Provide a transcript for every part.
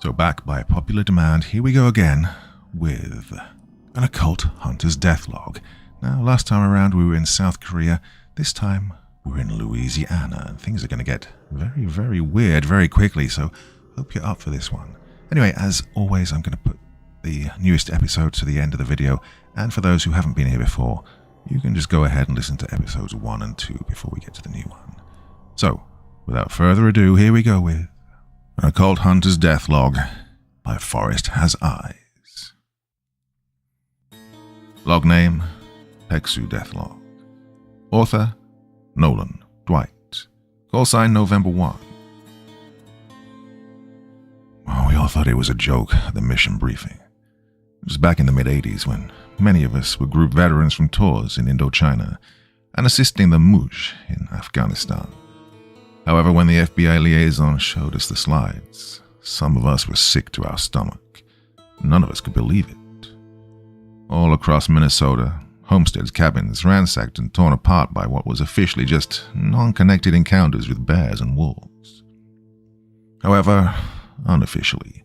So back by popular demand, here we go again with an occult hunter's deathlog. Now, last time around we were in South Korea. This time we're in Louisiana, and things are going to get very, very weird very quickly, so hope you're up for this one. Anyway, as always, I'm going to put the newest episode to the end of the video, and for those who haven't been here before, you can just go ahead and listen to episodes 1 and 2 before we get to the new one. So, without further ado, here we go with An Occult Hunter's Deathlog by Forest Has Eyes. Log name, PEXU Deathlog. Author, Nolan, Dwight. Call sign, November 1. Oh, we all thought it was a joke at the mission briefing. It was back in the mid-80s when many of us were group veterans from tours in Indochina and assisting the Mush in Afghanistan. However, when the FBI liaison showed us the slides, some of us were sick to our stomach. None of us could believe it. All across Minnesota, homesteads, cabins ransacked and torn apart by what was officially just non-connected encounters with bears and wolves. However, unofficially,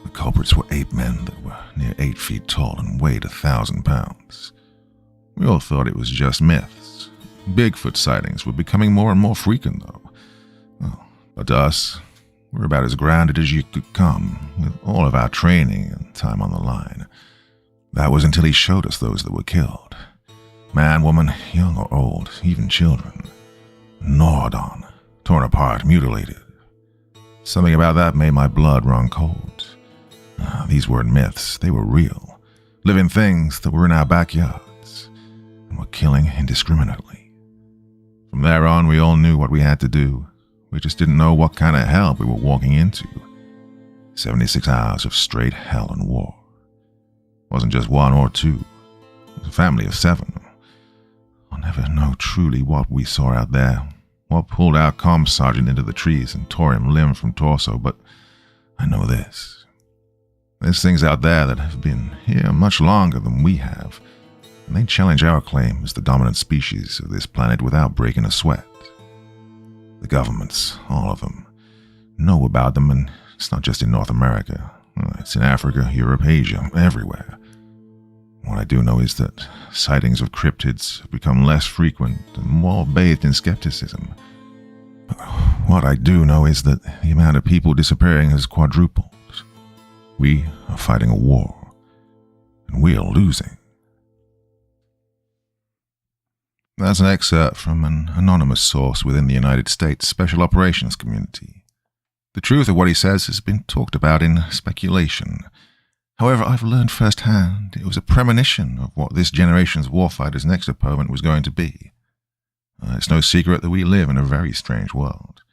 the culprits were ape men that were near 8 feet tall and weighed 1,000 pounds. We all thought it was just myths. Bigfoot sightings were becoming more and more frequent, though. But to us, we're about as grounded as you could come, with all of our training and time on the line. That was until he showed us those that were killed. Man, woman, young or old, even children. Gnawed on, torn apart, mutilated. Something about that made my blood run cold. These weren't myths, they were real. Living things that were in our backyards, and were killing indiscriminately. From there on, we all knew what we had to do. We just didn't know what kind of hell we were walking into. 76 hours of straight hell and war. It wasn't just 1 or 2. It was a family of 7. I'll never know truly what we saw out there, what pulled our comm sergeant into the trees and tore him limb from torso, but I know this. There's things out there that have been here much longer than we have, and they challenge our claim as the dominant species of this planet without breaking a sweat. The governments, all of them, know about them, and it's not just in North America. It's in Africa, Europe, Asia, everywhere. What I do know is that sightings of cryptids have become less frequent and more bathed in skepticism. What I do know is that the amount of people disappearing has quadrupled. We are fighting a war, and we are losing. That's an excerpt from an anonymous source within the United States Special Operations community. The truth of what he says has been talked about in speculation. However, I've learned firsthand it was a premonition of what this generation's warfighter's next opponent was going to be. It's no secret that we live in a very strange world.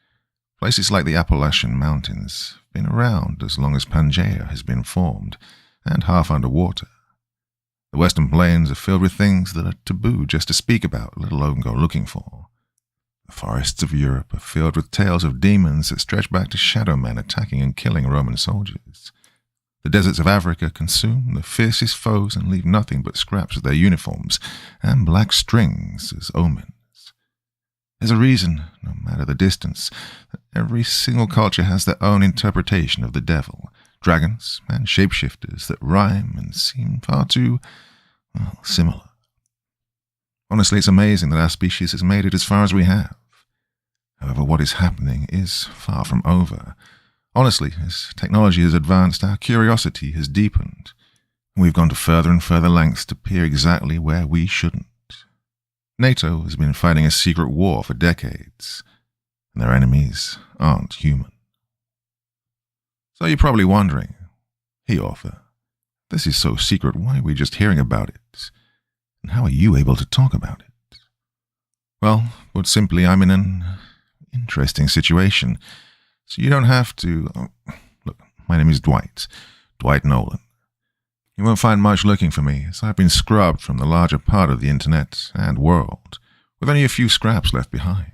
Places like the Appalachian Mountains have been around as long as Pangaea has been formed, and half underwater. The Western Plains are filled with things that are taboo just to speak about, let alone go looking for. The forests of Europe are filled with tales of demons that stretch back to shadow men attacking and killing Roman soldiers. The deserts of Africa consume the fiercest foes and leave nothing but scraps of their uniforms and black strings as omens. There's a reason, no matter the distance, that every single culture has their own interpretation of the devil, dragons, and shapeshifters that rhyme and seem far too, similar. Honestly, it's amazing that our species has made it as far as we have. However, what is happening is far from over. Honestly, as technology has advanced, our curiosity has deepened. We've gone to further and further lengths to peer exactly where we shouldn't. NATO has been fighting a secret war for decades, and their enemies aren't human. So you're probably wondering, hey author, this is so secret, why are we just hearing about it? And how are you able to talk about it? Well, put simply, I'm in an interesting situation, so you don't have to... Look, my name is Dwight Nolan. You won't find much looking for me, as I've been scrubbed from the larger part of the internet and world, with only a few scraps left behind.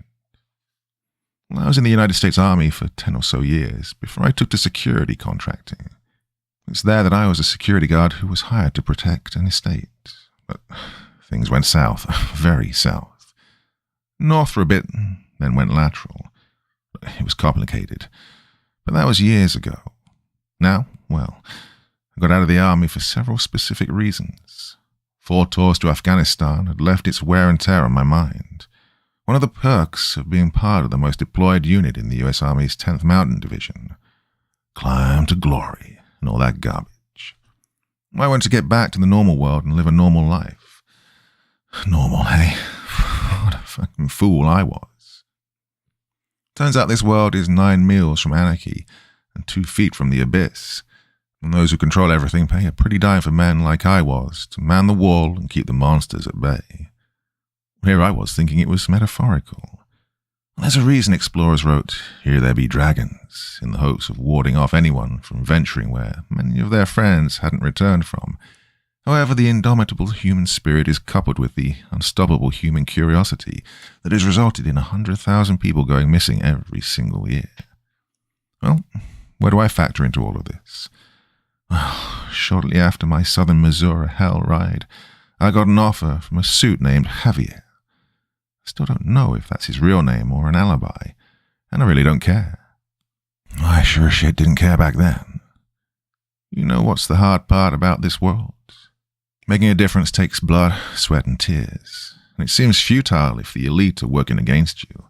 I was in the United States Army for 10 or so years before I took to security contracting. It's there that I was a security guard who was hired to protect an estate. But things went south, very south. North for a bit, then went lateral. It was complicated. But that was years ago. Now, well, I got out of the army for several specific reasons. 4 tours to Afghanistan had left its wear and tear on my mind. One of the perks of being part of the most deployed unit in the U.S. Army's 10th Mountain Division. Climb to glory and all that garbage. I went to get back to the normal world and live a normal life. Normal, hey? What a fucking fool I was. Turns out this world is 9 meals from anarchy and 2 feet from the abyss. And those who control everything pay a pretty dime for men like I was to man the wall and keep the monsters at bay. Here I was thinking it was metaphorical. There's a reason explorers wrote, "Here there be dragons," in the hopes of warding off anyone from venturing where many of their friends hadn't returned from. However, the indomitable human spirit is coupled with the unstoppable human curiosity that has resulted in 100,000 people going missing every single year. Well, where do I factor into all of this? Well, shortly after my southern Missouri hell ride, I got an offer from a suit named Javier. I still don't know if that's his real name or an alibi, and I really don't care. I sure shit didn't care back then. You know what's the hard part about this world? Making a difference takes blood, sweat, and tears, and it seems futile if the elite are working against you.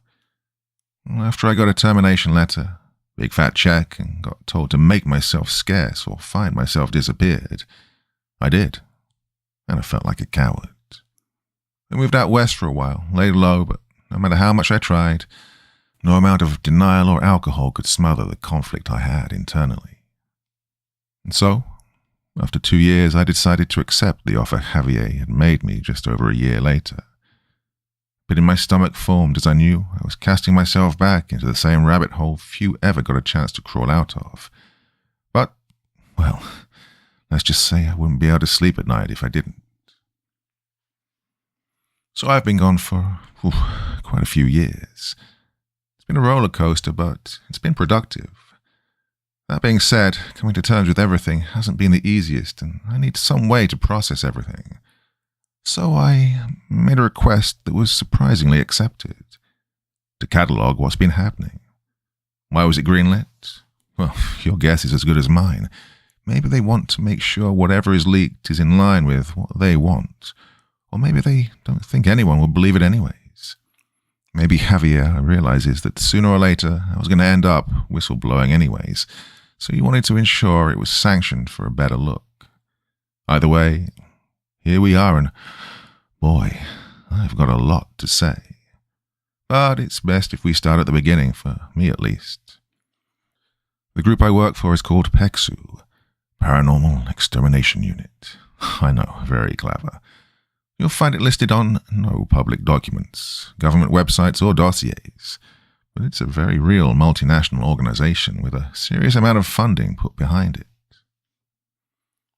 After I got a termination letter, big fat check, and got told to make myself scarce or find myself disappeared, I did, and I felt like a coward. I moved out west for a while, laid low, but no matter how much I tried, no amount of denial or alcohol could smother the conflict I had internally. And so, after 2 years, I decided to accept the offer Javier had made me just over a year later. But in my stomach formed as I knew I was casting myself back into the same rabbit hole few ever got a chance to crawl out of. But, well, let's just say I wouldn't be able to sleep at night if I didn't. So I've been gone for quite a few years. It's been a roller coaster, but it's been productive. That being said, coming to terms with everything hasn't been the easiest, and I need some way to process everything. So I made a request that was surprisingly accepted. To catalogue what's been happening. Why was it greenlit? Well, your guess is as good as mine. Maybe they want to make sure whatever is leaked is in line with what they want. Or maybe they don't think anyone will believe it anyways. Maybe Javier realizes that sooner or later I was going to end up whistleblowing anyways, so he wanted to ensure it was sanctioned for a better look. Either way, here we are, and boy, I've got a lot to say. But it's best if we start at the beginning, for me at least. The group I work for is called PEXU, Paranormal Extermination Unit. I know, very clever. You'll find it listed on no public documents, government websites or dossiers, but it's a very real multinational organization with a serious amount of funding put behind it.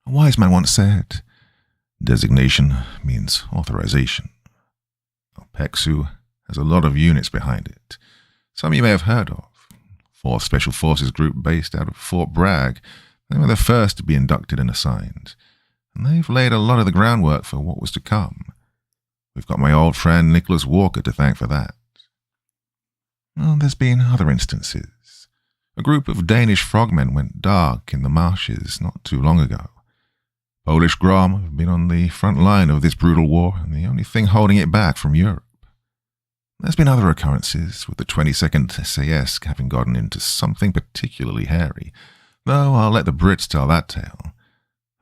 A wise man once said, "Designation means authorization." PEXU has a lot of units behind it. Some you may have heard of. 4th Special Forces Group based out of Fort Bragg. They were the first to be inducted and assigned, and they've laid a lot of the groundwork for what was to come. We've got my old friend Nicholas Walker to thank for that. Well, there's been other instances. A group of Danish frogmen went dark in the marshes not too long ago. Polish Grom have been on the front line of this brutal war, and the only thing holding it back from Europe. There's been other occurrences, with the 22nd SAS having gotten into something particularly hairy, though I'll let the Brits tell that tale.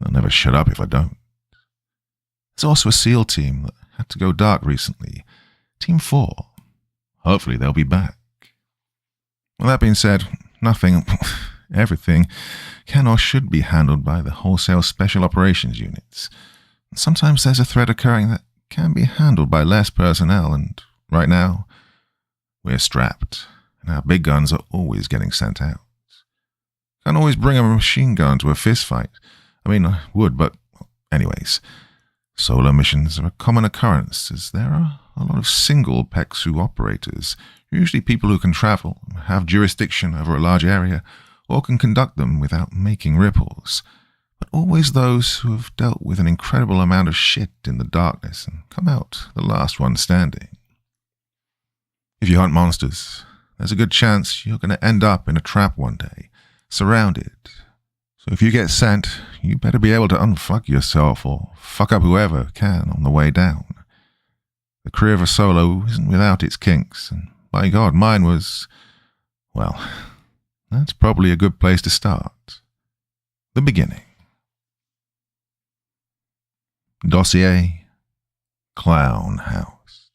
They'll never shut up if I don't. There's also a SEAL team that had to go dark recently, Team 4. Hopefully they'll be back. Well, that being said, nothing, everything, can or should be handled by the wholesale special operations units. And sometimes there's a threat occurring that can be handled by less personnel, and right now, we're strapped, and our big guns are always getting sent out. Can't always bring a machine gun to a fist fight. I mean, I would, but anyways. Solo missions are a common occurrence, as there are a lot of single PEXU operators, usually people who can travel, have jurisdiction over a large area, or can conduct them without making ripples, but always those who have dealt with an incredible amount of shit in the darkness and come out the last one standing. If you hunt monsters, there's a good chance you're going to end up in a trap one day, surrounded, So if you get sent, you better be able to unfuck yourself or fuck up whoever can on the way down. The career of a solo isn't without its kinks, and by God, mine was, well, that's probably a good place to start. The beginning. Dossier, Clown House.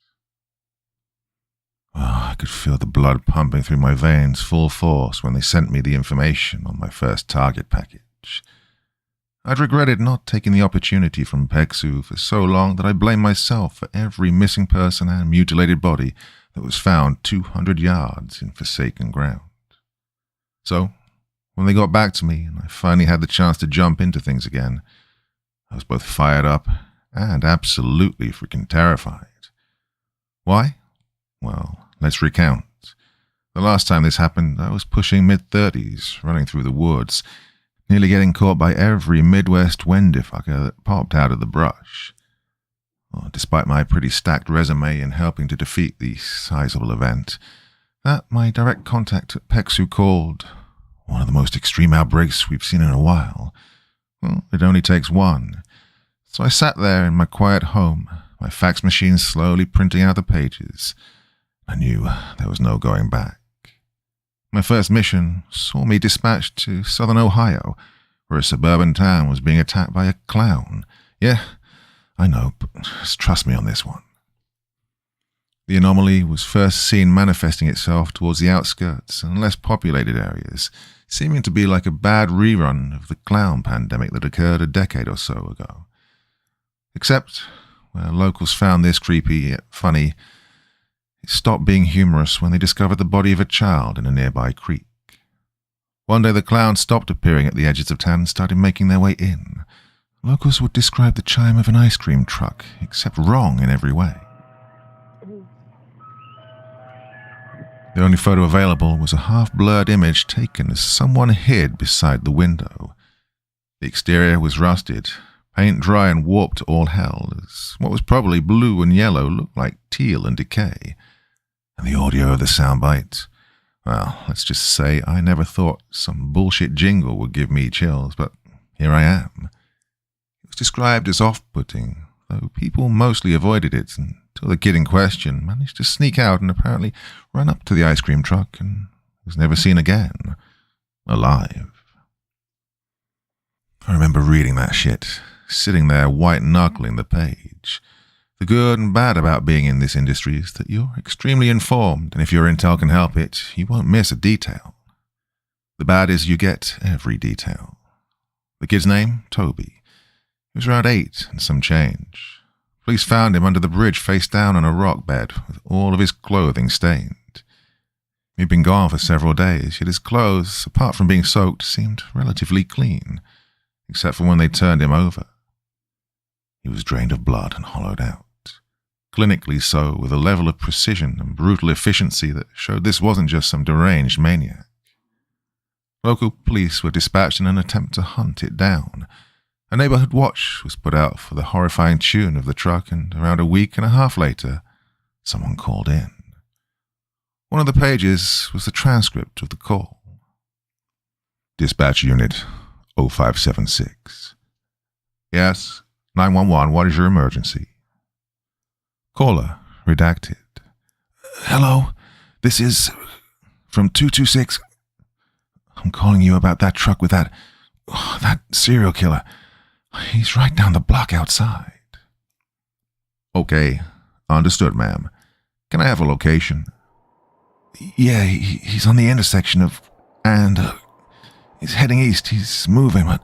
Oh, I could feel the blood pumping through my veins full force when they sent me the information on my first target package. I'd regretted not taking the opportunity from PEXU for so long that I blamed myself for every missing person and mutilated body that was found 200 yards in forsaken ground. So, when they got back to me and I finally had the chance to jump into things again, I was both fired up and absolutely freaking terrified. Why? Well, let's recount. The last time this happened, I was pushing mid-30s, running through the woods, nearly getting caught by every Midwest Wendifucker that popped out of the brush. Well, despite my pretty stacked resume in helping to defeat the sizable event, that my direct contact at PEXU called one of the most extreme outbreaks we've seen in a while. Well, it only takes one. So I sat there in my quiet home, my fax machine slowly printing out the pages. I knew there was no going back. My first mission saw me dispatched to southern Ohio, where a suburban town was being attacked by a clown. Yeah, I know, but just trust me on this one. The anomaly was first seen manifesting itself towards the outskirts and less populated areas, seeming to be like a bad rerun of the clown pandemic that occurred a decade or so ago. Except, where locals found this creepy yet funny, it stopped being humorous when they discovered the body of a child in a nearby creek. One day the clowns stopped appearing at the edges of town and started making their way in. Locals would describe the chime of an ice cream truck, except wrong in every way. The only photo available was a half-blurred image taken as someone hid beside the window. The exterior was rusted, paint dry and warped to all hell, as what was probably blue and yellow looked like teal and decay. And the audio of the soundbite, well, let's just say I never thought some bullshit jingle would give me chills, but here I am. It was described as off-putting, though people mostly avoided it until the kid in question managed to sneak out and apparently run up to the ice cream truck and was never seen again, alive. I remember reading that shit, sitting there white-knuckling the page. The good and bad about being in this industry is that you're extremely informed, and if your intel can help it, you won't miss a detail. The bad is you get every detail. The kid's name? Toby. He was around 8 and some change. Police found him under the bridge face down on a rock bed, with all of his clothing stained. He'd been gone for several days, yet his clothes, apart from being soaked, seemed relatively clean, except for when they turned him over. He was drained of blood and hollowed out. Clinically so, with a level of precision and brutal efficiency that showed this wasn't just some deranged maniac. Local police were dispatched in an attempt to hunt it down. A neighborhood watch was put out for the horrifying tune of the truck, and around a week and a half later, someone called in. One of the pages was the transcript of the call. Dispatch Unit 0576. Yes, 911, what is your emergency? Caller, redacted. Hello, this is from 226. I'm calling you about that truck with that serial killer. He's right down the block outside. Okay, understood, ma'am. Can I have a location? Yeah, he's on the intersection of, and he's heading east. He's moving, but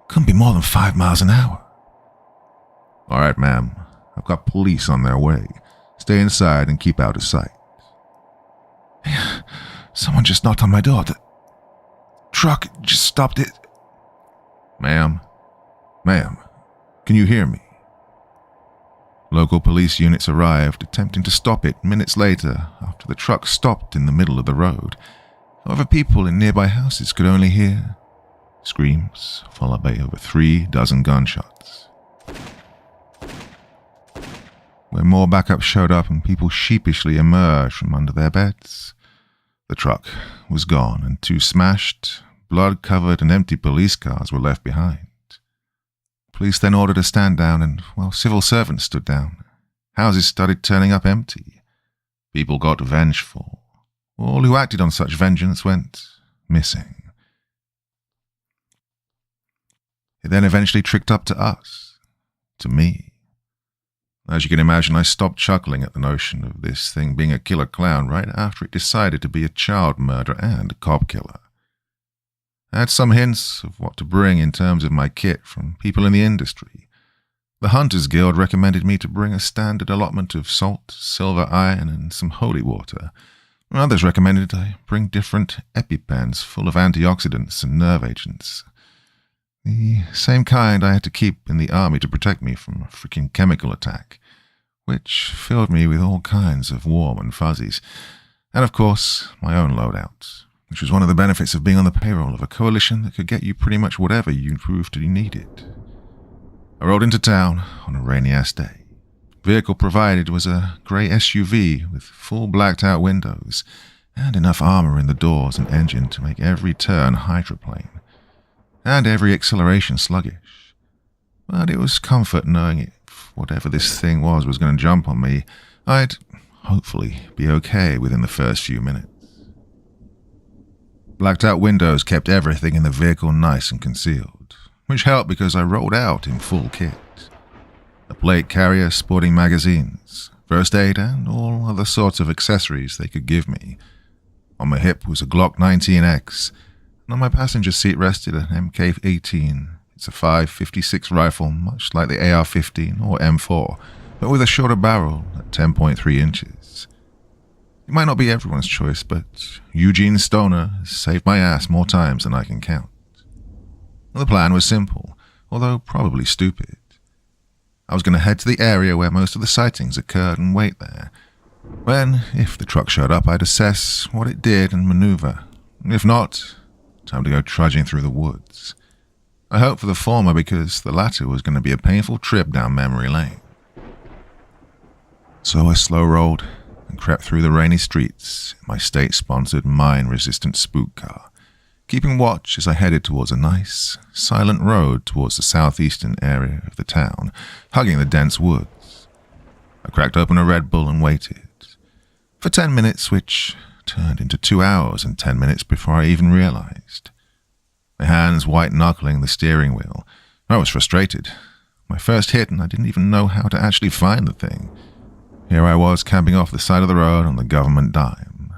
couldn't be more than 5 miles an hour. All right, ma'am. I've got police on their way. Stay inside and keep out of sight. Someone just knocked on my door. The truck just stopped it. Ma'am, can you hear me? Local police units arrived, attempting to stop it minutes later after the truck stopped in the middle of the road. However, people in nearby houses could only hear screams, followed by over 3 dozen gunshots. When more backup showed up and people sheepishly emerged from under their beds, the truck was gone and 2 smashed, blood-covered and empty police cars were left behind. Police then ordered a stand down and, while civil servants stood down, houses started turning up empty. People got vengeful. All who acted on such vengeance went missing. It then eventually tricked up to us, to me. As you can imagine, I stopped chuckling at the notion of this thing being a killer clown right after it decided to be a child murderer and a cop killer. I had some hints of what to bring in terms of my kit from people in the industry. The Hunters Guild recommended me to bring a standard allotment of salt, silver, iron, and some holy water. Others recommended I bring different EpiPens full of antioxidants and nerve agents. The same kind I had to keep in the army to protect me from a freaking chemical attack, which filled me with all kinds of warm and fuzzies. And of course, my own loadout, which was one of the benefits of being on the payroll of a coalition that could get you pretty much whatever you proved you needed. I rode into town on a rainy-ass day. Vehicle provided was a grey SUV with full blacked-out windows and enough armor in the doors and engine to make every turn hydroplane, and every acceleration sluggish. But it was comfort knowing if whatever this thing was going to jump on me, I'd hopefully be okay within the first few minutes. Blacked-out windows kept everything in the vehicle nice and concealed, which helped because I rolled out in full kit. A plate carrier sporting magazines, first aid, and all other sorts of accessories they could give me. On my hip was a Glock 19X, and on my passenger seat rested an MK-18. It's a 5.56 rifle, much like the AR-15 or M4, but with a shorter barrel at 10.3 inches. It might not be everyone's choice, but Eugene Stoner has saved my ass more times than I can count. The plan was simple, although probably stupid. I was going to head to the area where most of the sightings occurred and wait there. When, if the truck showed up, I'd assess what it did and maneuver. If not, time to go trudging through the woods. I hoped for the former because the latter was going to be a painful trip down memory lane. So I slow-rolled and crept through the rainy streets in my state-sponsored mine-resistant spook car, keeping watch as I headed towards a nice, silent road towards the southeastern area of the town, hugging the dense woods. I cracked open a Red Bull and waited. For 10 minutes, which turned into 2 hours and 10 minutes before I even realized. My hands white-knuckling the steering wheel. I was frustrated. My first hit, and I didn't even know how to actually find the thing. Here I was camping off the side of the road on the government dime.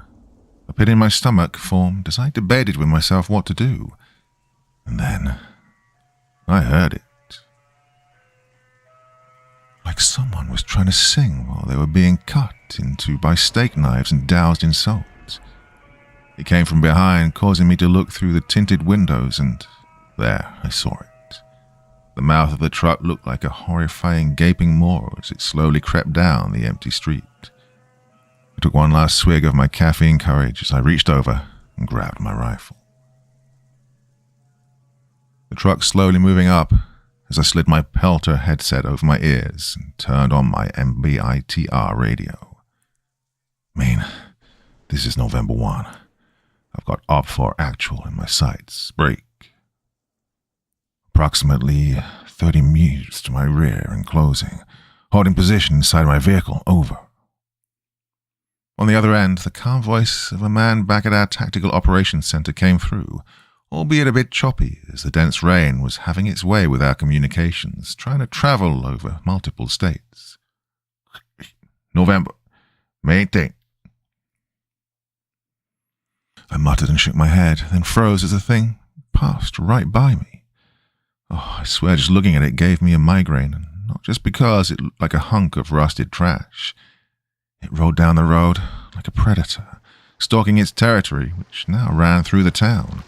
A pit in my stomach formed as I debated with myself what to do. And then I heard it. Like someone was trying to sing while they were being cut into by steak knives and doused in salt. It came from behind, causing me to look through the tinted windows, and there I saw it. The mouth of the truck looked like a horrifying gaping maw as it slowly crept down the empty street. I took one last swig of my caffeine courage as I reached over and grabbed my rifle. The truck slowly moving up as I slid my Pelter headset over my ears and turned on my MBITR radio. This is November 1. I've got OP4 actual in my sights. Break. Approximately 30 meters to my rear and closing. Holding position inside my vehicle. Over. On the other end, the calm voice of a man back at our Tactical Operations Center came through, albeit a bit choppy as the dense rain was having its way with our communications, trying to travel over multiple states. November. May 18th. I muttered and shook my head, then froze as the thing passed right by me. Oh, I swear just looking at it gave me a migraine, and not just because it looked like a hunk of rusted trash. It rolled down the road like a predator, stalking its territory, which now ran through the town,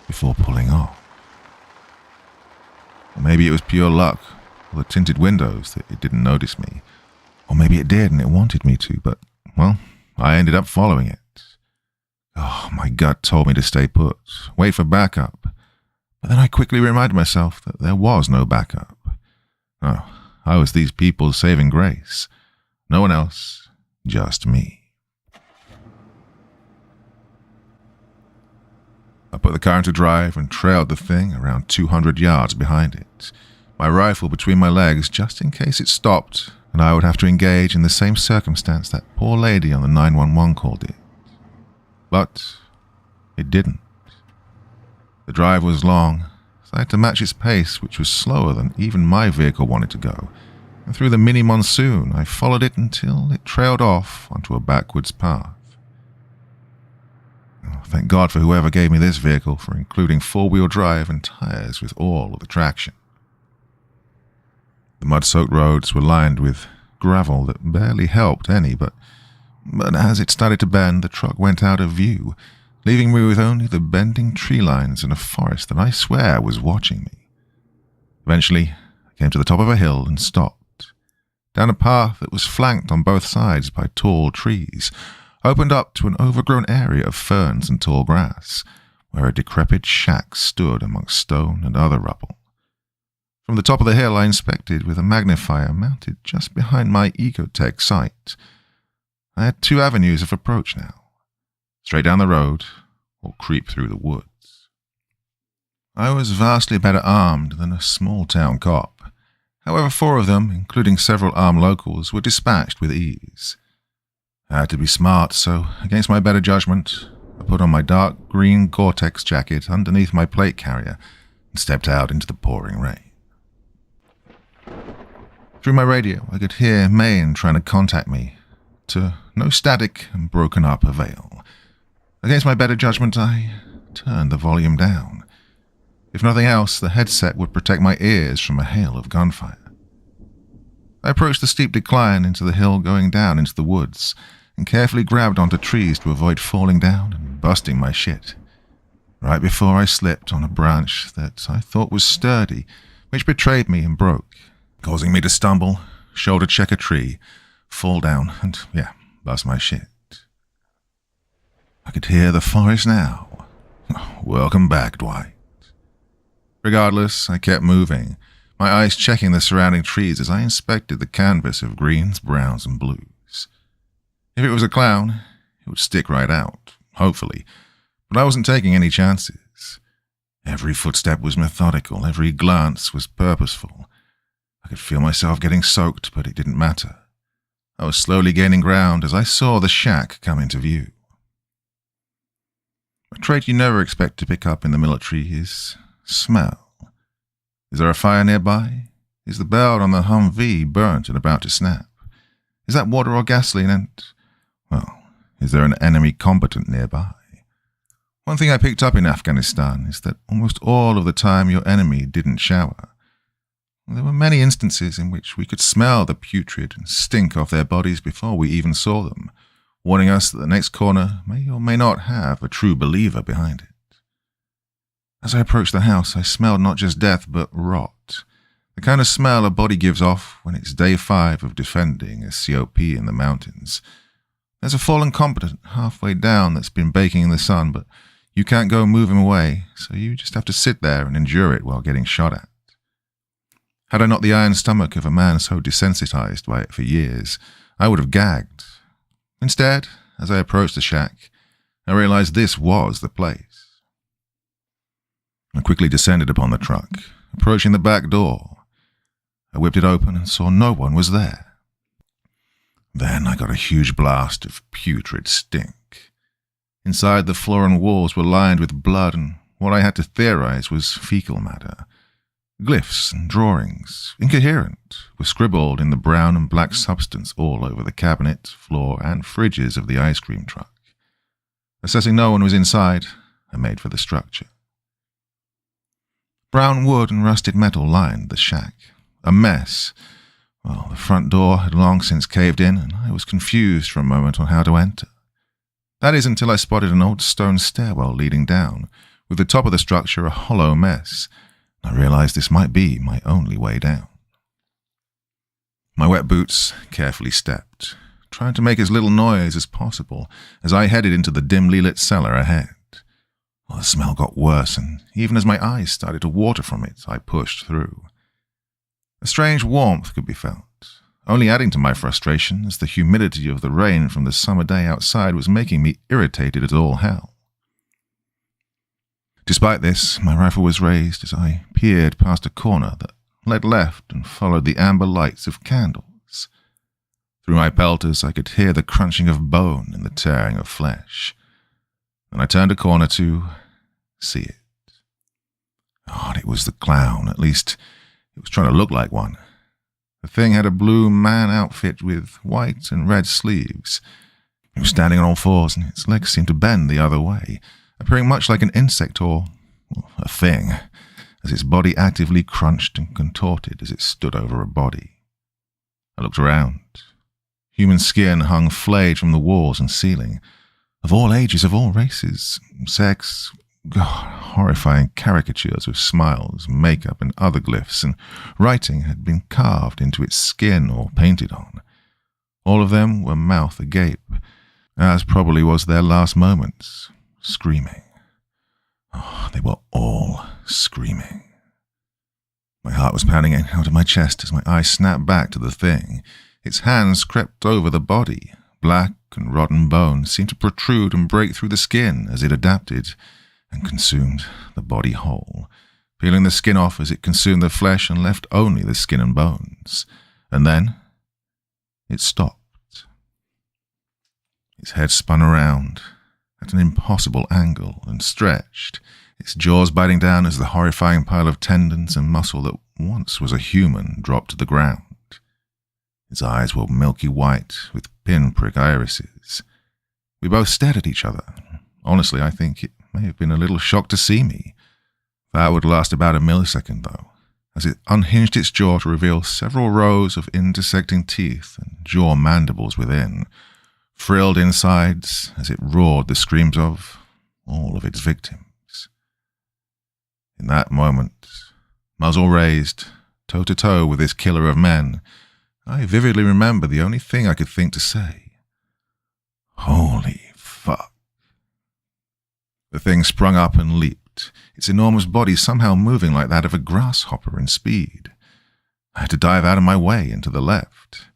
before pulling off. Or maybe it was pure luck, or the tinted windows that it didn't notice me. Or maybe it did and it wanted me to, but, well, I ended up following it. Oh, my gut told me to stay put, wait for backup. But then I quickly reminded myself that there was no backup. Oh, I was these people's saving grace. No one else, just me. I put the car into drive and trailed the thing around 200 yards behind it, my rifle between my legs just in case it stopped and I would have to engage in the same circumstance that poor lady on the 911 call did. But it didn't. The drive was long, so I had to match its pace, which was slower than even my vehicle wanted to go, and through the mini-monsoon I followed it until it trailed off onto a backwards path. Thank God for whoever gave me this vehicle for including four-wheel drive and tires with all of the traction. The mud-soaked roads were lined with gravel that barely helped any, but as it started to bend, the truck went out of view, leaving me with only the bending tree lines and a forest that I swear was watching me. Eventually, I came to the top of a hill and stopped. Down a path that was flanked on both sides by tall trees, opened up to an overgrown area of ferns and tall grass, where a decrepit shack stood amongst stone and other rubble. From the top of the hill I inspected with a magnifier mounted just behind my Ecotech sight. I had two avenues of approach now: straight down the road or creep through the woods. I was vastly better armed than a small-town cop. However, four of them, including several armed locals, were dispatched with ease. I had to be smart, so, against my better judgment, I put on my dark green Gore-Tex jacket underneath my plate carrier and stepped out into the pouring rain. Through my radio, I could hear Maine trying to contact me. To no static and broken up avail. Against my better judgment, I turned the volume down. If nothing else, the headset would protect my ears from a hail of gunfire. I approached the steep decline into the hill going down into the woods, and carefully grabbed onto trees to avoid falling down and busting my shit. Right before I slipped on a branch that I thought was sturdy, which betrayed me and broke, causing me to stumble, shoulder check a tree, fall down, and, bust my shit. I could hear the forest now. Welcome back, Dwight. Regardless, I kept moving, my eyes checking the surrounding trees as I inspected the canvas of greens, browns, and blues. If it was a clown, it would stick right out, hopefully, but I wasn't taking any chances. Every footstep was methodical, every glance was purposeful. I could feel myself getting soaked, but it didn't matter. I was slowly gaining ground as I saw the shack come into view. A trait you never expect to pick up in the military is smell. Is there a fire nearby? Is the belt on the Humvee burnt and about to snap? Is that water or gasoline and, is there an enemy combatant nearby? One thing I picked up in Afghanistan is that almost all of the time your enemy didn't shower. There were many instances in which we could smell the putrid and stink off their bodies before we even saw them, warning us that the next corner may or may not have a true believer behind it. As I approached the house, I smelled not just death, but rot. The kind of smell a body gives off when it's day 5 of defending a COP in the mountains. There's a fallen combatant halfway down that's been baking in the sun, but you can't go move him away, so you just have to sit there and endure it while getting shot at. Had I not the iron stomach of a man so desensitized by it for years, I would have gagged. Instead, as I approached the shack, I realized this was the place. I quickly descended upon the truck, approaching the back door. I whipped it open and saw no one was there. Then I got a huge blast of putrid stink. Inside, the floor and walls were lined with blood, and what I had to theorize was fecal matter. Glyphs and drawings, incoherent, were scribbled in the brown and black substance all over the cabinet, floor, and fridges of the ice cream truck. Assessing no one was inside, I made for the structure. Brown wood and rusted metal lined the shack. A mess. Well, the front door had long since caved in, and I was confused for a moment on how to enter. That is until I spotted an old stone stairwell leading down, with the top of the structure a hollow mess. I realized this might be my only way down. My wet boots carefully stepped, trying to make as little noise as possible as I headed into the dimly lit cellar ahead. Well, the smell got worse, and even as my eyes started to water from it, I pushed through. A strange warmth could be felt, only adding to my frustration as the humidity of the rain from the summer day outside was making me irritated as all hell. Despite this, my rifle was raised as I peered past a corner that led left and followed the amber lights of candles. Through my pelters, I could hear the crunching of bone and the tearing of flesh. Then I turned a corner to see it. Oh, it was the clown. At least, it was trying to look like one. The thing had a blue man outfit with white and red sleeves. It was standing on all fours, and its legs seemed to bend the other way, appearing much like an insect or a thing, as its body actively crunched and contorted as it stood over a body. I looked around. Human skin hung flayed from the walls and ceiling. Of all ages, of all races, sex, horrifying caricatures with smiles, makeup, and other glyphs, and writing had been carved into its skin or painted on. All of them were mouth agape, as probably was their last moments, screaming. Oh, they were all screaming. My heart was pounding out of my chest as my eyes snapped back to the thing. Its hands crept over the body. Black and rotten bone seemed to protrude and break through the skin as it adapted and consumed the body whole, peeling the skin off as it consumed the flesh and left only the skin and bones. And then it stopped. Its head spun around at an impossible angle and stretched, its jaws biting down as the horrifying pile of tendons and muscle that once was a human dropped to the ground. Its eyes were milky white with pinprick irises. We both stared at each other. Honestly, I think it may have been a little shocked to see me. That would last about a millisecond, though, as it unhinged its jaw to reveal several rows of intersecting teeth and jaw mandibles within, frilled insides as it roared the screams of all of its victims. In that moment, muzzle raised, toe-to-toe with this killer of men, I vividly remember the only thing I could think to say. Holy fuck. The thing sprung up and leaped, its enormous body somehow moving like that of a grasshopper in speed. I had to dive out of my way and to the left.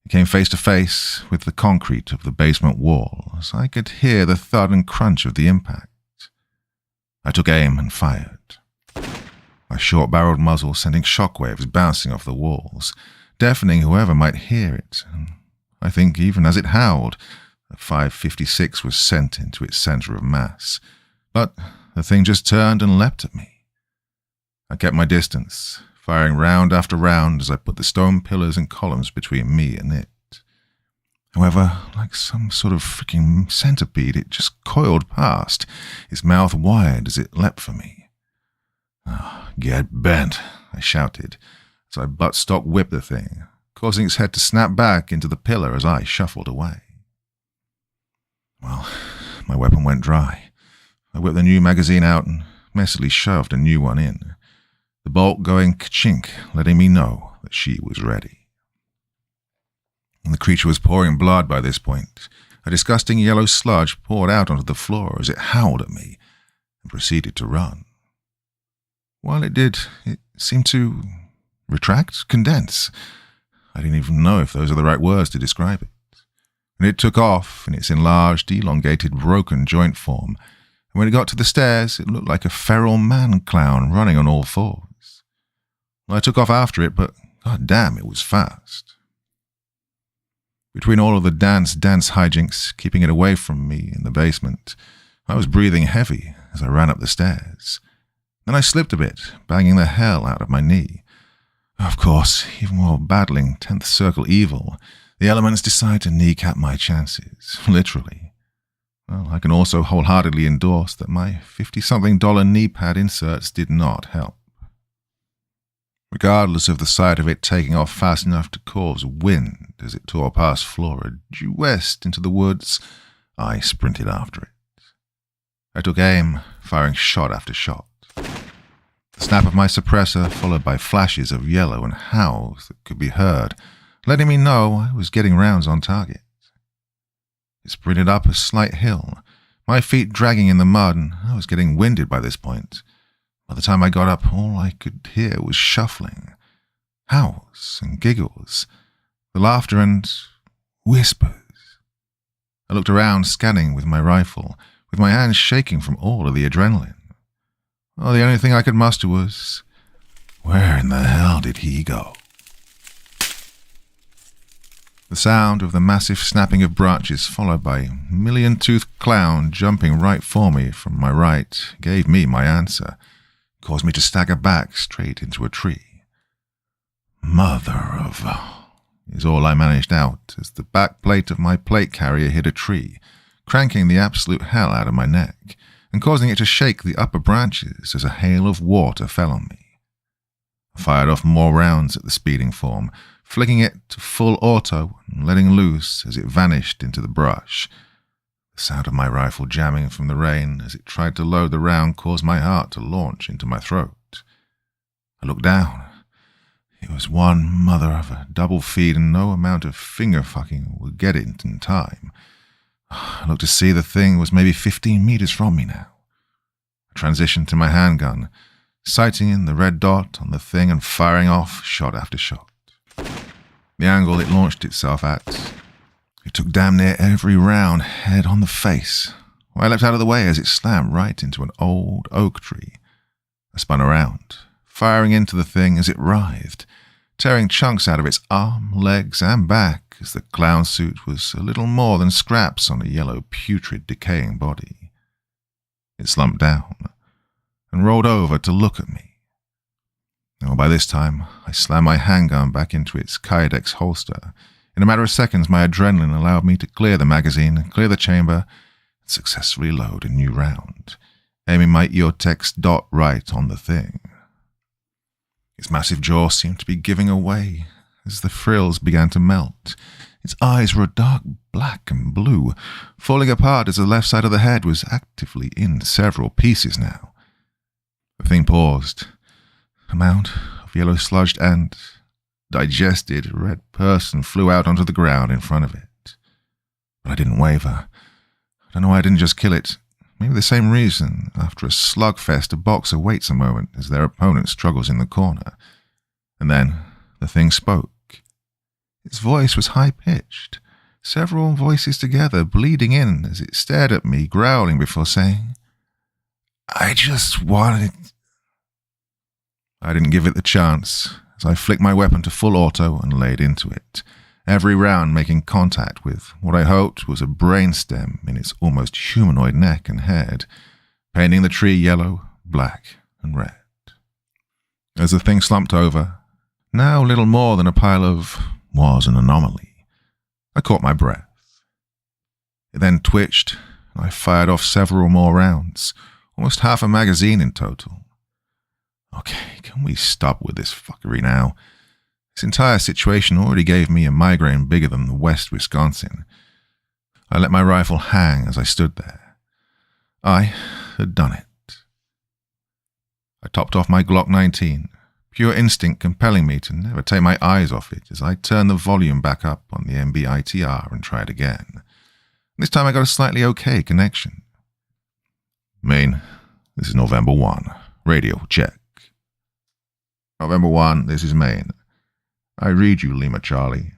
It came face to face with the concrete of the basement wall as I could hear the thud and crunch of the impact. I took aim and fired. My short-barreled muzzle sending shockwaves bouncing off the walls, deafening whoever might hear it, and I think even as it howled, a 5.56 was sent into its center of mass. But the thing just turned and leapt at me. I kept my distance, firing round after round as I put the stone pillars and columns between me and it. However, like some sort of freaking centipede, it just coiled past, its mouth wide as it leapt for me. "Oh, get bent," I shouted, as I butt-stock whipped the thing, causing its head to snap back into the pillar as I shuffled away. Well, my weapon went dry. I whipped the new magazine out and messily shoved a new one in, the bolt going ka-chink, letting me know that she was ready. And the creature was pouring blood by this point. A disgusting yellow sludge poured out onto the floor as it howled at me and proceeded to run. While it did, it seemed to retract, condense. I didn't even know if those are the right words to describe it. And it took off in its enlarged, elongated, broken joint form, and when it got to the stairs, it looked like a feral man-clown running on all fours. Well, I took off after it, but god damn, it was fast. Between all of the dance hijinks, keeping it away from me in the basement, I was breathing heavy as I ran up the stairs. Then I slipped a bit, banging the hell out of my knee. Of course, even while battling 10th Circle evil, the elements decide to kneecap my chances, literally. Well, I can also wholeheartedly endorse that my $50-something knee pad inserts did not help. Regardless of the sight of it taking off fast enough to cause wind as it tore past Flora due west into the woods, I sprinted after it. I took aim, firing shot after shot. The snap of my suppressor followed by flashes of yellow and howls that could be heard, letting me know I was getting rounds on target. It sprinted up a slight hill, my feet dragging in the mud, and I was getting winded by this point. By the time I got up, all I could hear was shuffling, howls and giggles, the laughter and whispers. I looked around, scanning with my rifle, with my hands shaking from all of the adrenaline. Oh, the only thing I could muster was, where in the hell did he go? The sound of the massive snapping of branches, followed by a million-toothed clown jumping right for me from my right, gave me my answer, caused me to stagger back straight into a tree. Mother of... is all I managed out as the back plate of my plate carrier hit a tree, cranking the absolute hell out of my neck, and causing it to shake the upper branches as a hail of water fell on me. I fired off more rounds at the speeding form, flicking it to full auto and letting loose as it vanished into the brush. The sound of my rifle jamming from the rain as it tried to load the round caused my heart to launch into my throat. I looked down. It was one mother of a double feed, and no amount of finger-fucking would get it in time. I looked to see the thing was maybe 15 meters from me now. I transitioned to my handgun, sighting in the red dot on the thing and firing off shot after shot. The angle it launched itself at, it took damn near every round head on the face. I leapt out of the way as it slammed right into an old oak tree. I spun around, firing into the thing as it writhed, tearing chunks out of its arm, legs, and back as the clown suit was a little more than scraps on a yellow, putrid, decaying body. It slumped down and rolled over to look at me. By this time, I slammed my handgun back into its Kydex holster. In a matter of seconds, my adrenaline allowed me to clear the magazine, clear the chamber, and successfully load a new round, aiming my EOTech dot right on the thing. Its massive jaw seemed to be giving away as the frills began to melt. Its eyes were a dark black and blue, falling apart as the left side of the head was actively in several pieces now. The thing paused. A mound of yellow sludged and digested red person flew out onto the ground in front of it. But I didn't waver. I don't know why I didn't just kill it. Maybe the same reason, after a slugfest, a boxer waits a moment as their opponent struggles in the corner. And then the thing spoke. Its voice was high-pitched, several voices together, bleeding in as it stared at me, growling before saying, "I just wanted..." I didn't give it the chance, as I flicked my weapon to full auto and laid into it, every round making contact with what I hoped was a brainstem in its almost humanoid neck and head, painting the tree yellow, black, and red. As the thing slumped over, now little more than a pile of was an anomaly, I caught my breath. It then twitched, and I fired off several more rounds, almost half a magazine in total. Okay, can we stop with this fuckery now? This entire situation already gave me a migraine bigger than the West Wisconsin. I let my rifle hang as I stood there. I had done it. I topped off my Glock 19, pure instinct compelling me to never take my eyes off it as I turned the volume back up on the MBITR and tried again. This time I got a slightly okay connection. Maine, this is November 1. Radio, check. November 1, this is Maine. I read you, Lima Charlie.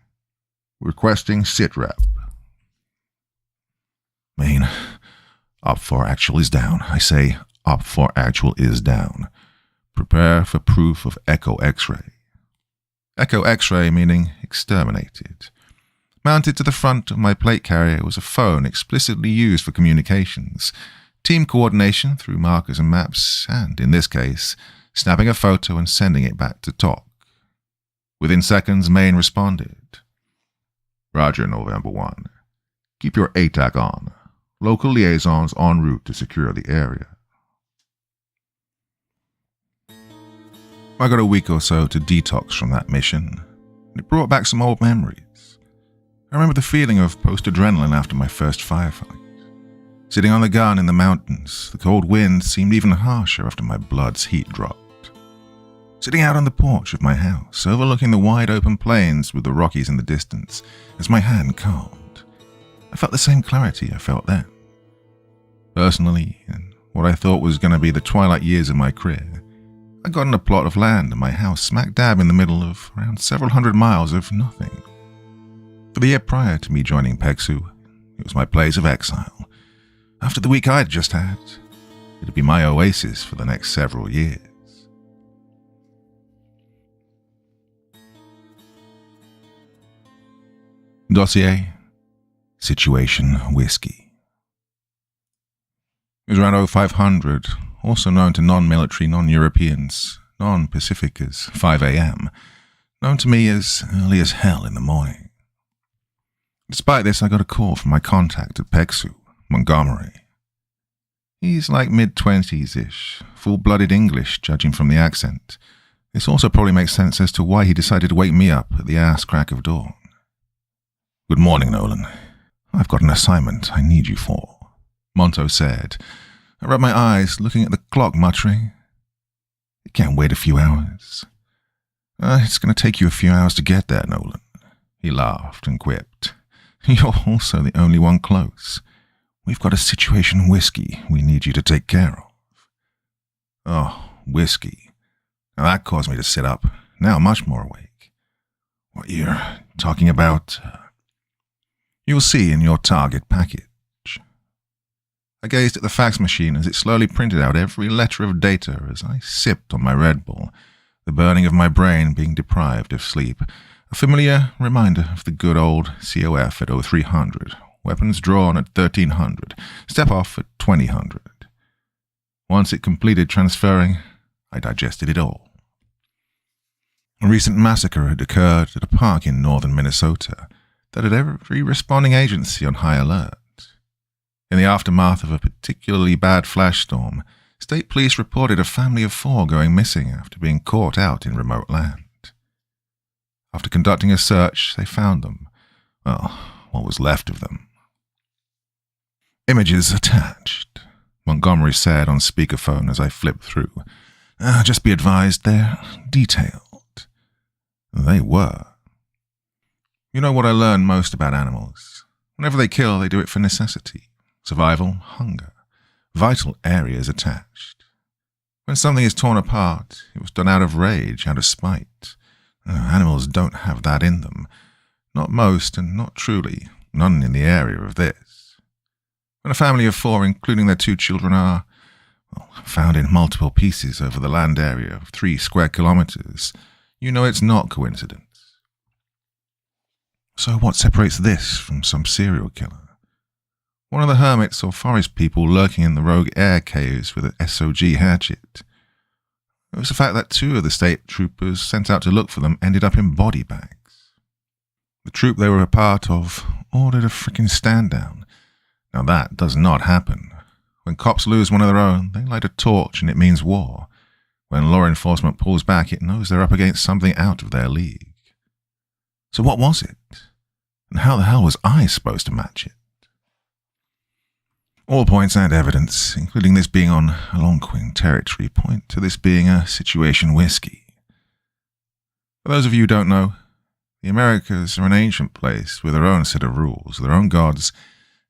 Requesting sitrep. Maine, op 4 actual is down. I say, op 4 actual is down. Prepare for proof of Echo X-ray. Echo X-ray meaning exterminated. Mounted to the front of my plate carrier was a phone explicitly used for communications, team coordination through markers and maps, and, in this case, snapping a photo and sending it back to TOC. Within seconds, Maine responded. Roger, November 1. Keep your ATAC on. Local liaisons en route to secure the area. I got a week or so to detox from that mission, and it brought back some old memories. I remember the feeling of post-adrenaline after my first firefight. Sitting on the gun in the mountains, the cold wind seemed even harsher after my blood's heat dropped. Sitting out on the porch of my house, overlooking the wide-open plains with the Rockies in the distance, as my hand calmed, I felt the same clarity I felt then. Personally, in what I thought was going to be the twilight years of my career, I'd gotten a plot of land and my house smack dab in the middle of around several hundred miles of nothing. For the year prior to me joining PEXU, it was my place of exile. After the week I'd just had, It'd be my oasis for the next several years. Dossier: Situation Whiskey. It was around 0500, also known to non-military, non-Europeans, non-Pacific as 5 a.m., known to me as early as hell in the morning. Despite this, I got a call from my contact at PEXU, Montgomery. He's like mid-20s-ish, full-blooded English, judging from the accent. This also probably makes sense as to why he decided to wake me up at the ass crack of dawn. "Good morning, Nolan. I've got an assignment I need you for," Monto said. I rubbed my eyes, looking at the clock, muttering, "It can't wait a few hours." It's going to take you a few hours to get there, Nolan." He laughed and quipped, "You're also the only one close. We've got a situation whiskey we need you to take care of." Oh, whiskey. Now that caused me to sit up, now much more awake. "What you're talking about?" "You'll see in your target package." I gazed at the fax machine as it slowly printed out every letter of data as I sipped on my Red Bull, the burning of my brain being deprived of sleep, a familiar reminder of the good old COF at 0300, weapons drawn at 1300, step off at 2000. Once it completed transferring, I digested it all. A recent massacre had occurred at a park in northern Minnesota that had every responding agency on high alert. In the aftermath of a particularly bad flash storm, state police reported a family of 4 going missing after being caught out in remote land. After conducting a search, they found them. Well, what was left of them. "Images attached," Montgomery said on speakerphone as I flipped through. "Just be advised, they're detailed." They were. You know what I learned most about animals? Whenever they kill, they do it for necessity, survival, hunger, vital areas attached. When something is torn apart, it was done out of rage, out of spite. Animals don't have that in them. Not most, and not truly. None in the area of this. When a family of 4, including their 2 children, are found in multiple pieces over the land area of 3 square kilometers, you know it's not coincidence. So what separates this from some serial killer? One of the hermits or forest people lurking in the rogue air caves with an SOG hatchet. It was the fact that 2 of the state troopers sent out to look for them ended up in body bags. The troop they were a part of ordered a frickin' stand down. Now that does not happen. When cops lose one of their own, they light a torch and it means war. When law enforcement pulls back, it knows they're up against something out of their league. So what was it? And how the hell was I supposed to match it? All points and evidence, including this being on Algonquin territory, point to this being a situation whiskey. For those of you who don't know, the Americas are an ancient place with their own set of rules, their own gods,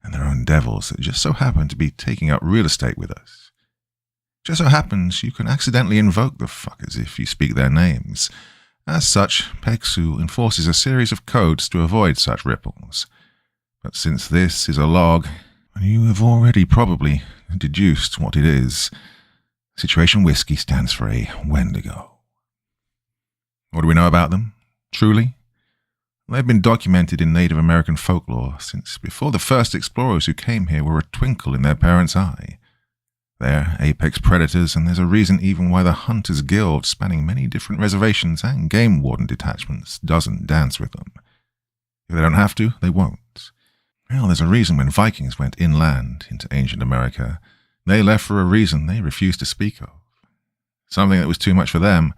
and their own devils that just so happen to be taking up real estate with us. Just so happens you can accidentally invoke the fuckers if you speak their names. As such, PEXU enforces a series of codes to avoid such ripples. But since this is a log, you have already probably deduced what it is. Situation Whiskey stands for a Wendigo. What do we know about them? Truly? They've been documented in Native American folklore since before the first explorers who came here were a twinkle in their parents' eye. They're apex predators, and there's a reason even why the Hunters Guild, spanning many different reservations and game warden detachments, doesn't dance with them. If they don't have to, they won't. Well, there's a reason when Vikings went inland into ancient America, they left for a reason they refused to speak of. Something that was too much for them,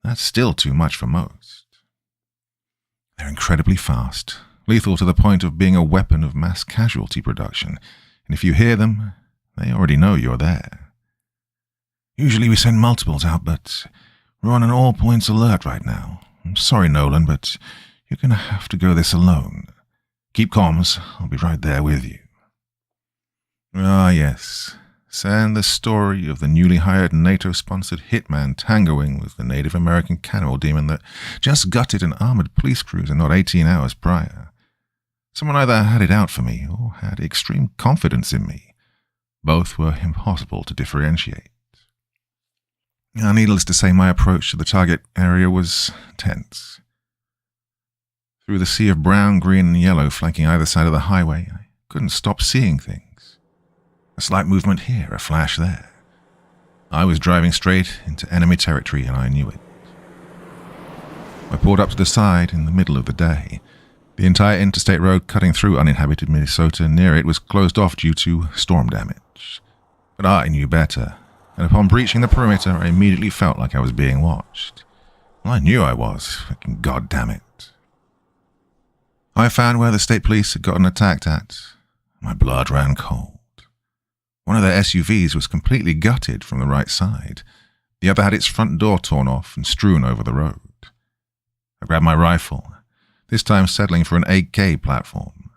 that's still too much for most. They're incredibly fast, lethal to the point of being a weapon of mass casualty production, and if you hear them, they already know you're there. Usually we send multiples out, but we're on an all points alert right now. I'm sorry, Nolan, but you're going to have to go this alone. Keep comms, I'll be right there with you. Ah, yes. Send the story of the newly hired NATO-sponsored hitman tangoing with the Native American cannibal demon that just gutted an armored police cruiser not 18 hours prior. Someone either had it out for me or had extreme confidence in me. Both were impossible to differentiate. Needless to say, my approach to the target area was tense. Through the sea of brown, green, and yellow flanking either side of the highway, I couldn't stop seeing things. A slight movement here, a flash there. I was driving straight into enemy territory, and I knew it. I pulled up to the side in the middle of the day. The entire interstate road cutting through uninhabited Minnesota near it was closed off due to storm damage. But I knew better, and upon breaching the perimeter, I immediately felt like I was being watched. Well, I knew I was, fucking goddamn it. I found where the state police had gotten attacked at. My blood ran cold. One of their SUVs was completely gutted from the right side. The other had its front door torn off and strewn over the road. I grabbed my rifle, this time settling for an 8K platform.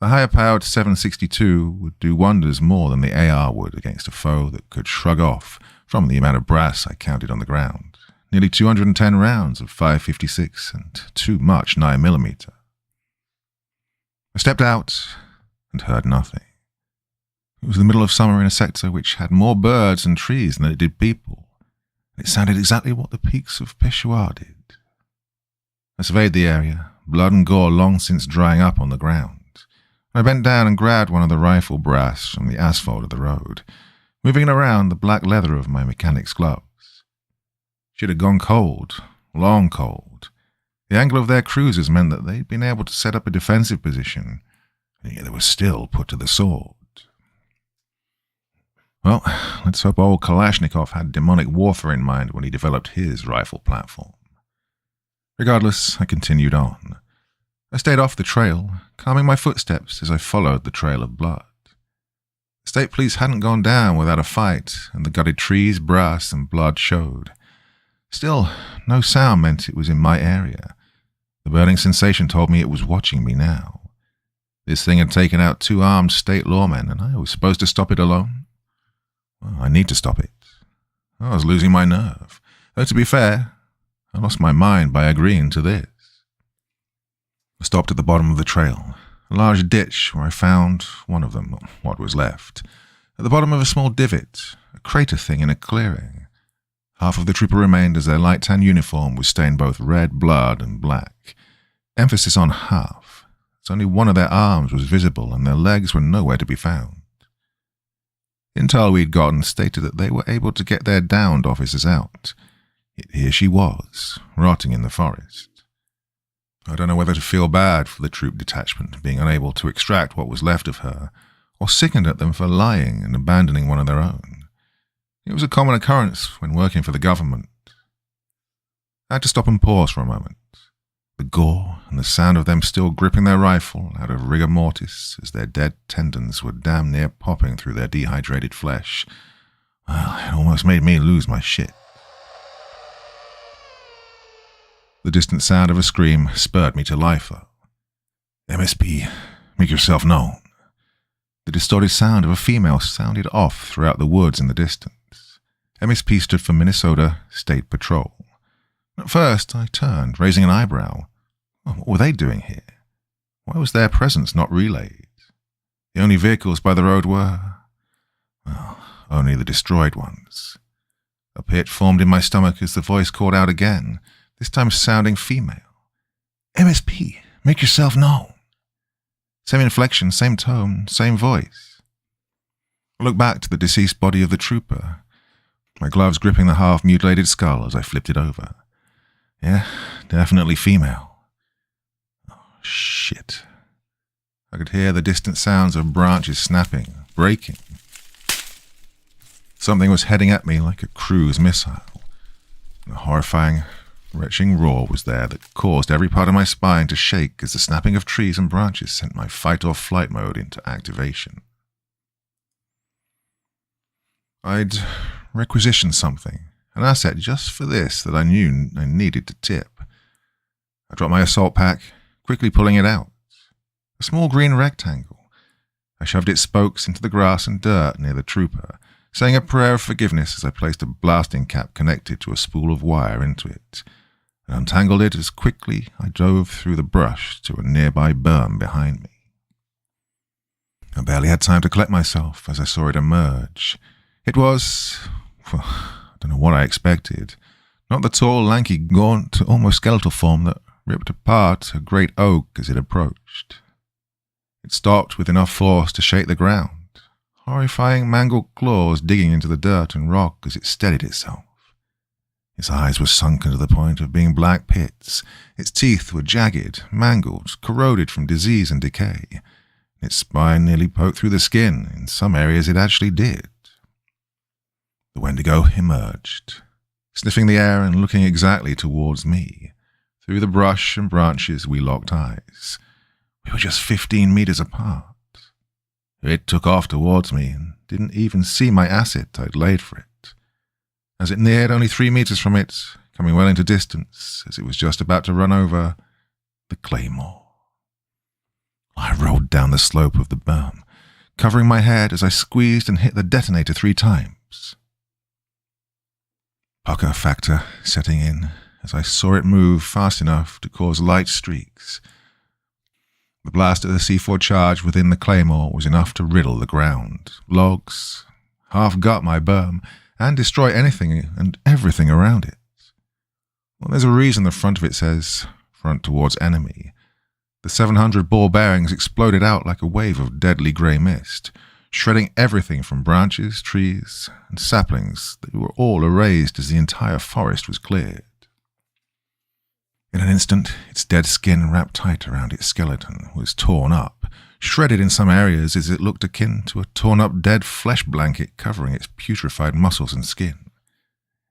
The higher-powered 7.62 would do wonders more than the AR would against a foe that could shrug off from the amount of brass I counted on the ground. Nearly 210 rounds of 5.56 and too much 9mm. I stepped out and heard nothing. It was the middle of summer in a sector which had more birds and trees than it did people. It sounded exactly what the peaks of PEXU did. I surveyed the area, blood and gore long since drying up on the ground. I bent down and grabbed one of the rifle brass from the asphalt of the road, moving around the black leather of my mechanic's gloves. She'd had gone cold, long cold. The angle of their cruisers meant that they'd been able to set up a defensive position, and yet they were still put to the sword. Well, let's hope old Kalashnikov had demonic warfare in mind when he developed his rifle platform. Regardless, I continued on. I stayed off the trail, calming my footsteps as I followed the trail of blood. The state police hadn't gone down without a fight, and the gutted trees, brass, and blood showed. Still, no sound meant it was in my area. The burning sensation told me it was watching me now. This thing had taken out 2 armed state lawmen, and I was supposed to stop it alone? Well, I need to stop it. I was losing my nerve. Though to be fair, I lost my mind by agreeing to this. I stopped at the bottom of the trail, a large ditch where I found one of them, what was left. At the bottom of a small divot, a crater thing in a clearing. Half of the trooper remained as their light tan uniform was stained both red, blood, and black. Emphasis on half, as only one of their arms was visible and their legs were nowhere to be found. Intel we'd gotten stated that they were able to get their downed officers out. Yet here she was, rotting in the forest. I don't know whether to feel bad for the troop detachment being unable to extract what was left of her, or sickened at them for lying and abandoning one of their own. It was a common occurrence when working for the government. I had to stop and pause for a moment. The gore and the sound of them still gripping their rifle out of rigor mortis as their dead tendons were damn near popping through their dehydrated flesh. Well, it almost made me lose my shit. The distant sound of a scream spurred me to life, though. MSP, make yourself known. The distorted sound of a female sounded off throughout the woods in the distance. MSP stood for Minnesota State Patrol. At first, I turned, raising an eyebrow. What were they doing here? Why was their presence not relayed? The only vehicles by the road were, well, only the destroyed ones. A pit formed in my stomach as the voice called out again, this time sounding female. MSP, make yourself known. Same inflection, same tone, same voice. I looked back to the deceased body of the trooper, my gloves gripping the half-mutilated skull as I flipped it over. Yeah, definitely female. Oh, shit. I could hear the distant sounds of branches snapping, breaking. Something was heading at me like a cruise missile. A horrifying, retching roar was there that caused every part of my spine to shake as the snapping of trees and branches sent my fight-or-flight mode into activation. I'd requisitioned something, an asset just for this that I knew I needed to tip. I dropped my assault pack, quickly pulling it out. A small green rectangle. I shoved its spokes into the grass and dirt near the trooper, saying a prayer of forgiveness as I placed a blasting cap connected to a spool of wire into it, and untangled it as quickly I dove through the brush to a nearby berm behind me. I barely had time to collect myself as I saw it emerge. It was, well, I don't know what I expected. Not the tall, lanky, gaunt, almost skeletal form that ripped apart a great oak as it approached. It stopped with enough force to shake the ground, horrifying mangled claws digging into the dirt and rock as it steadied itself. Its eyes were sunken to the point of being black pits. Its teeth were jagged, mangled, corroded from disease and decay. Its spine nearly poked through the skin. In some areas it actually did. The Wendigo emerged, sniffing the air and looking exactly towards me. Through the brush and branches we locked eyes. We were just 15 meters apart. It took off towards me and didn't even see my asset I'd laid for it. As it neared only 3 meters from it, coming well into distance, as it was just about to run over the claymore. I rolled down the slope of the berm, covering my head as I squeezed and hit the detonator 3 times. Pucker factor setting in as I saw it move fast enough to cause light streaks. The blast of the C4 charge within the claymore was enough to riddle the ground, logs, half gut my berm, and destroy anything and everything around it. Well, there's a reason the front of it says, front towards enemy. The 700 ball bearings exploded out like a wave of deadly grey mist, shredding everything from branches, trees, and saplings that were all erased as the entire forest was cleared. In an instant, its dead skin wrapped tight around its skeleton was torn up, shredded in some areas as it looked akin to a torn-up dead flesh blanket covering its putrefied muscles and skin.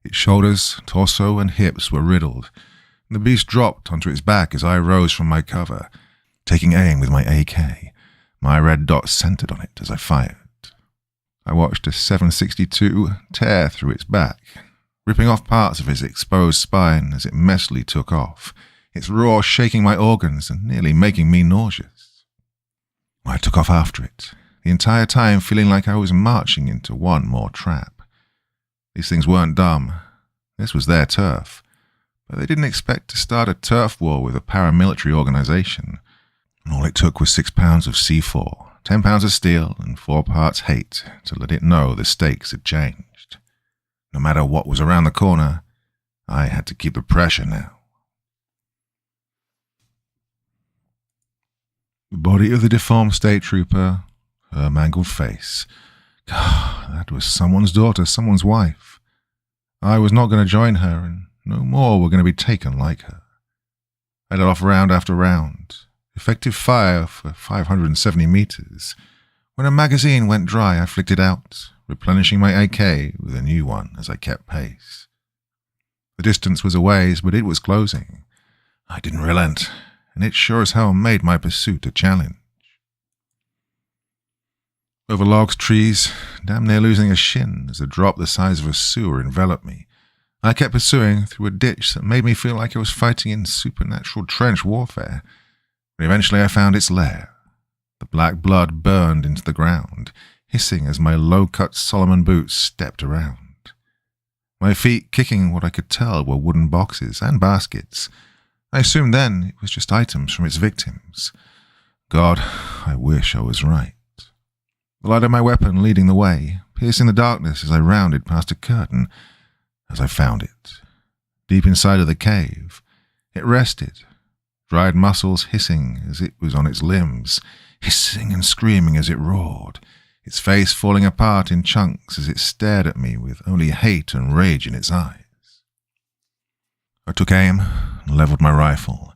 Its shoulders, torso, and hips were riddled, and the beast dropped onto its back as I rose from my cover, taking aim with my AK, my red dot centered on it as I fired. I watched a 762 tear through its back, ripping off parts of its exposed spine as it messily took off, its roar shaking my organs and nearly making me nauseous. I took off after it, the entire time feeling like I was marching into one more trap. These things weren't dumb. This was their turf. But they didn't expect to start a turf war with a paramilitary organization. And all it took was 6 pounds of C4, 10 pounds of steel, and 4 parts hate to let it know the stakes had changed. No matter what was around the corner, I had to keep the pressure now. The body of the deformed state trooper, her mangled face. God, that was someone's daughter, someone's wife. I was not going to join her, and no more were going to be taken like her. I let off round after round, effective fire for 570 meters. When a magazine went dry, I flicked it out, replenishing my AK with a new one as I kept pace. The distance was a ways, but it was closing. I didn't relent, and it sure as hell made my pursuit a challenge. Over logs, trees, damn near losing a shin as a drop the size of a sewer enveloped me, I kept pursuing through a ditch that made me feel like I was fighting in supernatural trench warfare. But eventually I found its lair. The black blood burned into the ground, hissing as my low-cut Solomon boots stepped around. My feet kicking what I could tell were wooden boxes and baskets. I assumed then it was just items from its victims. God, I wish I was right. The light of my weapon leading the way, piercing the darkness as I rounded past a curtain, as I found it. Deep inside of the cave, it rested, dried muscles hissing as it was on its limbs, hissing and screaming as it roared, its face falling apart in chunks as it stared at me with only hate and rage in its eyes. I took aim and leveled my rifle.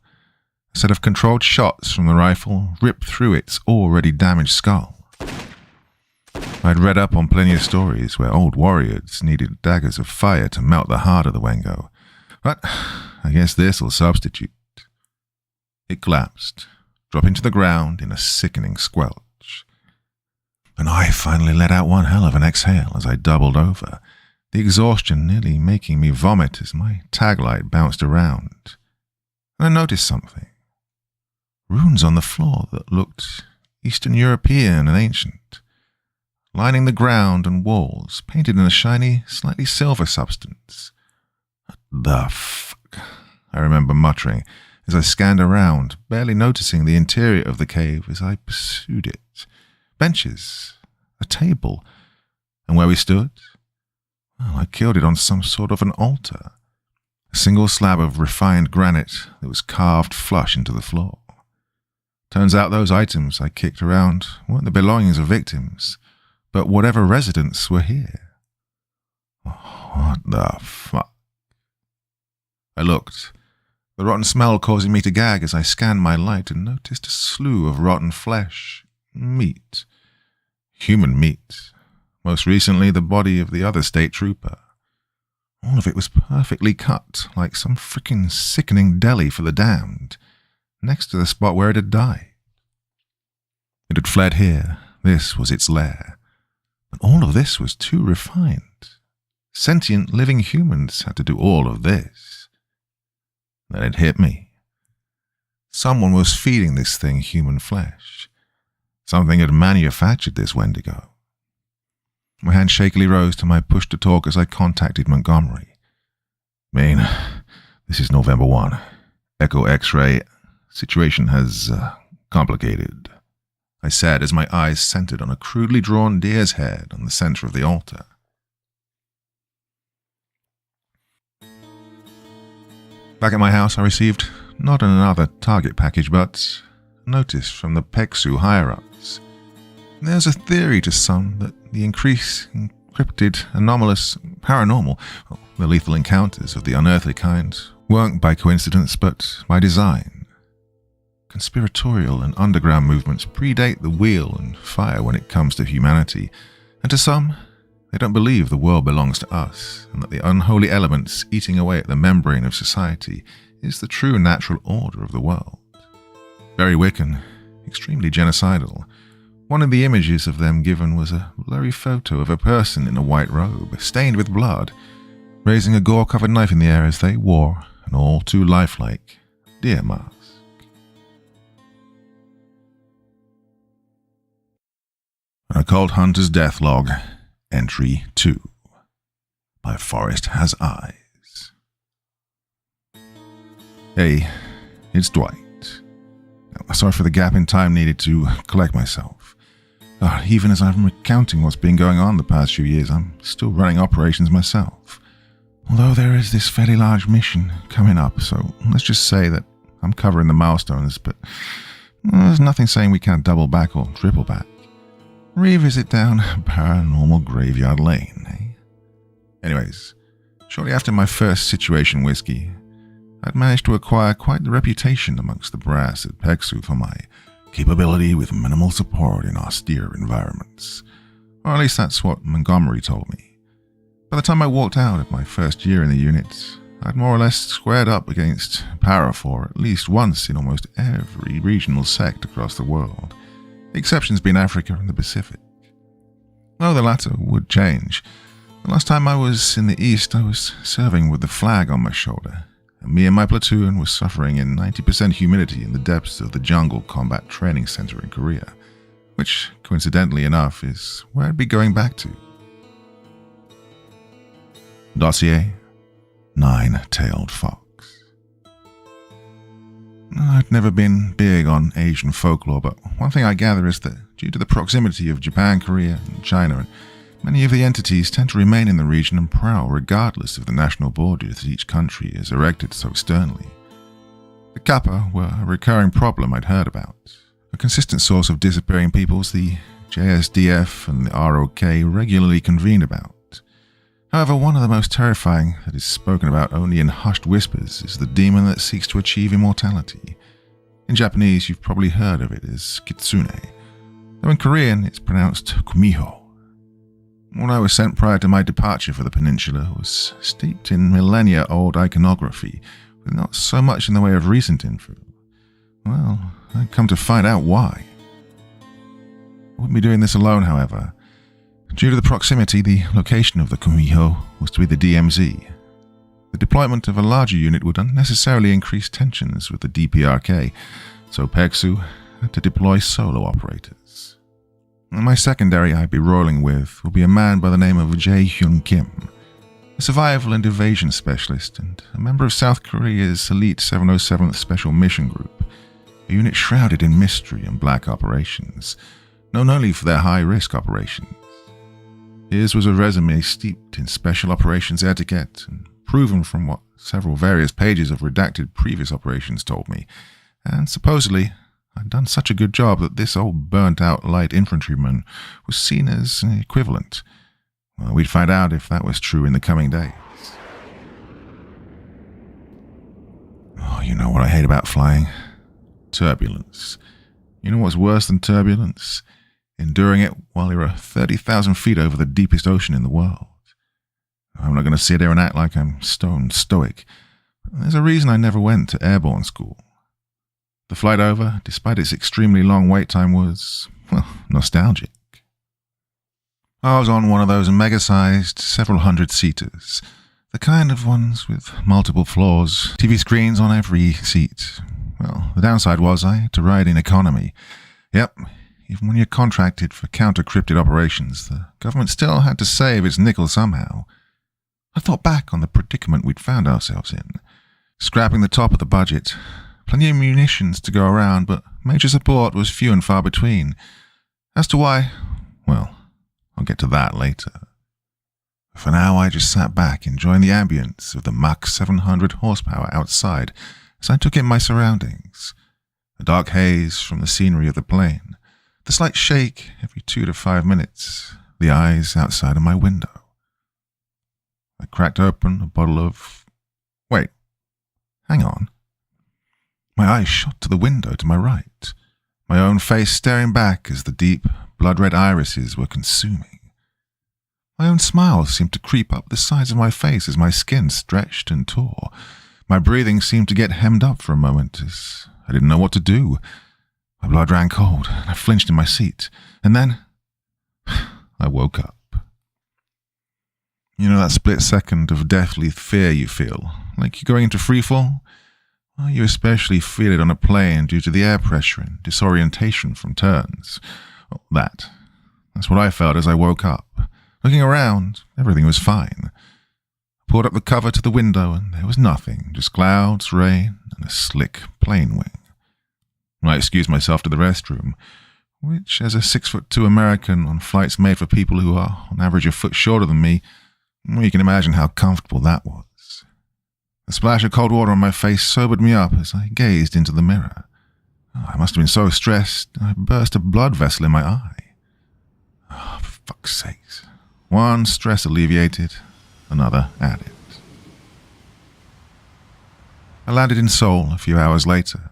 A set of controlled shots from the rifle ripped through its already damaged skull. I'd read up on plenty of stories where old warriors needed daggers of fire to melt the heart of the Wendigo, but I guess this'll substitute. It collapsed, dropping to the ground in a sickening squelch. And I finally let out one hell of an exhale as I doubled over, the exhaustion nearly making me vomit as my tag light bounced around. And I noticed something. Runes on the floor that looked Eastern European and ancient, lining the ground and walls, painted in a shiny, slightly silver substance. What the fuck? I remember muttering as I scanned around, barely noticing the interior of the cave as I pursued it, benches, a table, and where we stood, well, I killed it on some sort of an altar. A single slab of refined granite that was carved flush into the floor. Turns out those items I kicked around weren't the belongings of victims, but whatever residents were here. What the fuck? I looked, the rotten smell causing me to gag as I scanned my light and noticed a slew of rotten flesh, meat, human meat, most recently the body of the other state trooper. All of it was perfectly cut, like some frickin' sickening deli for the damned, next to the spot where it had died. It had fled here, this was its lair, but all of this was too refined. Sentient living humans had to do all of this. Then it hit me. Someone was feeding this thing human flesh. Something had manufactured this Wendigo. My hand shakily rose to my push-to-talk as I contacted Montgomery. Maine, this is November 1. Echo X-ray. Situation has complicated, I said as my eyes centered on a crudely drawn deer's head on the center of the altar. Back at my house, I received not another target package, but a notice from the PEXU higher-ups. There's a theory to some that the increase in cryptid, anomalous, paranormal, the lethal encounters of the unearthly kind, weren't by coincidence but by design. Conspiratorial and underground movements predate the wheel and fire when it comes to humanity, and to some, they don't believe the world belongs to us, and that the unholy elements eating away at the membrane of society is the true natural order of the world. Very Wiccan, extremely genocidal. One of the images of them given was a blurry photo of a person in a white robe, stained with blood, raising a gore-covered knife in the air as they wore an all too lifelike deer mask. An Occult Hunter's Deathlog, Entry 2, by Forest Has Eyes. Hey, it's Dwight. Sorry for the gap in time needed to collect myself. Even as I'm recounting what's been going on the past few years, I'm still running operations myself. Although there is this fairly large mission coming up, so let's just say that I'm covering the milestones, but there's nothing saying we can't double back or triple back. Revisit down Paranormal Graveyard Lane, eh? Anyways, shortly after my first situation whiskey, I'd managed to acquire quite the reputation amongst the brass at PEXU for my capability with minimal support in austere environments. Or at least that's what Montgomery told me. By the time I walked out of my first year in the unit, I'd more or less squared up against Parafor at least once in almost every regional sect across the world. The exceptions being Africa and the Pacific. Though the latter would change. The last time I was in the East, I was serving with the flag on my shoulder, and me and my platoon were suffering in 90% humidity in the depths of the Jungle Combat Training Center in Korea, which, coincidentally enough, is where I'd be going back to. Dossier: Nine-Tailed Fox. I'd never been big on Asian folklore, but one thing I gather is that due to the proximity of Japan, Korea, and China, many of the entities tend to remain in the region and prowl regardless of the national borders that each country has erected so sternly. The Kappa were a recurring problem I'd heard about. A consistent source of disappearing peoples the JSDF and the ROK regularly convened about. However, one of the most terrifying that is spoken about only in hushed whispers is the demon that seeks to achieve immortality. In Japanese, you've probably heard of it as kitsune, though in Korean it's pronounced kumiho. What I was sent prior to my departure for the peninsula was steeped in millennia-old iconography, with not so much in the way of recent info. Well, I'd come to find out why. I wouldn't be doing this alone, however. Due to the proximity, the location of the kumiho was to be the DMZ. The deployment of a larger unit would unnecessarily increase tensions with the DPRK, so PEXU had to deploy solo operators. My secondary I'd be rolling with will be a man by the name of Jae Hyun Kim, a survival and evasion specialist and a member of South Korea's elite 707th Special Mission Group, a unit shrouded in mystery and black operations, known only for their high-risk operations. His was a resume steeped in special operations etiquette and proven from what several various pages of redacted previous operations told me, and supposedly I'd done such a good job that this old burnt-out light infantryman was seen as an equivalent. Well, we'd find out if that was true in the coming days. Oh, you know what I hate about flying? Turbulence. You know what's worse than turbulence? Enduring it while you're 30,000 feet over the deepest ocean in the world. I'm not going to sit there and act like I'm stone stoic. There's a reason I never went to airborne school. The flight over, despite its extremely long wait time, was, well, nostalgic. I was on one of those mega-sized, several hundred-seaters, the kind of ones with multiple floors, TV screens on every seat. Well, the downside was I had to ride in economy. Yep, even when you're contracted for counter-cryptid operations, the government still had to save its nickel somehow. I thought back on the predicament we'd found ourselves in. Scrapping the top of the budget, plenty of munitions to go around, but major support was few and far between. As to why, well, I'll get to that later. For now, I just sat back, enjoying the ambience of the Mach 700 horsepower outside as I took in my surroundings. The dark haze from the scenery of the plane, the slight shake every 2 to 5 minutes, the eyes outside of my window. I cracked open a bottle of... Wait, hang on. My eyes shot to the window to my right, my own face staring back as the deep, blood-red irises were consuming. My own smile seemed to creep up the sides of my face as my skin stretched and tore. My breathing seemed to get hemmed up for a moment as I didn't know what to do. My blood ran cold, and I flinched in my seat. And then I woke up. You know that split second of deathly fear you feel, like you're going into freefall? Well, you especially feel it on a plane due to the air pressure and disorientation from turns. Well, that's what I felt as I woke up. Looking around, everything was fine. I pulled up the cover to the window and there was nothing, just clouds, rain, and a slick plane wing. I excused myself to the restroom, which, as a 6'2" American on flights made for people who are on average a foot shorter than me, well, you can imagine how comfortable that was. The splash of cold water on my face sobered me up as I gazed into the mirror. I must have been so stressed, I burst a blood vessel in my eye. Oh, for fuck's sakes. One stress alleviated, another added. I landed in Seoul a few hours later.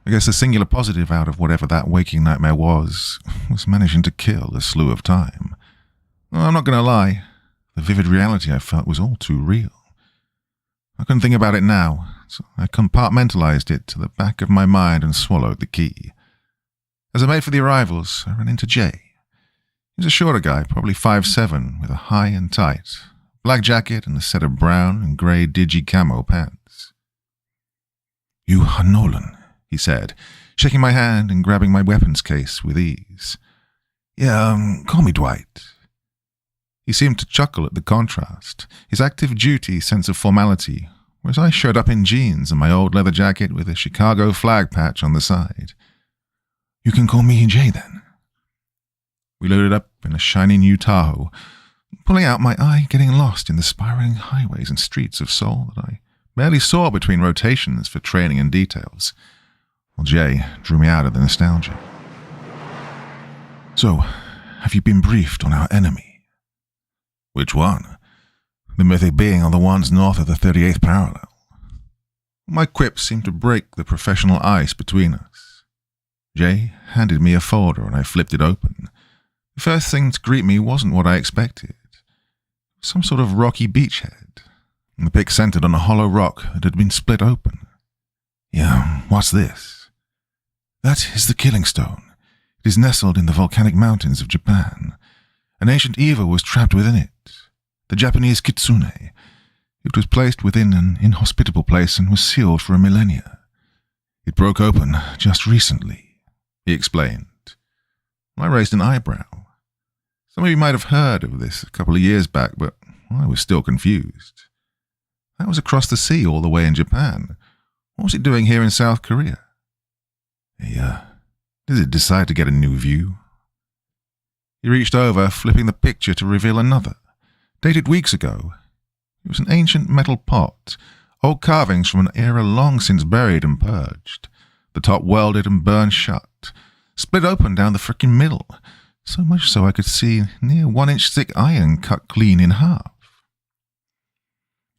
I guess the singular positive out of whatever that waking nightmare was managing to kill a slew of time. Well, I'm not going to lie, the vivid reality I felt was all too real. I couldn't think about it now, so I compartmentalized it to the back of my mind and swallowed the key. As I made for the arrivals, I ran into Jay. He was a shorter guy, probably 5'7", with a high and tight, black jacket and a set of brown and grey digi-camo pants. "You are Nolan," he said, shaking my hand and grabbing my weapons case with ease. "Yeah, call me Dwight." He seemed to chuckle at the contrast, his active duty sense of formality, whereas I showed up in jeans and my old leather jacket with a Chicago flag patch on the side. "You can call me Jay then." We loaded up in a shiny new Tahoe, pulling out, my eye getting lost in the spiraling highways and streets of Seoul that I barely saw between rotations for training and details, while Jay drew me out of the nostalgia. "So, have you been briefed on our enemy?" "Which one?" "The mythic being on the ones north of the 38th parallel." My quips seemed to break the professional ice between us. Jay handed me a folder and I flipped it open. The first thing to greet me wasn't what I expected. Some sort of rocky beachhead. The pic centered on a hollow rock that had been split open. "Yeah, what's this?" "That is the Killing Stone. It is nestled in the volcanic mountains of Japan. An ancient evil was trapped within it. The Japanese kitsune. It was placed within an inhospitable place and was sealed for a millennia. It broke open just recently," he explained. I raised an eyebrow. Some of you might have heard of this a couple of years back, but I was still confused. That was across the sea all the way in Japan. What was it doing here in South Korea? Did it decide to get a new view? He reached over, flipping the picture to reveal another, dated weeks ago. It was an ancient metal pot, old carvings from an era long since buried and purged, the top welded and burned shut, split open down the frickin' middle, so much so I could see near 1-inch thick iron cut clean in half.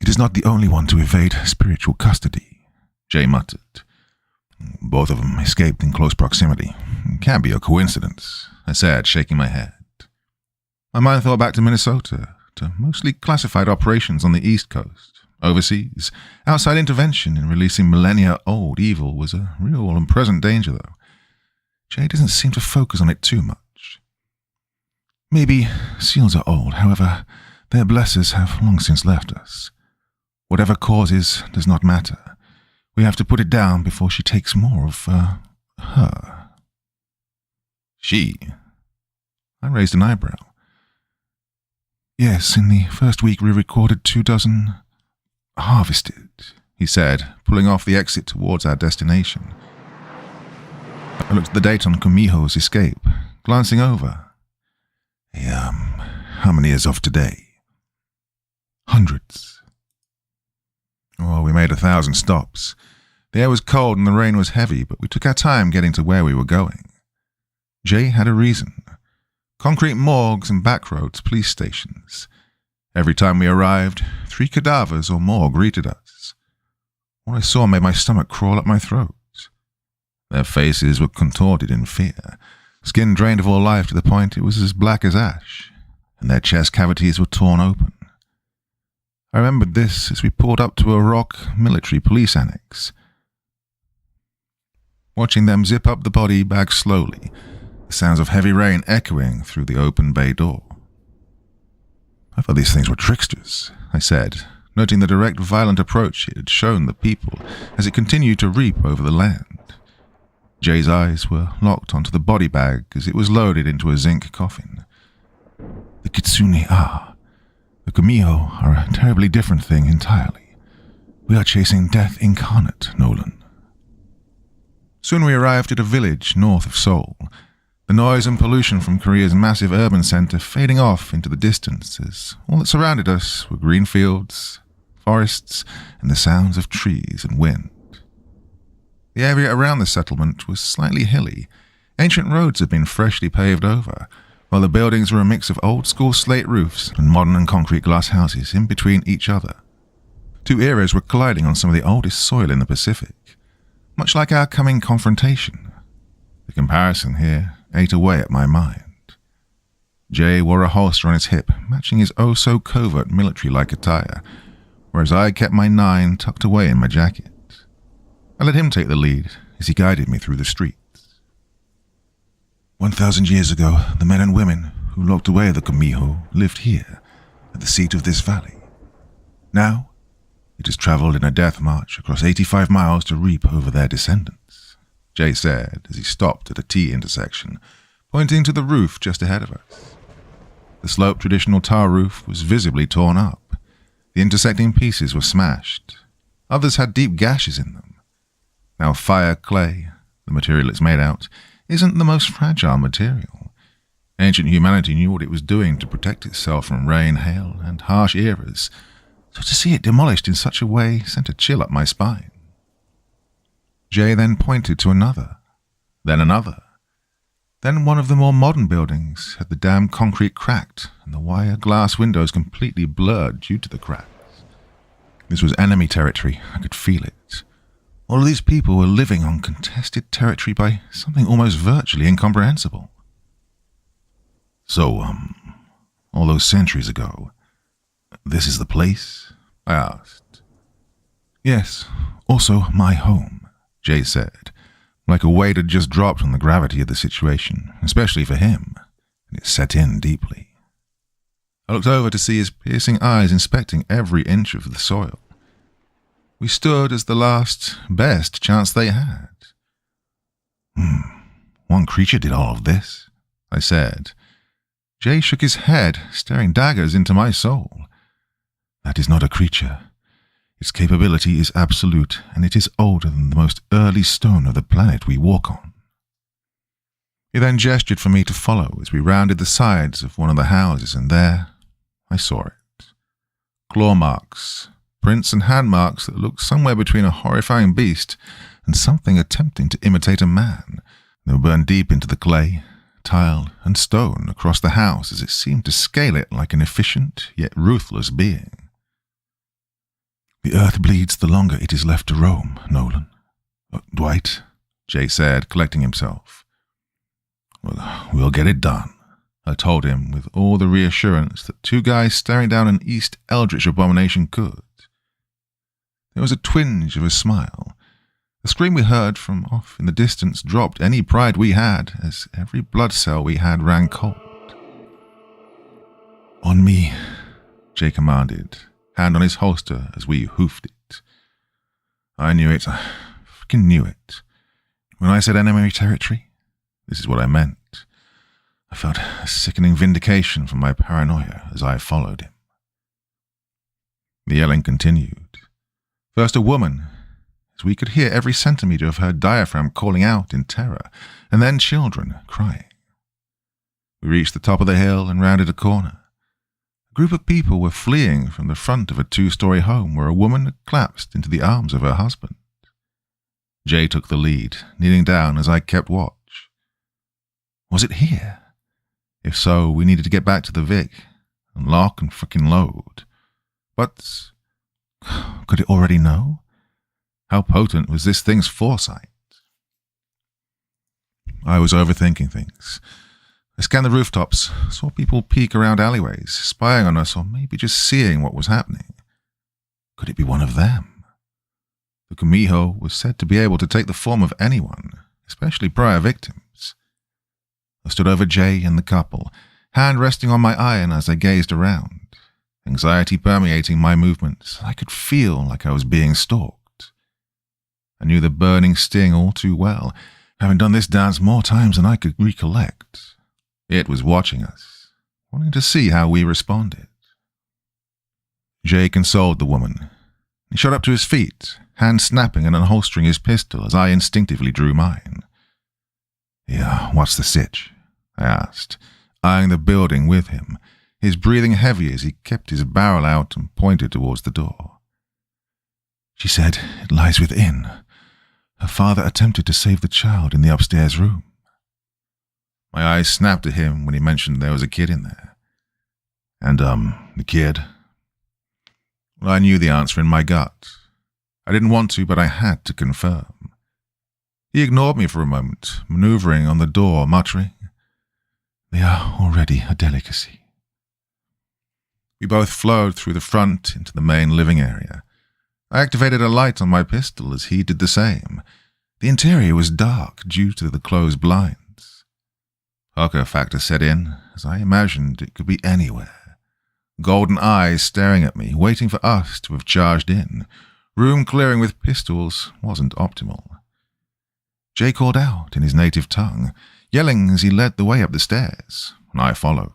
It is not the only one to evade spiritual custody, Jay muttered. Both of them escaped in close proximity. It can't be a coincidence, I said, shaking my head. My mind thought back to Minnesota, to mostly classified operations on the East Coast. Overseas, outside intervention in releasing millennia-old evil was a real and present danger, though. Jay doesn't seem to focus on it too much. Maybe seals are old, however, their blessers have long since left us. Whatever causes does not matter. We have to put it down before she takes more of, her. She? I raised an eyebrow. Yes, in the first week we recorded 24 harvested, he said, pulling off the exit towards our destination. I looked at the date on Kumiho's escape, glancing over. How many is off today? Hundreds. Oh, we made 1,000 stops. The air was cold and the rain was heavy, but we took our time getting to where we were going. Jay had a reason. Concrete morgues and backroads police stations. Every time we arrived, 3 cadavers or more greeted us. What I saw made my stomach crawl up my throat. Their faces were contorted in fear, skin drained of all life to the point it was as black as ash, and their chest cavities were torn open. I remembered this as we pulled up to a rock military police annex. Watching them zip up the body bag slowly, the sounds of heavy rain echoing through the open bay door. I thought these things were tricksters, I said, noting the direct, violent approach it had shown the people as it continued to reap over the land. Jay's eyes were locked onto the body bag as it was loaded into a zinc coffin. The Kitsune are. The Kumiho are a terribly different thing entirely. We are chasing death incarnate, Nolan. Soon we arrived at a village north of Seoul, the noise and pollution from Korea's massive urban center fading off into the distance as all that surrounded us were green fields, forests, and the sounds of trees and wind. The area around the settlement was slightly hilly. Ancient roads had been freshly paved over, while the buildings were a mix of old-school slate roofs and modern and concrete glass houses in between each other. 2 eras were colliding on some of the oldest soil in the Pacific, much like our coming confrontation. The comparison here ate away at my mind. Jay wore a holster on his hip, matching his oh-so-covert military-like attire, whereas I kept my 9 tucked away in my jacket. I let him take the lead as he guided me through the streets. 1,000 years ago, the men and women who locked away the Kumiho lived here, at the seat of this valley. Now, it has traveled in a death march across 85 miles to reap over their descendants, Jay said as he stopped at a T intersection, pointing to the roof just ahead of us. The sloped traditional tar roof was visibly torn up. The intersecting pieces were smashed. Others had deep gashes in them. Now fire clay, the material it's made out, isn't the most fragile material. Ancient humanity knew what it was doing to protect itself from rain, hail, and harsh eras, so to see it demolished in such a way sent a chill up my spine. Jay then pointed to another, then another. Then one of the more modern buildings had the damn concrete cracked and the wire glass windows completely blurred due to the cracks. This was enemy territory, I could feel it. All of these people were living on contested territory by something almost virtually incomprehensible. So, all those centuries ago, this is the place? I asked. Yes, also my home, Jay said, like a weight had just dropped on the gravity of the situation, especially for him, and it set in deeply. I looked over to see his piercing eyes inspecting every inch of the soil. We stood as the last, best chance they had. One creature did all of this, I said. Jay shook his head, staring daggers into my soul. That is not a creature. Its capability is absolute, and it is older than the most early stone of the planet we walk on. He then gestured for me to follow as we rounded the sides of one of the houses, and there I saw it. Claw marks, prints and hand marks that looked somewhere between a horrifying beast and something attempting to imitate a man. They were burned deep into the clay, tile, and stone across the house as it seemed to scale it like an efficient yet ruthless being. "The earth bleeds the longer it is left to roam, Nolan." "Dwight," Jay said, collecting himself. "Well, we'll get it done," I told him with all the reassurance that two guys staring down an East Eldritch abomination could. There was a twinge of a smile. The scream we heard from off in the distance dropped any pride we had as every blood cell we had ran cold. "On me," Jay commanded, hand on his holster as we hoofed it. I knew it. I freaking knew it. When I said enemy territory, this is what I meant. I felt a sickening vindication from my paranoia as I followed him. The yelling continued. First a woman, as we could hear every centimetre of her diaphragm calling out in terror, and then children crying. We reached the top of the hill and rounded a corner. A group of people were fleeing from the front of a 2-story home where a woman had collapsed into the arms of her husband. Jay took the lead, kneeling down as I kept watch. Was it here? If so, we needed to get back to the Vic and lock and frickin' load. But could it already know? How potent was this thing's foresight? I was overthinking things. I scanned the rooftops, saw people peek around alleyways, spying on us or maybe just seeing what was happening. Could it be one of them? The Kumiho was said to be able to take the form of anyone, especially prior victims. I stood over Jay and the couple, hand resting on my iron as I gazed around, anxiety permeating my movements. I could feel like I was being stalked. I knew the burning sting all too well, having done this dance more times than I could recollect. It was watching us, wanting to see how we responded. Jay consoled the woman. He shot up to his feet, hand snapping and unholstering his pistol as I instinctively drew mine. "Yeah, what's the sitch?" I asked, eyeing the building with him, his breathing heavy as he kept his barrel out and pointed towards the door. "She said it lies within. Her father attempted to save the child in the upstairs room." My eyes snapped at him when he mentioned there was a kid in there. "And, the kid?" Well, I knew the answer in my gut. I didn't want to, but I had to confirm. He ignored me for a moment, maneuvering on the door, muttering, "They are already a delicacy." We both flowed through the front into the main living area. I activated a light on my pistol as he did the same. The interior was dark due to the closed blinds. Poker factor set in, as I imagined it could be anywhere. Golden eyes staring at me, waiting for us to have charged in. Room clearing with pistols wasn't optimal. Jay called out in his native tongue, yelling as he led the way up the stairs, and I followed.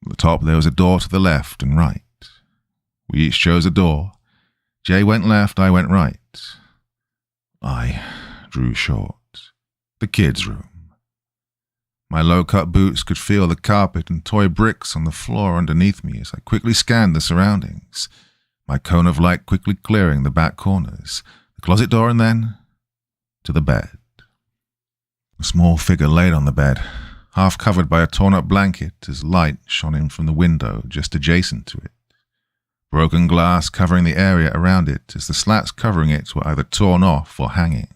At the top there was a door to the left and right. We each chose a door. Jay went left, I went right. I drew short. The kids' room. My low-cut boots could feel the carpet and toy bricks on the floor underneath me as I quickly scanned the surroundings, my cone of light quickly clearing the back corners, the closet door, and then to the bed. A small figure laid on the bed, half covered by a torn-up blanket as light shone in from the window just adjacent to it. Broken glass covering the area around it as the slats covering it were either torn off or hanging.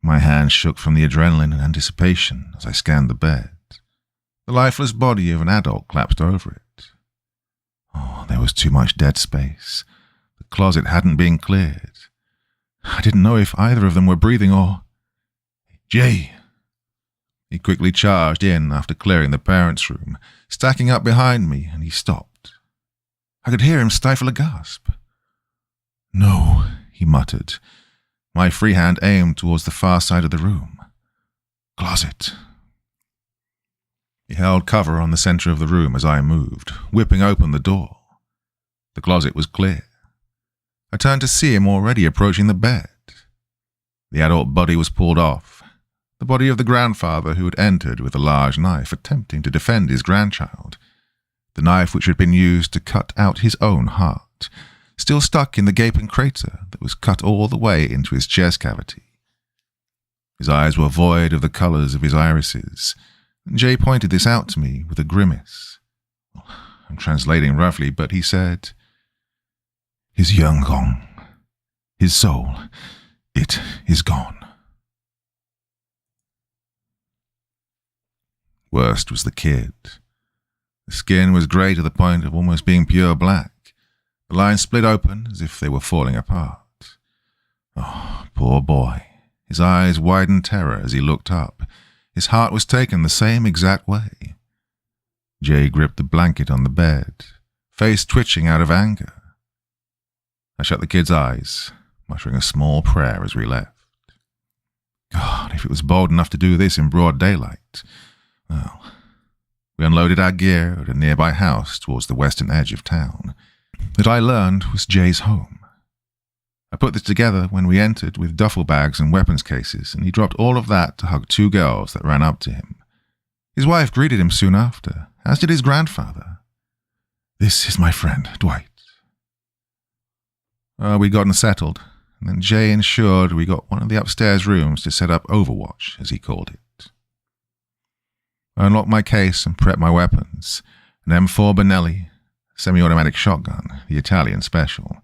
My hands shook from the adrenaline and anticipation as I scanned the bed. The lifeless body of an adult collapsed over it. Oh, there was too much dead space. The closet hadn't been cleared. I didn't know if either of them were breathing or... "Jay!" He quickly charged in after clearing the parents' room, stacking up behind me, and he stopped. I could hear him stifle a gasp. "No," he muttered. My free hand aimed towards the far side of the room. "Closet." He held cover on the center of the room as I moved, whipping open the door. The closet was clear. I turned to see him already approaching the bed. The adult body was pulled off, the body of the grandfather who had entered with a large knife attempting to defend his grandchild, the knife which had been used to cut out his own heart, still stuck in the gaping crater that was cut all the way into his chest cavity. His eyes were void of the colours of his irises, and Jay pointed this out to me with a grimace. I'm translating roughly, but he said, "His young gone. His soul, it is gone." Worst was the kid. The skin was grey to the point of almost being pure black. The lines split open as if they were falling apart. Oh, poor boy. His eyes widened terror as he looked up. His heart was taken the same exact way. Jay gripped the blanket on the bed, face twitching out of anger. I shut the kid's eyes, muttering a small prayer as we left. God, if it was bold enough to do this in broad daylight. Well, we unloaded our gear at a nearby house towards the western edge of town that I learned was Jay's home. I put this together when we entered with duffel bags and weapons cases, and he dropped all of that to hug two girls that ran up to him. His wife greeted him soon after, as did his grandfather. "This is my friend, Dwight." We'd gotten settled, and then Jay ensured we got one of the upstairs rooms to set up Overwatch, as he called it. I unlocked my case and prepped my weapons, an M4 Benelli, semi-automatic shotgun, the Italian special.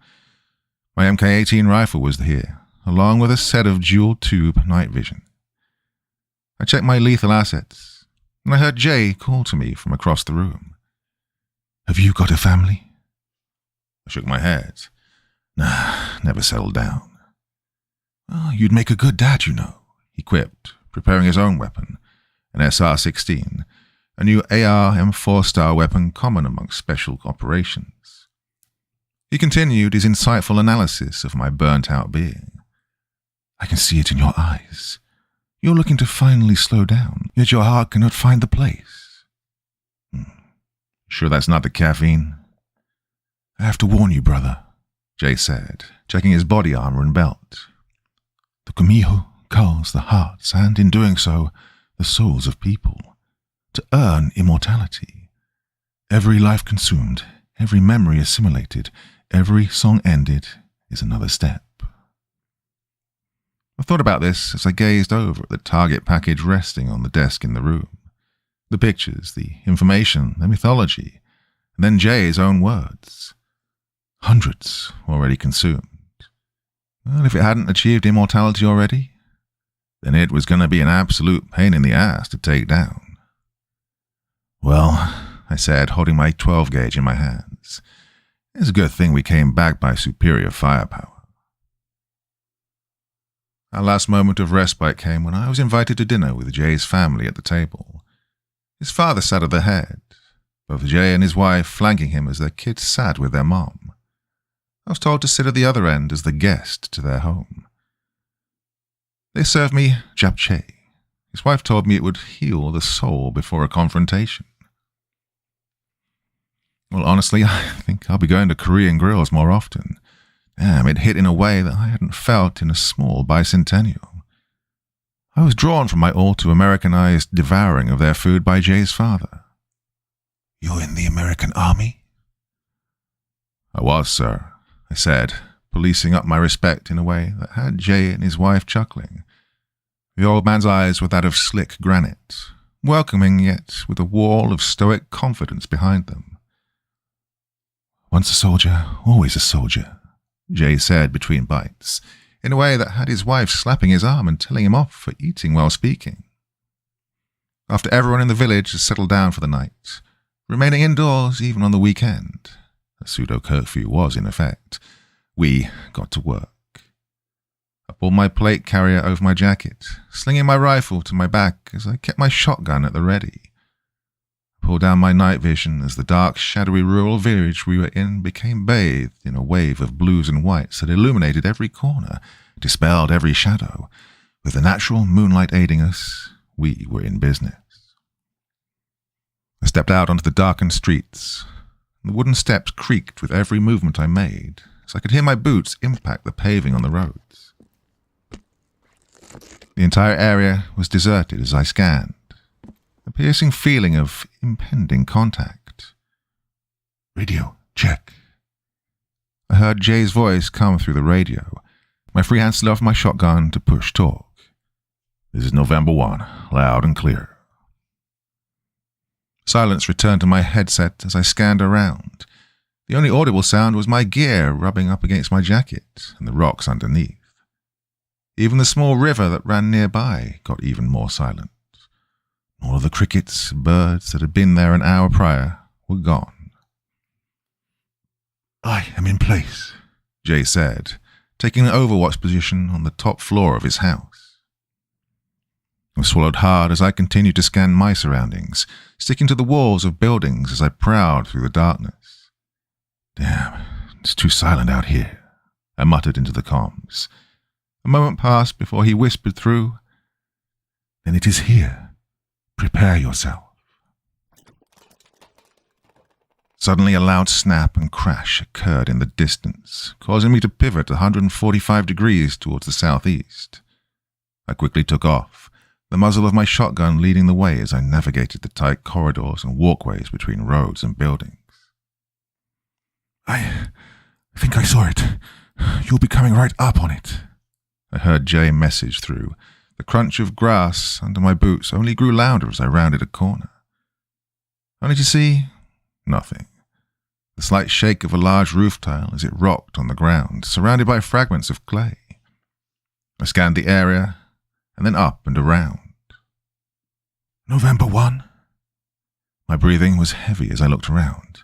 My MK-18 rifle was here, along with a set of dual-tube night vision. I checked my lethal assets, and I heard Jay call to me from across the room. "Have you got a family?" I shook my head. "Nah, never settled down." "Oh, you'd make a good dad, you know," he quipped, preparing his own weapon, an SR-16, a new AR M4-style weapon common amongst special operations. He continued his insightful analysis of my burnt-out being. "I can see it in your eyes. You're looking to finally slow down, yet your heart cannot find the place." Sure that's not the caffeine?" "I have to warn you, brother," Jay said, checking his body armor and belt. "The Kumiho culls the hearts, and in doing so, the souls of people, to earn immortality. Every life consumed, every memory assimilated, every song ended is another step." I thought about this as I gazed over at the target package resting on the desk in the room. The pictures, the information, the mythology, and then Jay's own words. Hundreds already consumed. Well, if it hadn't achieved immortality already, then it was going to be an absolute pain in the ass to take down. "Well," I said, holding my 12-gauge in my hands, "it's a good thing we came back by superior firepower." Our last moment of respite came when I was invited to dinner with Jay's family at the table. His father sat at the head, both Jay and his wife flanking him as their kids sat with their mom. I was told to sit at the other end as the guest to their home. They served me japchae. His wife told me it would heal the soul before a confrontation. Well, honestly, I think I'll be going to Korean grills more often. Damn, it hit in a way that I hadn't felt in a small bicentennial. I was drawn from my all-too-Americanized devouring of their food by Jay's father. "You're in the American Army?" "I was, sir," I said, policing up my respect in a way that had Jay and his wife chuckling. The old man's eyes were that of slick granite, welcoming yet with a wall of stoic confidence behind them. "Once a soldier, always a soldier," Jay said between bites, in a way that had his wife slapping his arm and telling him off for eating while speaking. After everyone in the village had settled down for the night, remaining indoors even on the weekend, a pseudo-curfew was in effect, we got to work. I pulled my plate carrier over my jacket, slinging my rifle to my back as I kept my shotgun at the ready. I pulled down my night vision as the dark, shadowy rural village we were in became bathed in a wave of blues and whites that illuminated every corner, dispelled every shadow. With the natural moonlight aiding us, we were in business. I stepped out onto the darkened streets. The wooden steps creaked with every movement I made, so I could hear my boots impact the paving on the roads. The entire area was deserted as I scanned, a piercing feeling of impending contact. "Radio, check." I heard Jay's voice come through the radio. My free hand slid off my shotgun to push talk. "This is November 1, loud and clear." Silence returned to my headset as I scanned around. The only audible sound was my gear rubbing up against my jacket and the rocks underneath. Even the small river that ran nearby got even more silent. All of the crickets, birds that had been there an hour prior were gone. "I am in place," Jay said, taking an overwatch position on the top floor of his house. I swallowed hard as I continued to scan my surroundings, sticking to the walls of buildings as I prowled through the darkness. "Damn, it's too silent out here," I muttered into the comms. A moment passed before he whispered through, "Then it is here. Prepare yourself." Suddenly a loud snap and crash occurred in the distance, causing me to pivot 145 degrees towards the southeast. I quickly took off, the muzzle of my shotgun leading the way as I navigated the tight corridors and walkways between roads and buildings. I think I saw it. You'll be coming right up on it," I heard Jay message through. The crunch of grass under my boots only grew louder as I rounded a corner. Only to see nothing. The slight shake of a large roof tile as it rocked on the ground, surrounded by fragments of clay. I scanned the area, and then up and around. "November 1? My breathing was heavy as I looked around.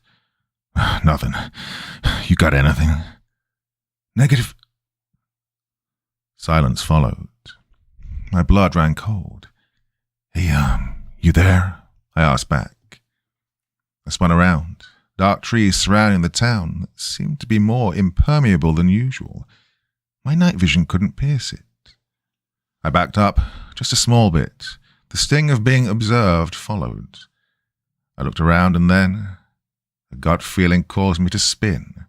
"Nothing. You got anything?" "Negative." Silence followed. My blood ran cold. "Hey, you there?" I asked back. I spun around. Dark trees surrounding the town that seemed to be more impermeable than usual. My night vision couldn't pierce it. I backed up, just a small bit. The sting of being observed followed. I looked around and then a gut feeling caused me to spin.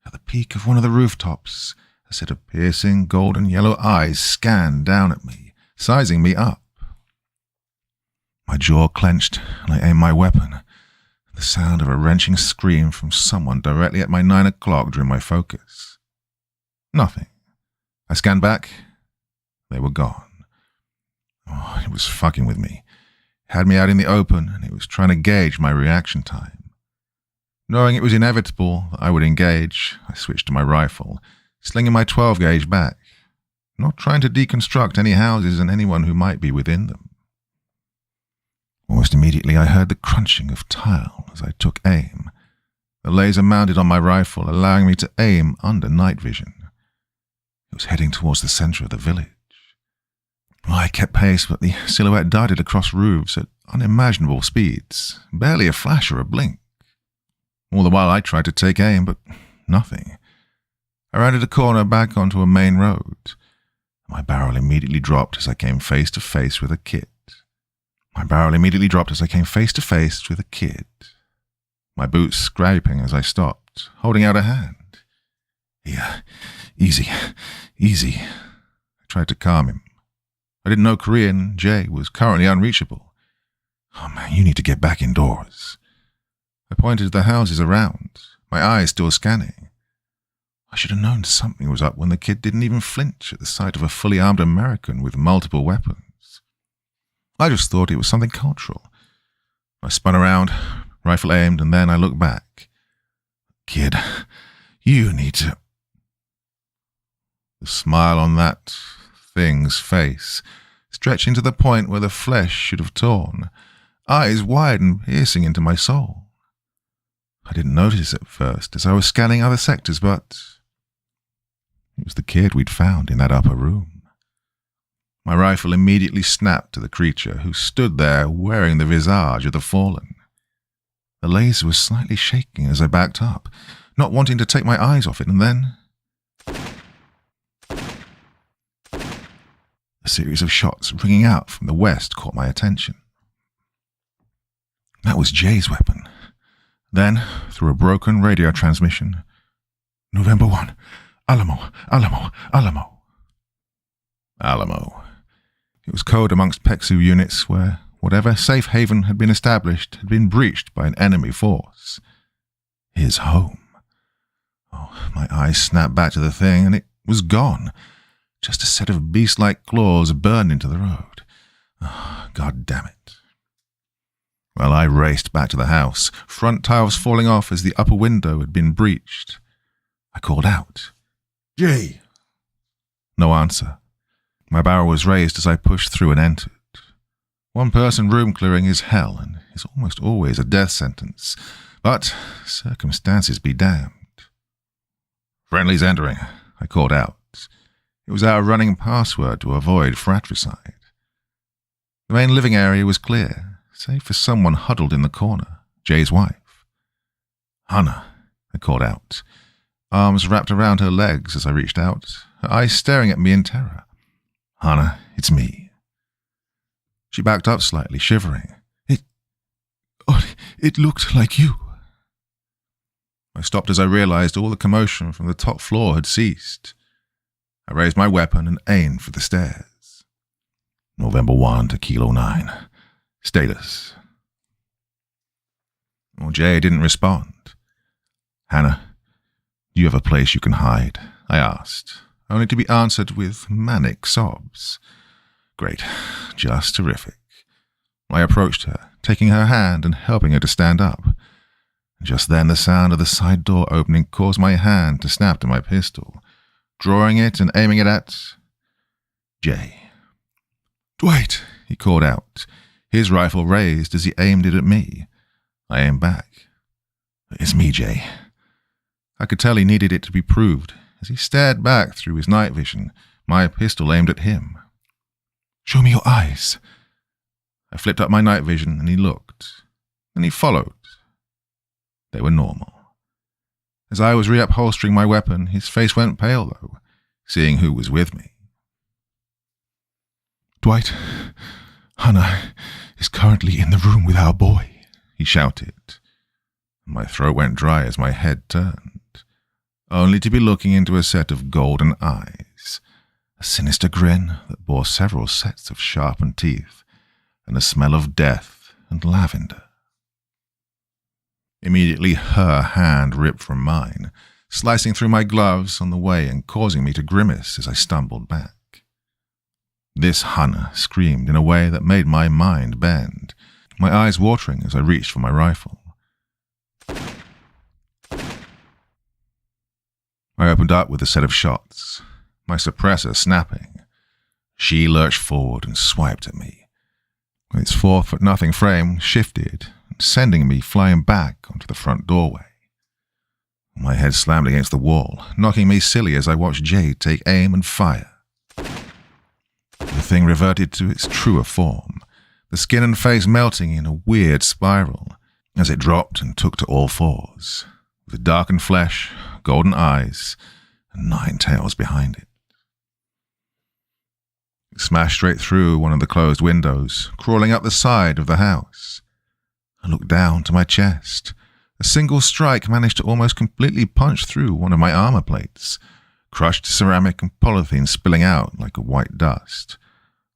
At the peak of one of the rooftops, a set of piercing golden yellow eyes scanned down at me, sizing me up. My jaw clenched and I aimed my weapon. The sound of a wrenching scream from someone directly at my 9 o'clock drew my focus. Nothing. I scanned back. They were gone. Oh, it was fucking with me. It had me out in the open, and it was trying to gauge my reaction time. Knowing it was inevitable that I would engage, I switched to my rifle, slinging my 12-gauge back, not trying to deconstruct any houses and anyone who might be within them. Almost immediately I heard the crunching of tile as I took aim, the laser mounted on my rifle allowing me to aim under night vision. It was heading towards the center of the village. I kept pace, but the silhouette darted across roofs at unimaginable speeds, barely a flash or a blink. All the while I tried to take aim, but nothing. I rounded a corner back onto a main road. My barrel immediately dropped as I came face to face with a kid. My boots scraping as I stopped, holding out a hand. "Yeah, easy. I tried to calm him. I didn't know Korean. Jay was currently unreachable. "Oh man, you need to get back indoors." I pointed to the houses around, my eyes still scanning. I should have known something was up when the kid didn't even flinch at the sight of a fully armed American with multiple weapons. I just thought it was something cultural. I spun around, rifle aimed, and then I looked back. "Kid, you need to..." The smile on that thing's face, stretching to the point where the flesh should have torn, eyes wide and piercing into my soul. I didn't notice at first as I was scanning other sectors, but it was the kid we'd found in that upper room. My rifle immediately snapped to the creature who stood there wearing the visage of the fallen. The laser was slightly shaking as I backed up, not wanting to take my eyes off it, and then a series of shots ringing out from the west caught my attention. That was Jay's weapon. Then, through a broken radio transmission, "November 1, Alamo. Alamo. It was code amongst PEXU units where whatever safe haven had been established had been breached by an enemy force. His home. Oh, my eyes snapped back to the thing, and it was gone. Just a set of beast-like claws burned into the road. Oh, God damn it. Well, I raced back to the house, front tiles falling off as the upper window had been breached. I called out, "Jay!" No answer. My barrel was raised as I pushed through and entered. One-person room clearing is hell and is almost always a death sentence, but circumstances be damned. "Friendly's entering," I called out. It was our running password to avoid fratricide. The main living area was clear, save for someone huddled in the corner, Jay's wife. "Hannah," I called out, arms wrapped around her legs as I reached out, her eyes staring at me in terror. "Hannah, it's me." She backed up slightly, shivering. It looked like you." I stopped as I realized all the commotion from the top floor had ceased. I raised my weapon and aimed for the stairs. "November 1 to Kilo 9. Status." Well, Jay didn't respond. "Hannah, do you have a place you can hide?" I asked, only to be answered with manic sobs. Great. Just terrific. I approached her, taking her hand and helping her to stand up. Just then the sound of the side door opening caused my hand to snap to my pistol, drawing it and aiming it at Jay. "Dwight," he called out, his rifle raised as he aimed it at me. I aimed back. "It's me, Jay." I could tell he needed it to be proved as he stared back through his night vision, my pistol aimed at him. "Show me your eyes." I flipped up my night vision and he looked. Then he followed. They were normal. As I was reupholstering my weapon, his face went pale though, seeing who was with me. "Dwight, Hannah is currently in the room with our boy," he shouted. My throat went dry as my head turned, only to be looking into a set of golden eyes, a sinister grin that bore several sets of sharpened teeth, and a smell of death and lavender. Immediately her hand ripped from mine, slicing through my gloves on the way and causing me to grimace as I stumbled back. This Hannah screamed in a way that made my mind bend, my eyes watering as I reached for my rifle. I opened up with a set of shots, my suppressor snapping. She lurched forward and swiped at me. Its 4-foot-nothing frame shifted, sending me flying back onto the front doorway. My head slammed against the wall, knocking me silly as I watched Jade take aim and fire. The thing reverted to its truer form, the skin and face melting in a weird spiral as it dropped and took to all fours, with darkened flesh, golden eyes, and 9 tails behind it. It smashed straight through one of the closed windows, crawling up the side of the house. I looked down to my chest. A single strike managed to almost completely punch through one of my armor plates, crushed ceramic and polythene spilling out like a white dust,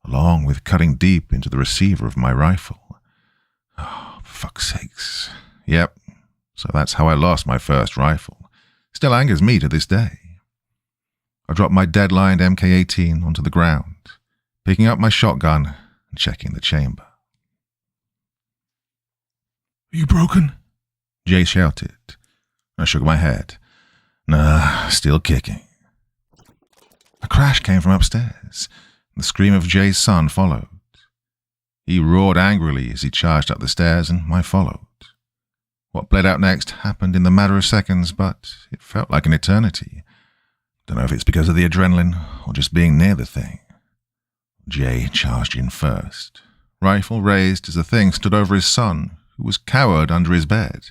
along with cutting deep into the receiver of my rifle. Oh, for fuck's sakes. Yep, so that's how I lost my first rifle. Still angers me to this day. I dropped my dead-lined MK-18 onto the ground, picking up my shotgun and checking the chamber. "Are you broken?" Jay shouted. I shook my head. Nah, still kicking. A crash came from upstairs. The scream of Jay's son followed. He roared angrily as he charged up the stairs, and I followed. What played out next happened in the matter of seconds, but it felt like an eternity. Don't know if it's because of the adrenaline or just being near the thing. Jay charged in first, rifle raised as the thing stood over his son, who was cowered under his bed.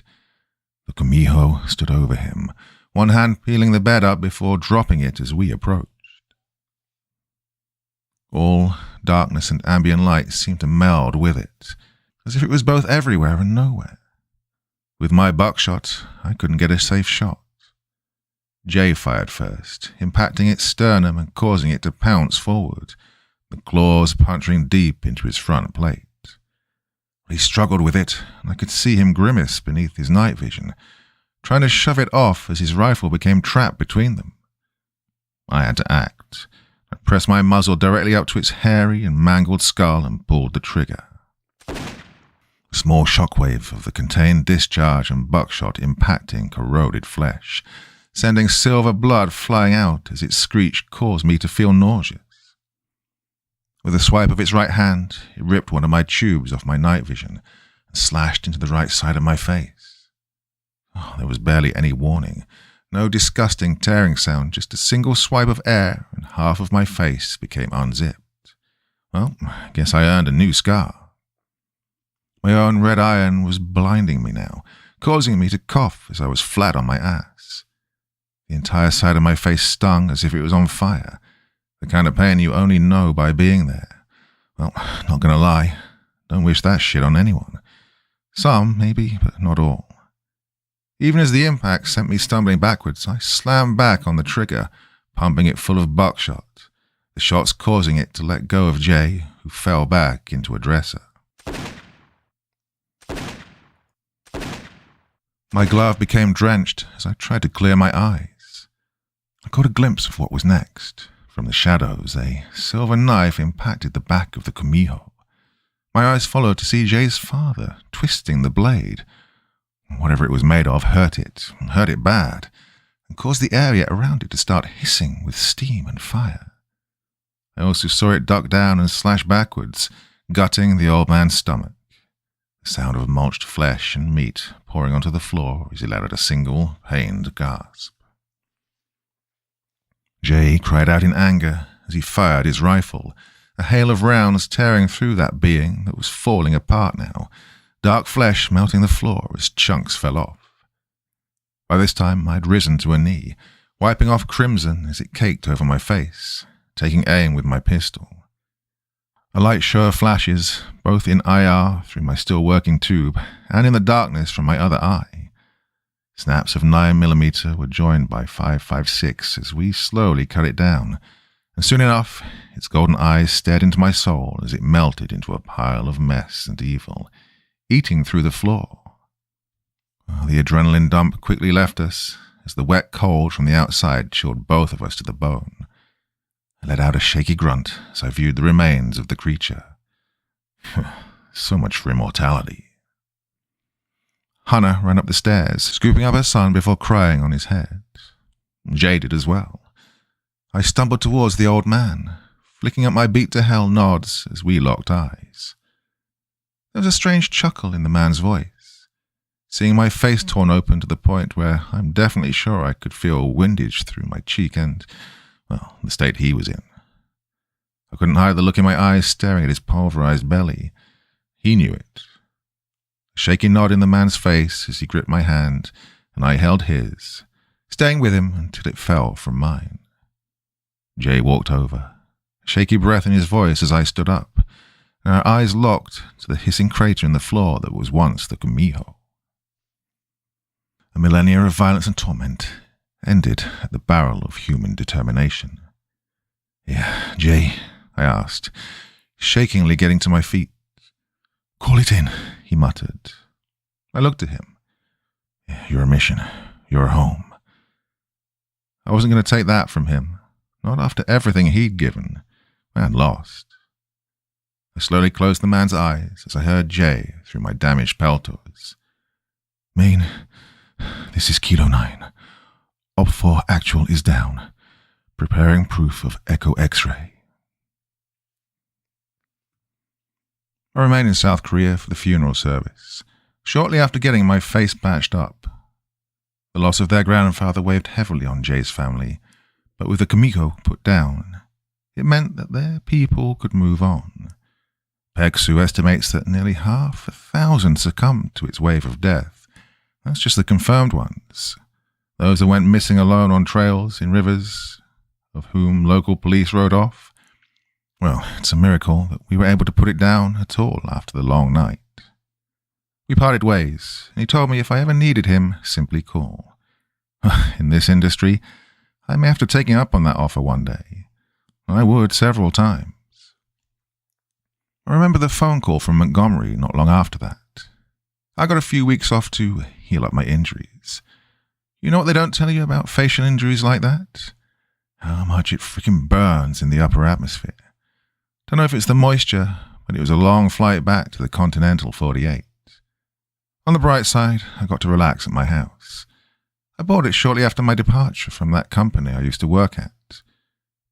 The Kumiho stood over him, one hand peeling the bed up before dropping it as we approached. All darkness and ambient light seemed to meld with it, as if it was both everywhere and nowhere. With my buckshot, I couldn't get a safe shot. Jay fired first, impacting its sternum and causing it to pounce forward, the claws puncturing deep into his front plate. He struggled with it, and I could see him grimace beneath his night vision, trying to shove it off as his rifle became trapped between them. I had to act. I pressed my muzzle directly up to its hairy and mangled skull and pulled the trigger. A small shockwave of the contained discharge and buckshot impacting corroded flesh, sending silver blood flying out as its screech caused me to feel nauseous. With a swipe of its right hand, it ripped one of my tubes off my night vision and slashed into the right side of my face. There was barely any warning. No disgusting tearing sound, just a single swipe of air and half of my face became unzipped. Well, I guess I earned a new scar. My own red iron was blinding me now, causing me to cough as I was flat on my ass. The entire side of my face stung as if it was on fire, the kind of pain you only know by being there. Well, not gonna lie, don't wish that shit on anyone. Some, maybe, but not all. Even as the impact sent me stumbling backwards, I slammed back on the trigger, pumping it full of buckshot, the shots causing it to let go of Jay, who fell back into a dresser. My glove became drenched as I tried to clear my eyes. I caught a glimpse of what was next. From the shadows, a silver knife impacted the back of the Kumiho. My eyes followed to see Jay's father twisting the blade. Whatever it was made of hurt it bad, and caused the area around it to start hissing with steam and fire. I also saw it duck down and slash backwards, gutting the old man's stomach. The sound of mulched flesh and meat pouring onto the floor as he let out a single, pained gasp. Jay cried out in anger as he fired his rifle, a hail of rounds tearing through that being that was falling apart now, dark flesh melting the floor as chunks fell off. By this time I'd risen to a knee, wiping off crimson as it caked over my face, taking aim with my pistol. A light show of flashes, both in IR through my still-working tube and in the darkness from my other eye. Snaps of 9mm were joined by 5.56 as we slowly cut it down, and soon enough its golden eyes stared into my soul as it melted into a pile of mess and evil, eating through the floor. The adrenaline dump quickly left us as the wet cold from the outside chilled both of us to the bone. I let out a shaky grunt as I viewed the remains of the creature. So much for immortality. Hannah ran up the stairs, scooping up her son before crying on his head. Jay did as well. I stumbled towards the old man, flicking up my beat-to-hell nods as we locked eyes. There was a strange chuckle in the man's voice, seeing my face torn open to the point where I'm definitely sure I could feel windage through my cheek and, well, the state he was in. I couldn't hide the look in my eyes staring at his pulverized belly. He knew it. A shaky nod in the man's face as he gripped my hand, and I held his, staying with him until it fell from mine. Jay walked over, a shaky breath in his voice as I stood up, and our eyes locked to the hissing crater in the floor that was once the Kumiho. A millennia of violence and torment ended at the barrel of human determination. "Yeah, Jay?" I asked, shakingly getting to my feet. "Call it in," he muttered. I looked at him. "Your mission. Your home." I wasn't going to take that from him, not after everything he'd given and lost. I slowly closed the man's eyes as I heard Jay through my damaged peltors. "Main, this is Kilo 9. Op 4 actual is down. Preparing proof of echo X-ray." I remained in South Korea for the funeral service, shortly after getting my face patched up. The loss of their grandfather weighed heavily on Jay's family, but with the Kumiho put down, it meant that their people could move on. PEXU estimates that nearly 500,000 succumbed to its wave of death. That's just the confirmed ones. Those that went missing alone on trails, in rivers, of whom local police rode off. Well, it's a miracle that we were able to put it down at all after the long night. We parted ways, and he told me if I ever needed him, simply call. In this industry, I may have to take him up on that offer one day. I would several times. I remember the phone call from Montgomery not long after that. I got a few weeks off to heal up my injuries. You know what they don't tell you about facial injuries like that? How much it freaking burns in the upper atmosphere. Don't know if it's the moisture, but it was a long flight back to the continental 48. On the bright side, I got to relax at my house. I bought it shortly after my departure from that company I used to work at.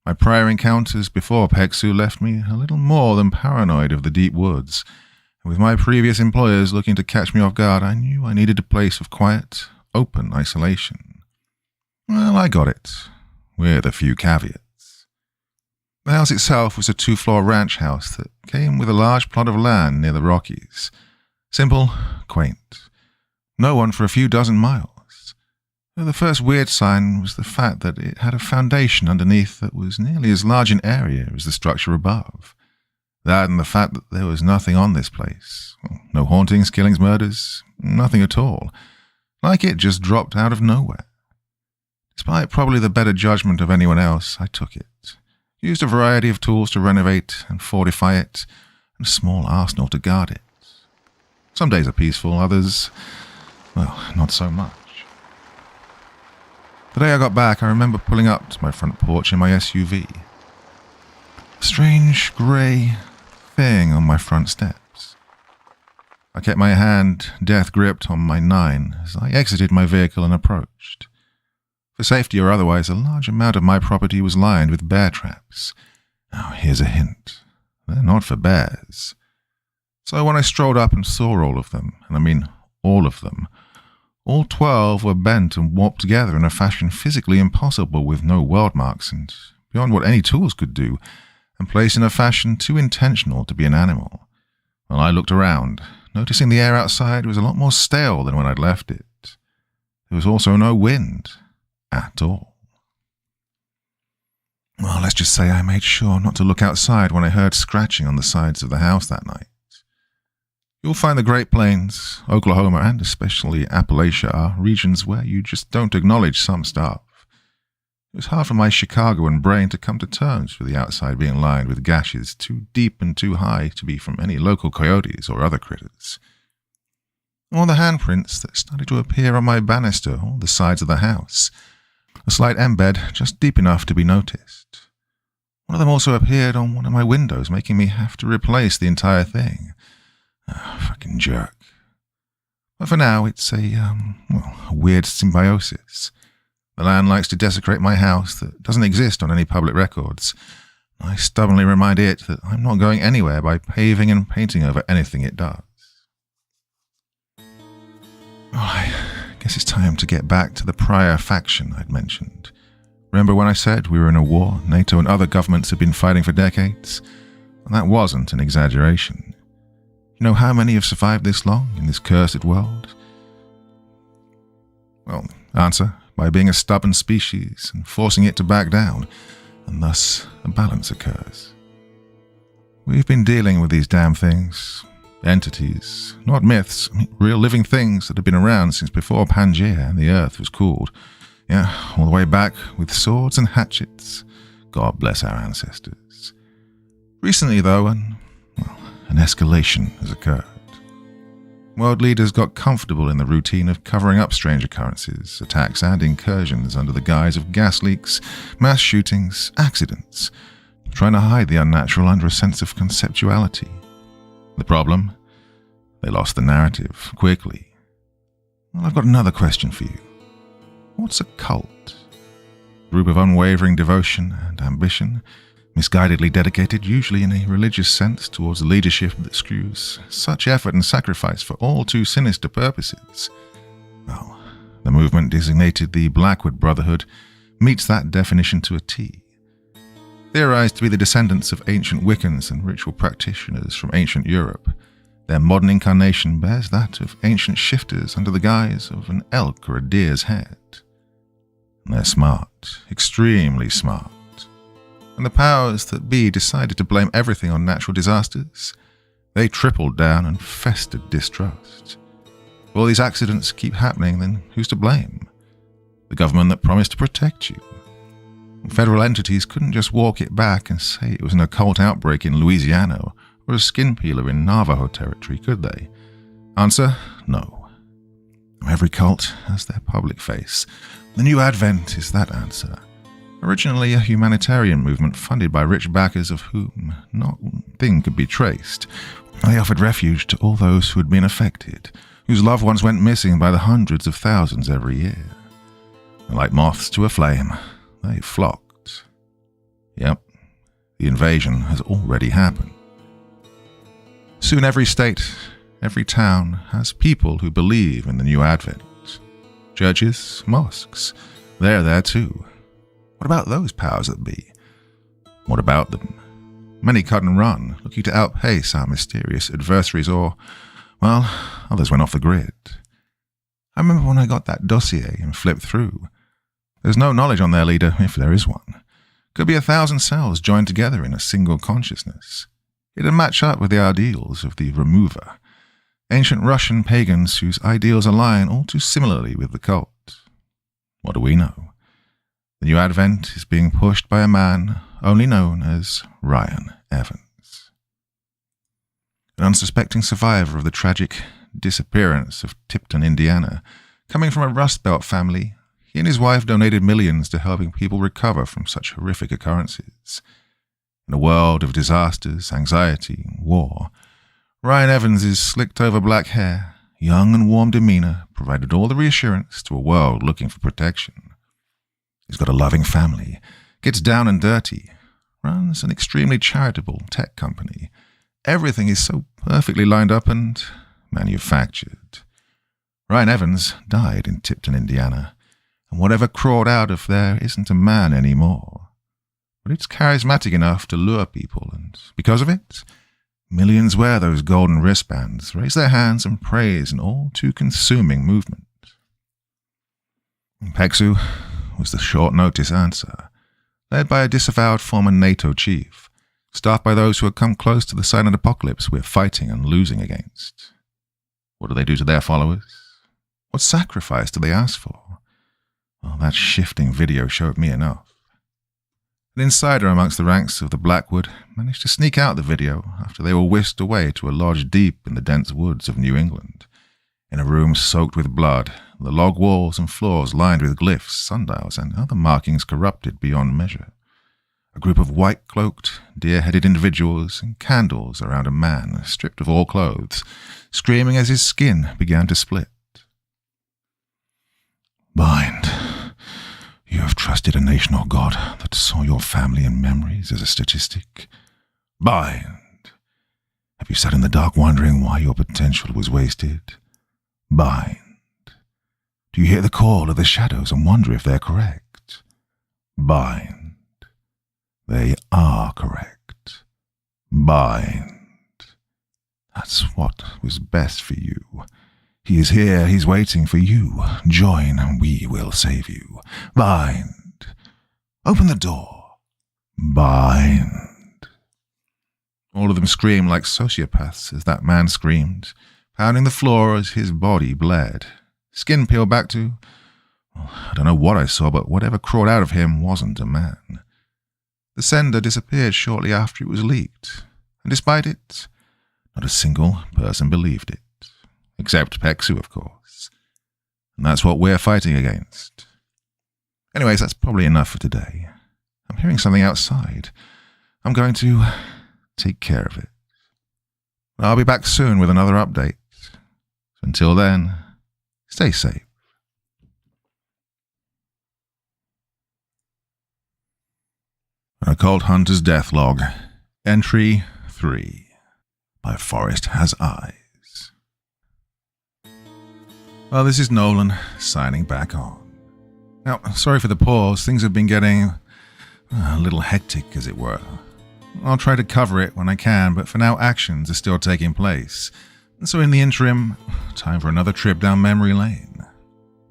My prior encounters before PEXU left me a little more than paranoid of the deep woods, and with my previous employers looking to catch me off guard, I knew I needed a place of quiet, open isolation. Well, I got it, with a few caveats. The house itself was a 2-floor ranch house that came with a large plot of land near the Rockies. Simple, quaint. No one for a few dozen miles. The first weird sign was the fact that it had a foundation underneath that was nearly as large in area as the structure above. That and the fact that there was nothing on this place. No hauntings, killings, murders, nothing at all. Like it just dropped out of nowhere. Despite probably the better judgment of anyone else, I took it. Used a variety of tools to renovate and fortify it, and a small arsenal to guard it. Some days are peaceful, others, well, not so much. The day I got back, I remember pulling up to my front porch in my SUV. A strange, grey thing on my front steps. I kept my hand death-gripped on my 9 as I exited my vehicle and approached. For safety or otherwise, a large amount of my property was lined with bear traps. Now, here's a hint. They're not for bears. So when I strolled up and saw all of them, and I mean all of them, all 12 were bent and warped together in a fashion physically impossible with no weld marks and beyond what any tools could do, and placed in a fashion too intentional to be an animal. Well, I looked around, noticing the air outside was a lot more stale than when I'd left it. There was also no wind at all. Well, let's just say I made sure not to look outside when I heard scratching on the sides of the house that night. You'll find the Great Plains, Oklahoma, and especially Appalachia are regions where you just don't acknowledge some stuff. It was hard for my Chicagoan brain to come to terms with the outside being lined with gashes too deep and too high to be from any local coyotes or other critters. Or the handprints that started to appear on my banister or the sides of the house. A slight embed just deep enough to be noticed. One of them also appeared on one of my windows, making me have to replace the entire thing. Fucking jerk. But for now, it's a weird symbiosis. The land likes to desecrate my house that doesn't exist on any public records. I stubbornly remind it that I'm not going anywhere by paving and painting over anything it does. Well, I guess it's time to get back to the prior faction I'd mentioned. Remember when I said we were in a war NATO and other governments had been fighting for decades? And that wasn't an exaggeration. You know how many have survived this long in this cursed world? Well, answer, by being a stubborn species and forcing it to back down, and thus a balance occurs. We've been dealing with these damn things, entities, not myths, real living things that have been around since before Pangea and the Earth was cooled. Yeah, all the way back with swords and hatchets. God bless our ancestors. Recently, though, an escalation has occurred. World leaders got comfortable in the routine of covering up strange occurrences, attacks and incursions under the guise of gas leaks, mass shootings, accidents, trying to hide the unnatural under a sense of conceptuality. The problem? They lost the narrative quickly. Well, I've got another question for you. What's a cult? A group of unwavering devotion and ambition, misguidedly dedicated, usually in a religious sense, towards a leadership that screws such effort and sacrifice for all too sinister purposes. Well, the movement designated the Blackwood Brotherhood meets that definition to a T. Theorized to be the descendants of ancient Wiccans and ritual practitioners from ancient Europe, their modern incarnation bears that of ancient shifters under the guise of an elk or a deer's head. And they're smart, extremely smart. And the powers that be decided to blame everything on natural disasters. They tripled down and festered distrust. If all these accidents keep happening, then who's to blame? The government that promised to protect you. Federal entities couldn't just walk it back and say it was an occult outbreak in Louisiana or a skin peeler in Navajo territory, could they? Answer, no. Every cult has their public face. The New Advent is that answer. Originally a humanitarian movement funded by rich backers of whom not one thing could be traced, they offered refuge to all those who had been affected, whose loved ones went missing by the hundreds of thousands every year. And like moths to a flame, they flocked. Yep, the invasion has already happened. Soon every state, every town has people who believe in the New Advent. Churches, mosques, they're there too. What about those powers that be? What about them? Many cut and run, looking to outpace our mysterious adversaries, or, well, others went off the grid. I remember when I got that dossier and flipped through. There's no knowledge on their leader, if there is one. Could be 1,000 cells joined together in a single consciousness. It'd match up with the ideals of the remover. Ancient Russian pagans whose ideals align all too similarly with the cult. What do we know? The New Advent is being pushed by a man only known as Ryan Evans. An unsuspecting survivor of the tragic disappearance of Tipton, Indiana. Coming from a Rust Belt family, he and his wife donated millions to helping people recover from such horrific occurrences. In a world of disasters, anxiety, and war, Ryan Evans' slicked-over black hair, young and warm demeanor provided all the reassurance to a world looking for protection. He's got a loving family, gets down and dirty, runs an extremely charitable tech company. Everything is so perfectly lined up and manufactured. Ryan Evans died in Tipton, Indiana, and whatever crawled out of there isn't a man anymore. But it's charismatic enough to lure people, and because of it, millions wear those golden wristbands, raise their hands and praise an all-too-consuming movement. PEXU was the short-notice answer, led by a disavowed former NATO chief, staffed by those who had come close to the silent apocalypse we're fighting and losing against. What do they do to their followers? What sacrifice do they ask for? Well, that shifting video showed me enough. An insider amongst the ranks of the Blackwood managed to sneak out the video after they were whisked away to a lodge deep in the dense woods of New England. In a room soaked with blood, the log walls and floors lined with glyphs, sundials, and other markings corrupted beyond measure. A group of white-cloaked, deer-headed individuals and candles around a man stripped of all clothes, screaming as his skin began to split. Bind. You have trusted a nation or God that saw your family and memories as a statistic. Bind. Have you sat in the dark wondering why your potential was wasted? Bind. Do you hear the call of the shadows and wonder if they're correct? Bind. They are correct. Bind. That's what was best for you. He is here, he's waiting for you. Join, and we will save you. Bind. Open the door. Bind. All of them screamed like sociopaths as that man screamed, pounding the floor as his body bled. Skin peeled back to, well, I don't know what I saw, but whatever crawled out of him wasn't a man. The sender disappeared shortly after it was leaked, and despite it, not a single person believed it. Except PEXU, of course. And that's what we're fighting against. Anyways, that's probably enough for today. I'm hearing something outside. I'm going to take care of it. I'll be back soon with another update. So until then, stay safe. An Occult Hunter's Deathlog, Entry 3, by Forest Has Eyes. Well, this is Nolan, signing back on. Now, sorry for the pause, things have been getting a little hectic, as it were. I'll try to cover it when I can, but for now actions are still taking place. And so in the interim, time for another trip down memory lane,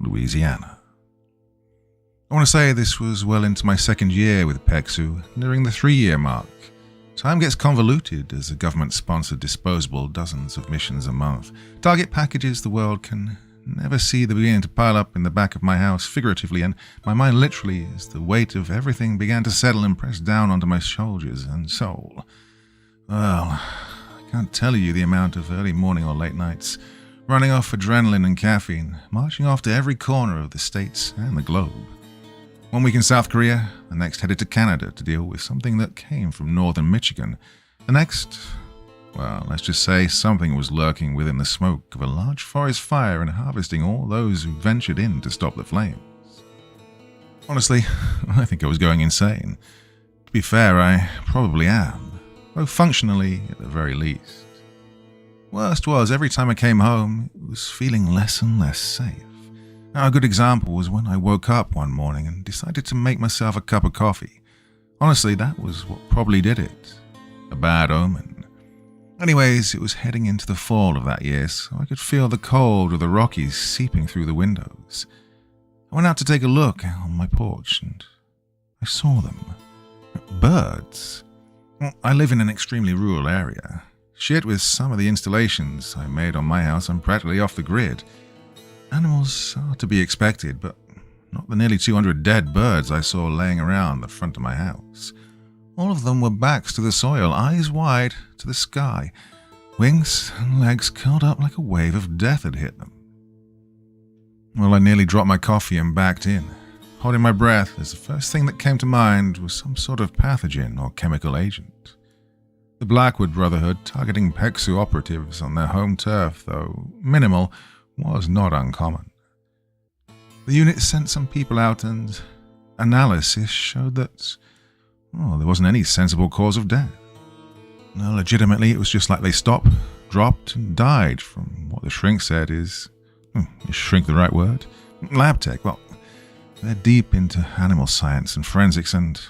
Louisiana. I want to say this was well into my second year with PEXU, nearing the 3-year mark. Time gets convoluted as the government-sponsored disposable dozens of missions a month. Target packages the world can never see the beginning to pile up in the back of my house figuratively, and my mind literally as the weight of everything began to settle and press down onto my shoulders and soul. Well, can't tell you the amount of early morning or late nights, running off adrenaline and caffeine, marching off to every corner of the States and the globe. 1 week in South Korea, the next headed to Canada to deal with something that came from northern Michigan. The next, well, let's just say something was lurking within the smoke of a large forest fire and harvesting all those who ventured in to stop the flames. Honestly, I think I was going insane. To be fair, I probably am, though functionally at the very least. Worst was, every time I came home, it was feeling less and less safe. Now, a good example was when I woke up one morning and decided to make myself a cup of coffee. Honestly, that was what probably did it. A bad omen. Anyways, it was heading into the fall of that year, so I could feel the cold of the Rockies seeping through the windows. I went out to take a look on my porch, and I saw them. Birds. I live in an extremely rural area. Shit, with some of the installations I made on my house, I'm practically off the grid. Animals are to be expected, but not the nearly 200 dead birds I saw laying around the front of my house. All of them were backs to the soil, eyes wide to the sky, wings and legs curled up like a wave of death had hit them. Well, I nearly dropped my coffee and backed in, holding my breath as the first thing that came to mind was some sort of pathogen or chemical agent. The Blackwood Brotherhood targeting PEXU operatives on their home turf, though minimal, was not uncommon. The unit sent some people out and analysis showed that, there wasn't any sensible cause of death. No, legitimately, it was just like they stopped, dropped, and died from what the shrink said is, is shrink the right word? Lab tech. Well, they're deep into animal science and forensics and...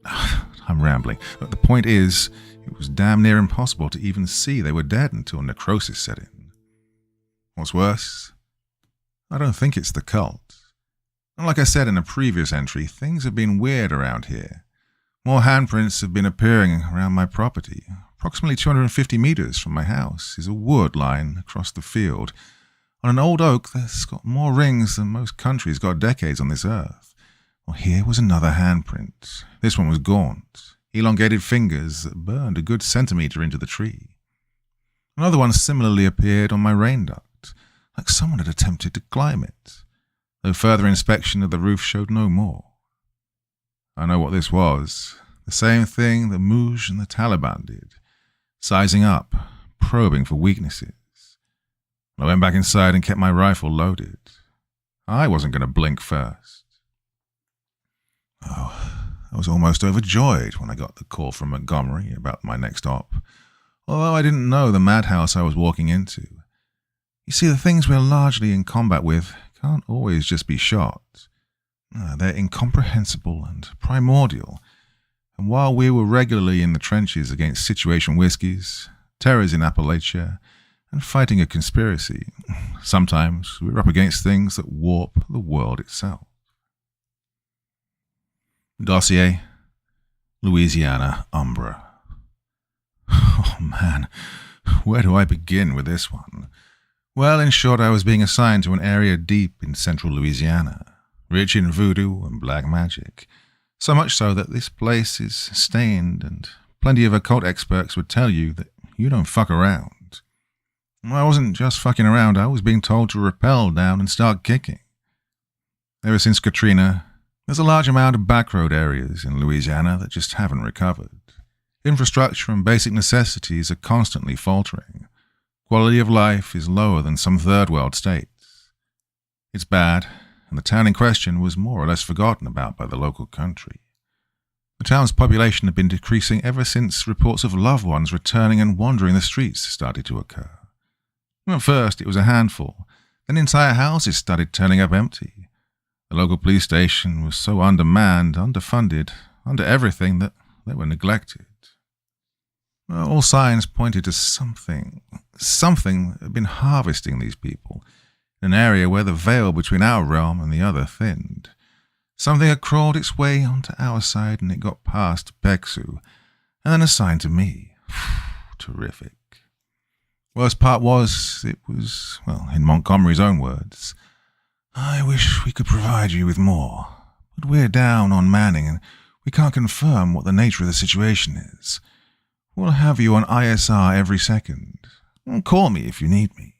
I'm rambling. But the point is, it was damn near impossible to even see they were dead until necrosis set in. What's worse? I don't think it's the cult. And like I said in a previous entry, things have been weird around here. More handprints have been appearing around my property. Approximately 250 meters from my house is a wood line across the field. On an old oak that's got more rings than most countries got decades on this earth. Well, here was another handprint. This one was gaunt, elongated fingers that burned a good centimeter into the tree. Another one similarly appeared on my rain duct, like someone had attempted to climb it, though further inspection of the roof showed no more. I know what this was. The same thing the Mouj and the Taliban did. Sizing up, probing for weaknesses. I went back inside and kept my rifle loaded. I wasn't going to blink first. I was almost overjoyed when I got the call from Montgomery about my next op, although I didn't know the madhouse I was walking into. You see, the things we're largely in combat with can't always just be shot. They're incomprehensible and primordial, and while we were regularly in the trenches against situation whiskies, terrors in Appalachia, and fighting a conspiracy, sometimes we're up against things that warp the world itself. Dossier: Louisiana, Umbra. Oh man, where do I begin with this one? Well, in short, I was being assigned to an area deep in central Louisiana, rich in voodoo and black magic, so much so that this place is stained, and plenty of occult experts would tell you that you don't fuck around. I wasn't just fucking around, I was being told to rappel down and start kicking. Ever since Katrina, there's a large amount of backroad areas in Louisiana that just haven't recovered. Infrastructure and basic necessities are constantly faltering. Quality of life is lower than some third world states. It's bad, and the town in question was more or less forgotten about by the local country. The town's population had been decreasing ever since reports of loved ones returning and wandering the streets started to occur. At first, it was a handful. Then entire houses started turning up empty. The local police station was so undermanned, underfunded, under everything that they were neglected. All signs pointed to something that had been harvesting these people, in an area where the veil between our realm and the other thinned. Something had crawled its way onto our side and it got past PEXU, and then assigned to me. Terrific. Worst part was, it was, well, in Montgomery's own words, "I wish we could provide you with more, but we're down on manning and we can't confirm what the nature of the situation is. We'll have you on ISR every second. Call me if you need me.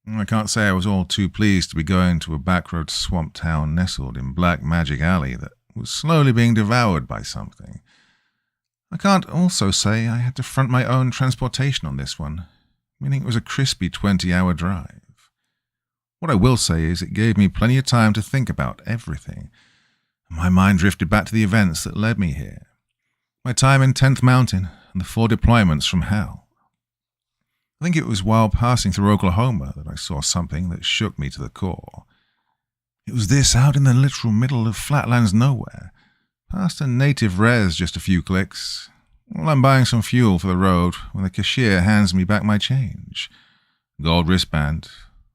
I can't say I was all too pleased to be going to a backroad swamp town nestled in Black Magic Alley that was slowly being devoured by something. I can't also say I had to front my own transportation on this one, meaning it was a crispy 20-hour drive. What I will say is it gave me plenty of time to think about everything. My mind drifted back to the events that led me here. My time in 10th Mountain and the 4 deployments from hell. I think it was while passing through Oklahoma that I saw something that shook me to the core. It was this out in the literal middle of flatlands nowhere, past a native res just a few clicks. While I'm buying some fuel for the road when the cashier hands me back my change. Gold wristband,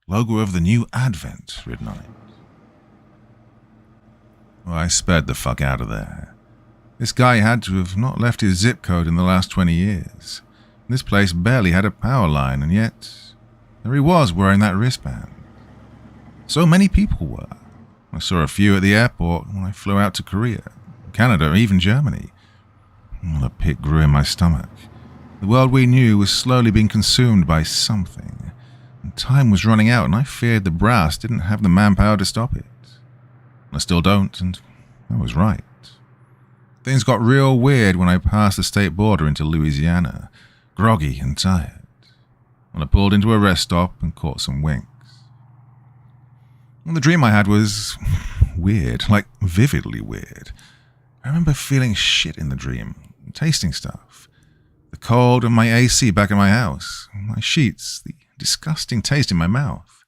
logo of the new Advent written on it. Well, I sped the fuck out of there. This guy had to have not left his zip code in the last 20 years. This place barely had a power line, and yet there he was wearing that wristband. So many people were. I saw a few at the airport when I flew out to Korea, Canada, even Germany. The pit grew in my stomach. The world we knew was slowly being consumed by something. And time was running out, and I feared the brass didn't have the manpower to stop it. I still don't, and I was right. Things got real weird when I passed the state border into Louisiana, groggy and tired. When I pulled into a rest stop and caught some winks. And the dream I had was weird, like vividly weird. I remember feeling shit in the dream, tasting stuff. The cold of my AC back in my house, my sheets, the disgusting taste in my mouth.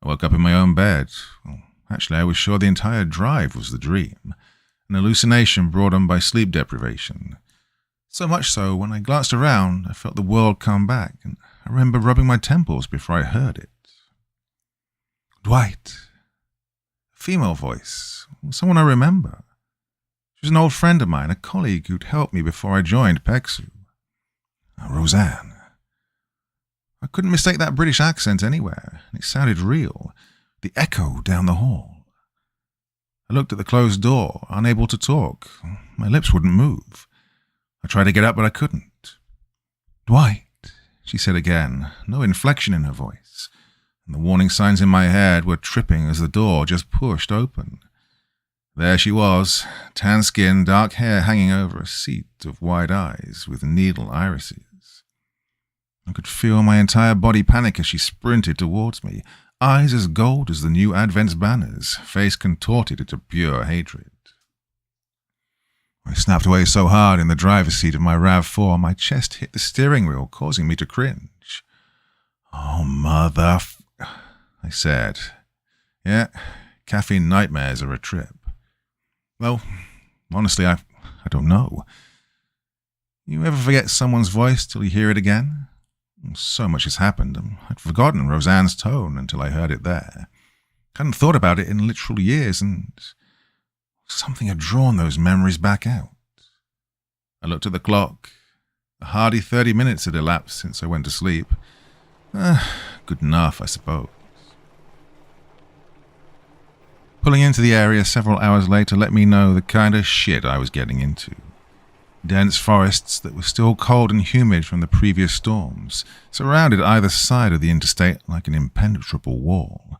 I woke up in my own bed. Well, actually, I was sure the entire drive was the dream, an hallucination brought on by sleep deprivation. So much so, when I glanced around, I felt the world come back, and I remember rubbing my temples before I heard it. Dwight. A female voice. Someone I remember. She was an old friend of mine, a colleague who'd helped me before I joined PEXU. Roseanne. I couldn't mistake that British accent anywhere, and it sounded real. The echo down the hall. I looked at the closed door, unable to talk. My lips wouldn't move. I tried to get up, but I couldn't. Dwight, she said again, no inflection in her voice, and the warning signs in my head were tripping as the door just pushed open. There she was, tan skin, dark hair hanging over a seat of wide eyes with needle irises. I could feel my entire body panic as she sprinted towards me, eyes as gold as the new Advent's banners, face contorted into pure hatred. I snapped away so hard in the driver's seat of my RAV4, my chest hit the steering wheel, causing me to cringe. Oh, I said. Yeah, caffeine nightmares are a trip. Well, honestly, I don't know. You ever forget someone's voice till you hear it again? So much has happened. I'd forgotten Roseanne's tone until I heard it there. Hadn't thought about it in literal years, and something had drawn those memories back out. I looked at the clock. A hardy 30 minutes had elapsed since I went to sleep. Good enough, I suppose. Pulling into the area several hours later let me know the kind of shit I was getting into. Dense forests that were still cold and humid from the previous storms surrounded either side of the interstate like an impenetrable wall.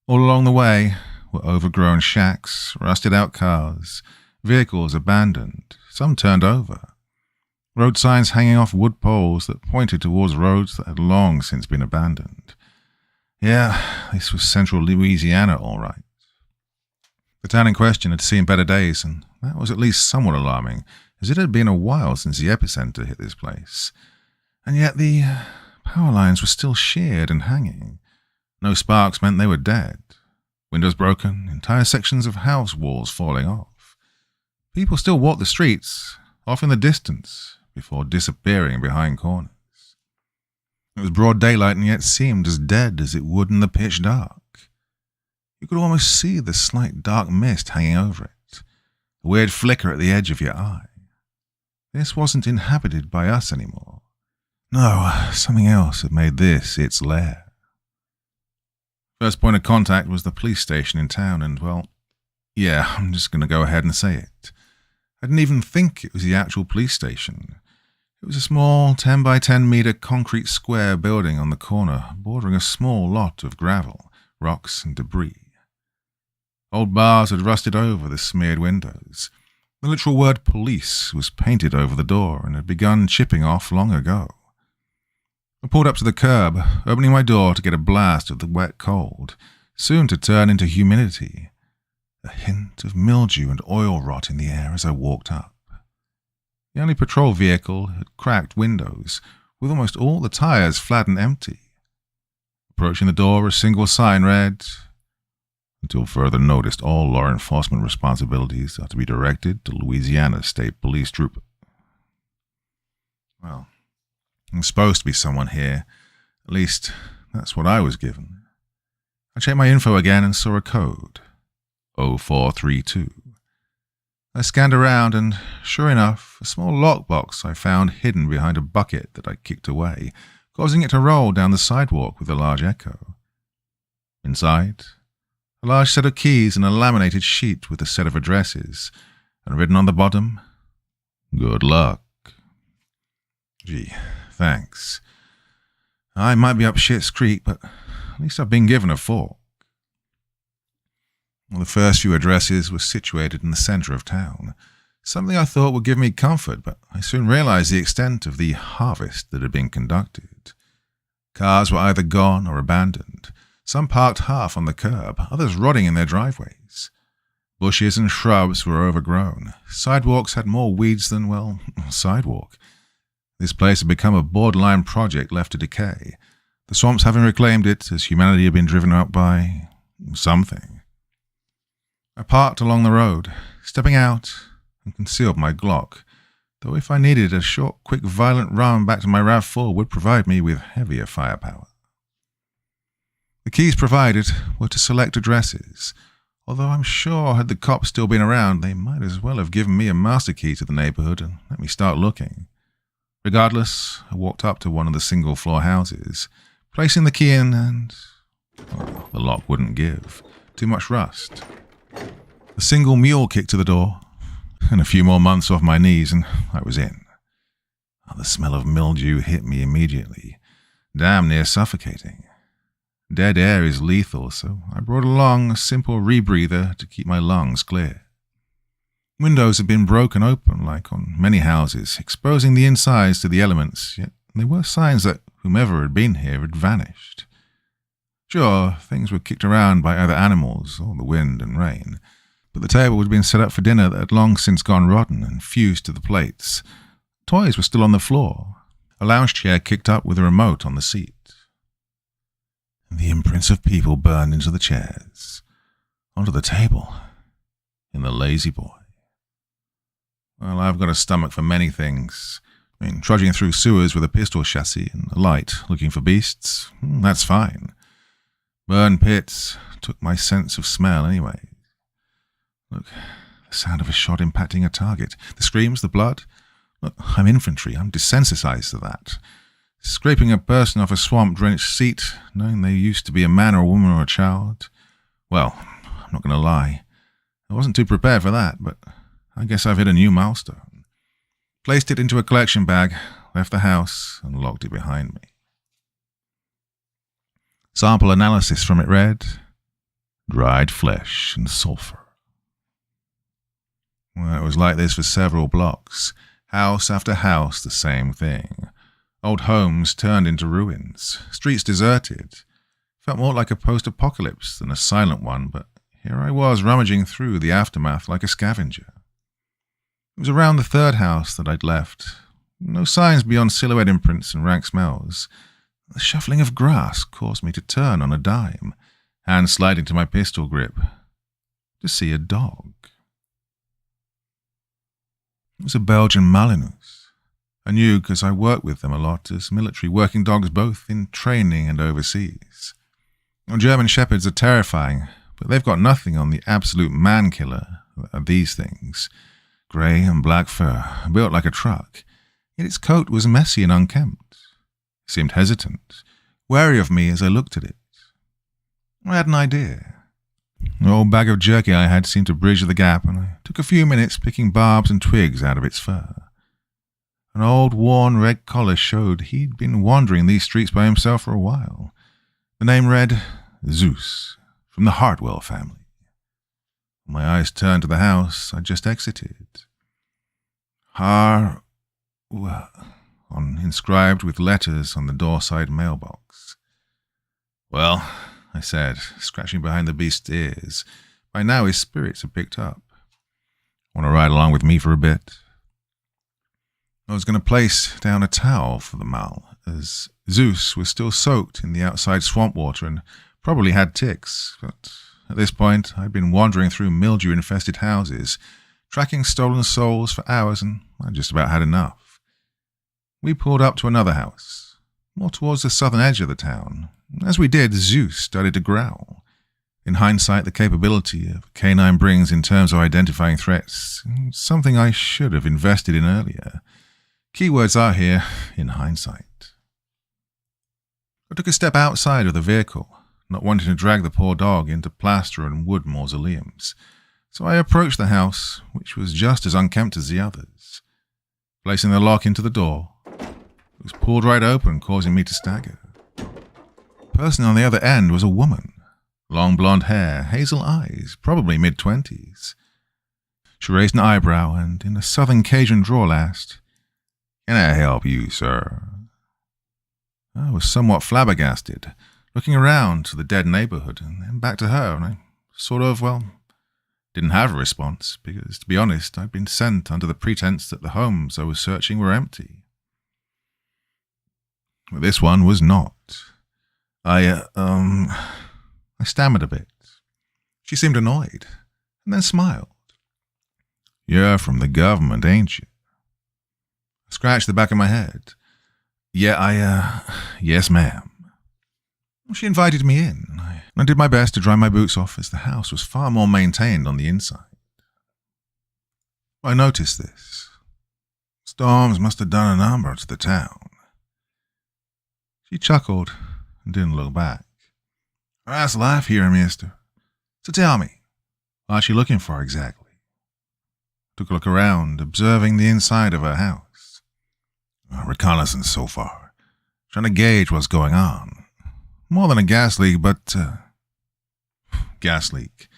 All along the way were overgrown shacks, rusted-out cars, vehicles abandoned, some turned over. Road signs hanging off wood poles that pointed towards roads that had long since been abandoned. Yeah, this was central Louisiana, all right. The town in question had seen better days, and that was at least somewhat alarming, as it had been a while since the epicenter hit this place. And yet the power lines were still sheared and hanging. No sparks meant they were dead. Windows broken, entire sections of house walls falling off. People still walked the streets, off in the distance, before disappearing behind corners. It was broad daylight and yet seemed as dead as it would in the pitch dark. You could almost see the slight dark mist hanging over it, a weird flicker at the edge of your eye. This wasn't inhabited by us anymore. No, something else had made this its lair. First point of contact was the police station in town, and, well, yeah, I'm just going to go ahead and say it. I didn't even think it was the actual police station. It was a small 10 by 10 meter concrete square building on the corner, bordering a small lot of gravel, rocks and debris. Old bars had rusted over the smeared windows. The literal word police was painted over the door and had begun chipping off long ago. I pulled up to the curb, opening my door to get a blast of the wet cold, soon to turn into humidity. A hint of mildew and oil rot in the air as I walked up. The only patrol vehicle had cracked windows, with almost all the tires flat and empty. Approaching the door, a single sign read, "Until further notice, all law enforcement responsibilities are to be directed to Louisiana State Police Trooper." Well, there's supposed to be someone here. At least, that's what I was given. I checked my info again and saw a code. 0432. I scanned around and, sure enough, a small lockbox I found hidden behind a bucket that I kicked away, causing it to roll down the sidewalk with a large echo. Inside, a large set of keys and a laminated sheet with a set of addresses, and written on the bottom, "Good luck." Gee, thanks. I might be up shit's creek, but at least I've been given a fork. Well, the first few addresses were situated in the centre of town, something I thought would give me comfort, but I soon realised the extent of the harvest that had been conducted. Cars were either gone or abandoned, some parked half on the curb, others rotting in their driveways. Bushes and shrubs were overgrown. Sidewalks had more weeds than, well, sidewalk. This place had become a borderline project left to decay, the swamps having reclaimed it as humanity had been driven out by something. I parked along the road, stepping out, and concealed my Glock, though if I needed a short, quick, violent run back to my RAV4 would provide me with heavier firepower. The keys provided were to select addresses, although I'm sure had the cops still been around, they might as well have given me a master key to the neighbourhood and let me start looking. Regardless, I walked up to one of the single-floor houses, placing the key in and, well, the lock wouldn't give. Too much rust. A single mule kick to the door, and a few more months off my knees, and I was in. The smell of mildew hit me immediately, damn near suffocating. Dead air is lethal, so I brought along a simple rebreather to keep my lungs clear. Windows had been broken open, like on many houses, exposing the insides to the elements, yet there were signs that whomever had been here had vanished. Sure, things were kicked around by other animals or the wind and rain, but the table had been set up for dinner that had long since gone rotten and fused to the plates. Toys were still on the floor, a lounge chair kicked up with a remote on the seat. The imprints of people burned into the chairs, onto the table, in the lazy boy. Well, I've got a stomach for many things. Trudging through sewers with a pistol chassis and a light, looking for beasts, that's fine. Burned pits took my sense of smell anyway. Look, the sound of a shot impacting a target. The screams, the blood. Look, I'm infantry. I'm desensitized to that. Scraping a person off a swamp-drenched seat, knowing they used to be a man or a woman or a child. Well, I'm not going to lie. I wasn't too prepared for that, but I guess I've hit a new milestone. Placed it into a collection bag, left the house, and locked it behind me. Sample analysis from it read, dried flesh and sulfur. Well, it was like this for several blocks. House after house, the same thing. Old homes turned into ruins. Streets deserted. Felt more like a post-apocalypse than a silent one, but here I was rummaging through the aftermath like a scavenger. It was around the third house that I'd left. No signs beyond silhouette imprints and rank smells. The shuffling of grass caused me to turn on a dime, hand sliding to my pistol grip, to see a dog. It was a Belgian Malinois. I knew because I worked with them a lot as military working dogs both in training and overseas. German Shepherds are terrifying, but they've got nothing on the absolute man-killer of these things. Grey and black fur, built like a truck, yet its coat was messy and unkempt. It seemed hesitant, wary of me as I looked at it. I had an idea. The old bag of jerky I had seemed to bridge the gap, and I took a few minutes picking barbs and twigs out of its fur. An old worn red collar showed he'd been wandering these streets by himself for a while. The name read Zeus, from the Hartwell family. When my eyes turned to the house I just exited. Inscribed with letters on the doorside mailbox. "Well," I said, scratching behind the beast's ears. By now his spirits had picked up. "Want to ride along with me for a bit?" I was going to place down a towel for the mal, as Zeus was still soaked in the outside swamp water and probably had ticks, but at this point I'd been wandering through mildew-infested houses, tracking stolen souls for hours, and I just about had enough. We pulled up to another house, more towards the southern edge of the town. As we did, Zeus started to growl. In hindsight, the capability a canine brings in terms of identifying threats, something I should have invested in earlier. Keywords are here, in hindsight. I took a step outside of the vehicle, not wanting to drag the poor dog into plaster and wood mausoleums, so I approached the house, which was just as unkempt as the others. Placing the lock into the door, it was pulled right open, causing me to stagger. The person on the other end was a woman. Long blonde hair, hazel eyes, probably mid-20s. She raised an eyebrow and, in a southern Cajun drawl, asked, "Can I help you, sir?" I was somewhat flabbergasted, looking around to the dead neighborhood and then back to her, and I didn't have a response because, to be honest, I'd been sent under the pretense that the homes I was searching were empty. But this one was not. I stammered a bit. She seemed annoyed, and then smiled. "You're from the government, ain't you?" I scratched the back of my head. Yes, ma'am." She invited me in. I did my best to dry my boots off, as the house was far more maintained on the inside. I noticed this. Storms must have done a number to the town. She chuckled and didn't look back. "That's life here, mister. So tell me, what's she looking for exactly?" Took a look around, observing the inside of her house. "Reconnaissance so far. Trying to gauge what's going on. More than a gas leak, but gas leak.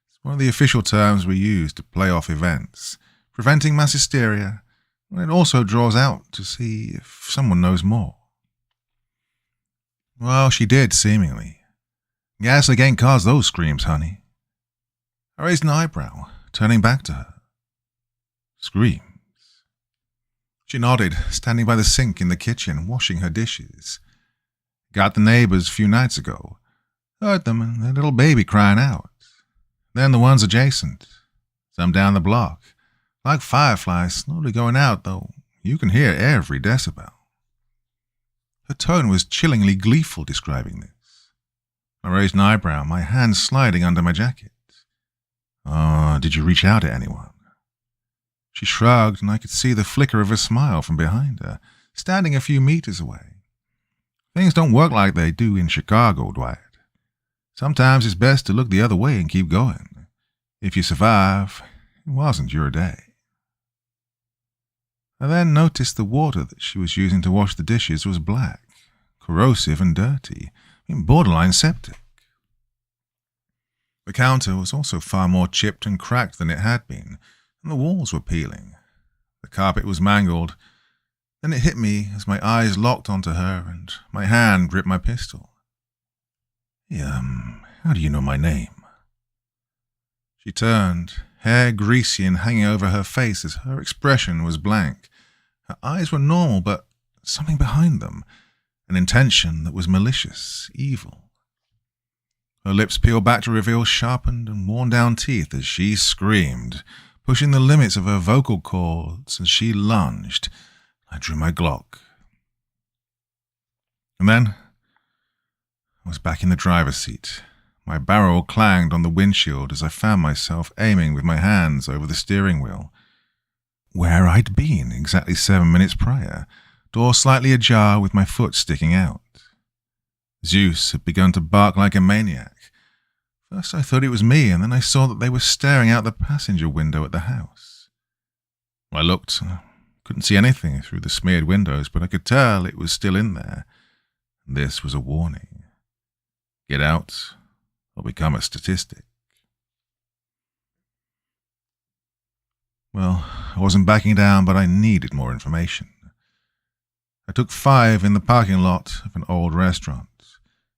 It's one of the official terms we use to play off events, preventing mass hysteria, and it also draws out to see if someone knows more." Well, she did, seemingly. "Gas leak ain't caused those screams, honey." I raised an eyebrow, turning back to her. "Screams?" She nodded, standing by the sink in the kitchen, washing her dishes. "Got the neighbors a few nights ago. Heard them and their little baby crying out. Then the ones adjacent. Some down the block. Like fireflies slowly going out, though you can hear every decibel." Her tone was chillingly gleeful describing this. I raised an eyebrow, my hand sliding under my jacket. Did you reach out to anyone?" She shrugged, and I could see the flicker of a smile from behind her, standing a few meters away. "Things don't work like they do in Chicago, Dwight. Sometimes it's best to look the other way and keep going. If you survive, it wasn't your day." I then noticed the water that she was using to wash the dishes was black, corrosive and dirty, borderline septic. The counter was also far more chipped and cracked than it had been, and the walls were peeling. The carpet was mangled. Then it hit me as my eyes locked onto her and my hand gripped my pistol. How do you know my name?" She turned, hair greasy and hanging over her face as her expression was blank. Her eyes were normal, but something behind them, an intention that was malicious, evil. Her lips peeled back to reveal sharpened and worn-down teeth as she screamed, pushing the limits of her vocal cords as she lunged. I drew my Glock. And then I was back in the driver's seat. My barrel clanged on the windshield as I found myself aiming with my hands over the steering wheel. Where I'd been exactly 7 minutes prior, door slightly ajar with my foot sticking out. Zeus had begun to bark like a maniac. First I thought it was me, and then I saw that they were staring out the passenger window at the house. I looked. Couldn't see anything through the smeared windows, but I could tell it was still in there. This was a warning. Get out, or become a statistic. Well, I wasn't backing down, but I needed more information. I took 5 in the parking lot of an old restaurant,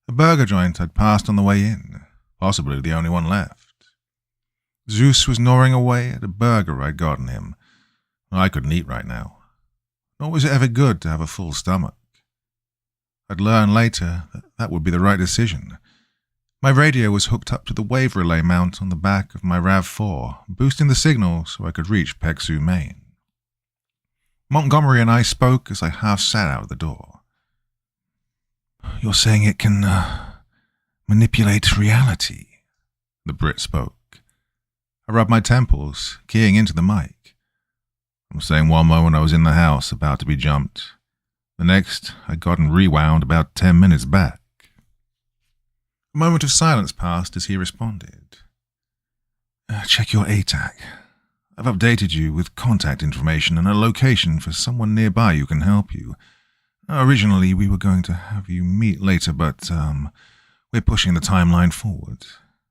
a burger joint I'd passed on the way in, possibly the only one left. Zeus was gnawing away at a burger I'd gotten him. I couldn't eat right now, nor was it ever good to have a full stomach. I'd learn later that that would be the right decision. My radio was hooked up to the wave relay mount on the back of my RAV4, boosting the signal so I could reach PEXU Main. Montgomery and I spoke as I half sat out the door. "You're saying it can, manipulate reality," the Brit spoke. I rubbed my temples, keying into the mic. I'm saying one moment I was in the house, about to be jumped. The next, I'd gotten rewound about 10 minutes back. A moment of silence passed as he responded. "Check your ATAC. I've updated you with contact information and a location for someone nearby who can help you. Originally, we were going to have you meet later, but we're pushing the timeline forward.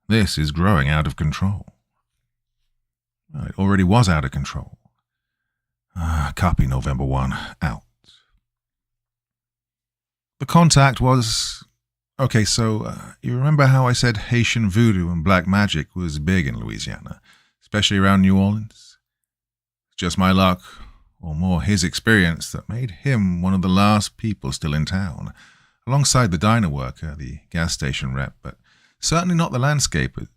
This is growing out of control." It already was out of control. Copy November 1, out. The contact was... Okay, so you remember how I said Haitian voodoo and black magic was big in Louisiana, especially around New Orleans? Just my luck, or more his experience, that made him one of the last people still in town, alongside the diner worker, the gas station rep, but certainly not the landscapers.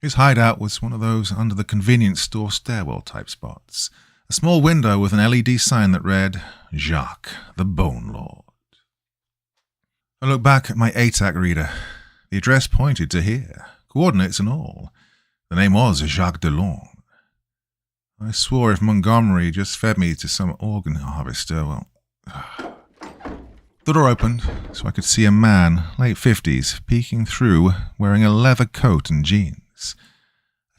His hideout was one of those under the convenience store stairwell type spots, a small window with an LED sign that read, "Jacques, the Bone Lord." I looked back at my ATAC reader. The address pointed to here, coordinates and all. The name was Jacques Delong. I swore if Montgomery just fed me to some organ harvester, well... The door opened, so I could see a man, late 50s, peeking through, wearing a leather coat and jeans.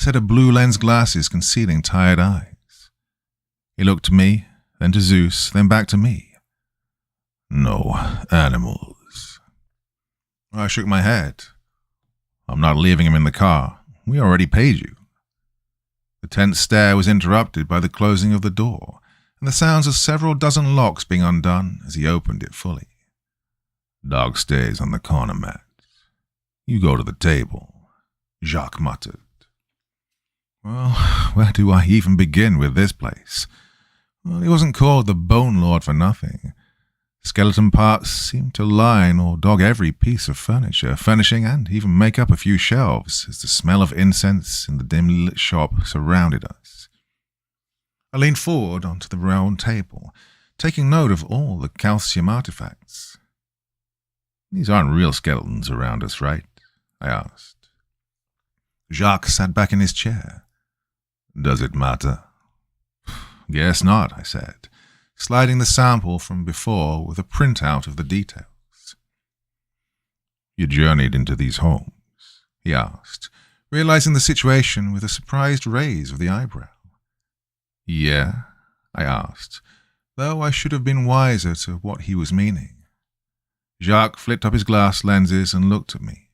A set of blue lens glasses concealing tired eyes. He looked to me, then to Zeus, then back to me. "No animals." I shook my head. "I'm not leaving him in the car. We already paid you." The tense stare was interrupted by the closing of the door, and the sounds of several dozen locks being undone as he opened it fully. "Dog stays on the corner mat. You go to the table," Jacques muttered. Well, where do I even begin with this place? Well, he wasn't called the Bone Lord for nothing. Skeleton parts seemed to line or dog every piece of furniture, furnishing, and even make up a few shelves as the smell of incense in the dimly lit shop surrounded us. I leaned forward onto the round table, taking note of all the calcium artifacts. "These aren't real skeletons around us, right?" I asked. Jacques sat back in his chair. "Does it matter?" "Guess not," I said, sliding the sample from before with a printout of the details. "You journeyed into these homes?" he asked, realizing the situation with a surprised raise of the eyebrow. "Yeah?" I asked, though I should have been wiser to what he was meaning. Jacques flipped up his glass lenses and looked at me.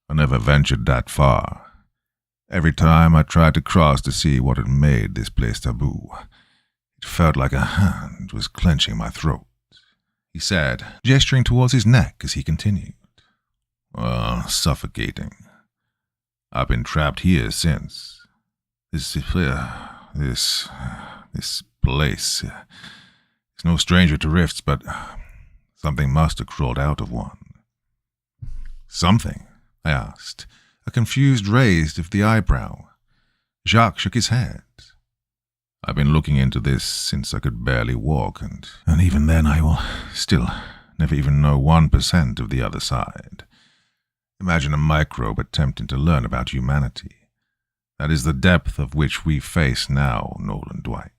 "I never ventured that far. Every time I tried to cross to see what had made this place taboo, it felt like a hand was clenching my throat," he said, gesturing towards his neck as he continued. "Well, suffocating. I've been trapped here since. This place is no stranger to rifts, but something must have crawled out of one." "Something?" I asked, a confused raise of the eyebrow. Jacques shook his head. "I've been looking into this since I could barely walk, and even then I will still never even know 1% of the other side. Imagine a microbe attempting to learn about humanity. That is the depth of which we face now, Nolan Dwight."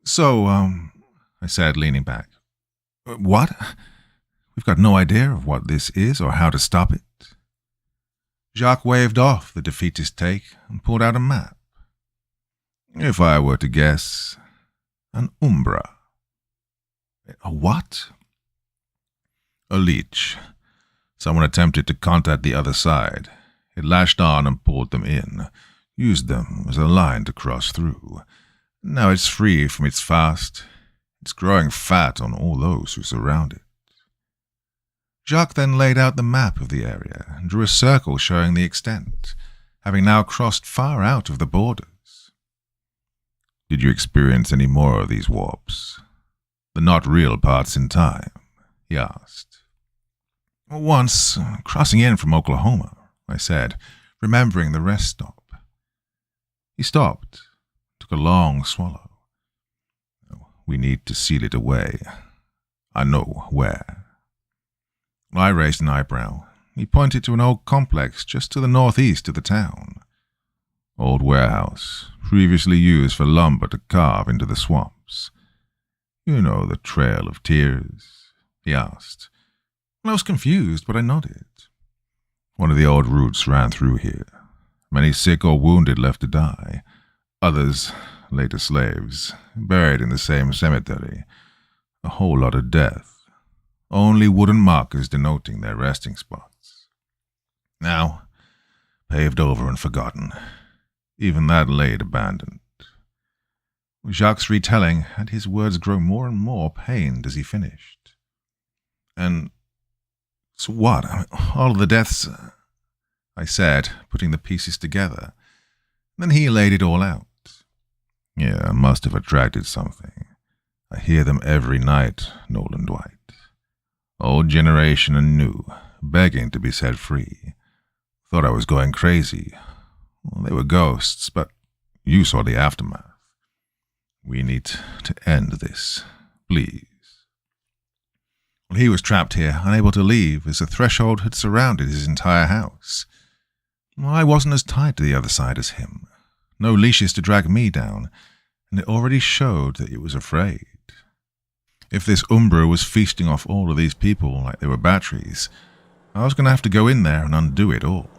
"So, I said, leaning back. "What? We've got no idea of what this is or how to stop it." Jacques waved off the defeatist take and pulled out a map. If I were to guess, an Umbra. A what? A leech. Someone attempted to contact the other side. It lashed on and pulled them in, used them as a line to cross through. Now it's free from its fast. It's growing fat on all those who surround it. Jacques then laid out the map of the area and drew a circle showing the extent, having now crossed far out of the borders. Did you experience any more of these warps? The not real parts in time? He asked. Once, crossing in from Oklahoma, I said, remembering the rest stop. He stopped, took a long swallow. We need to seal it away. I know where. I raised an eyebrow. He pointed to an old complex just to the northeast of the town. Old warehouse, previously used for lumber to carve into the swamps. You know the Trail of Tears? He asked. I was confused, but I nodded. One of the old routes ran through here. Many sick or wounded left to die. Others, later slaves, buried in the same cemetery. A whole lot of death. Only wooden markers denoting their resting spots. Now, paved over and forgotten. Even that laid abandoned. Jacques' retelling had his words grow more and more pained as he finished. And so what? All of the deaths, I said, putting the pieces together. Then he laid it all out. Yeah, must have attracted something. I hear them every night, Nolan Dwight. Old generation and new, begging to be set free. Thought I was going crazy. Well, they were ghosts, but you saw the aftermath. We need to end this, please. Well, he was trapped here, unable to leave, as the threshold had surrounded his entire house. Well, I wasn't as tied to the other side as him. No leashes to drag me down, and it already showed that it was afraid. If this Umbra was feasting off all of these people like they were batteries, I was going to have to go in there and undo it all.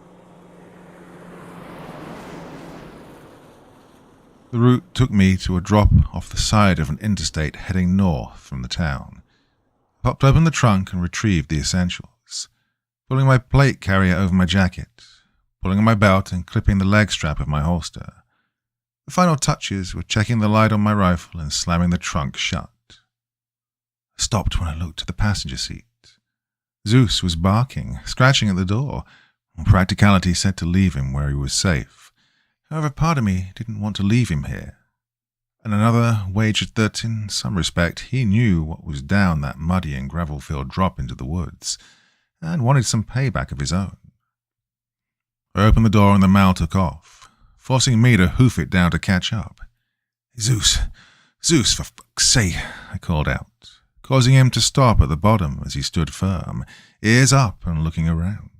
The route took me to a drop off the side of an interstate heading north from the town. I popped open the trunk and retrieved the essentials, pulling my plate carrier over my jacket, pulling on my belt and clipping the leg strap of my holster. The final touches were checking the light on my rifle and slamming the trunk shut. I stopped when I looked at the passenger seat. Zeus was barking, scratching at the door. Practicality said to leave him where he was safe. However, part of me didn't want to leave him here. And another waged that, in some respect, he knew what was down that muddy and gravel-filled drop into the woods, and wanted some payback of his own. I opened the door and the Mal took off, forcing me to hoof it down to catch up. Zeus, for fuck's sake, I called out, causing him to stop at the bottom as he stood firm, ears up and looking around.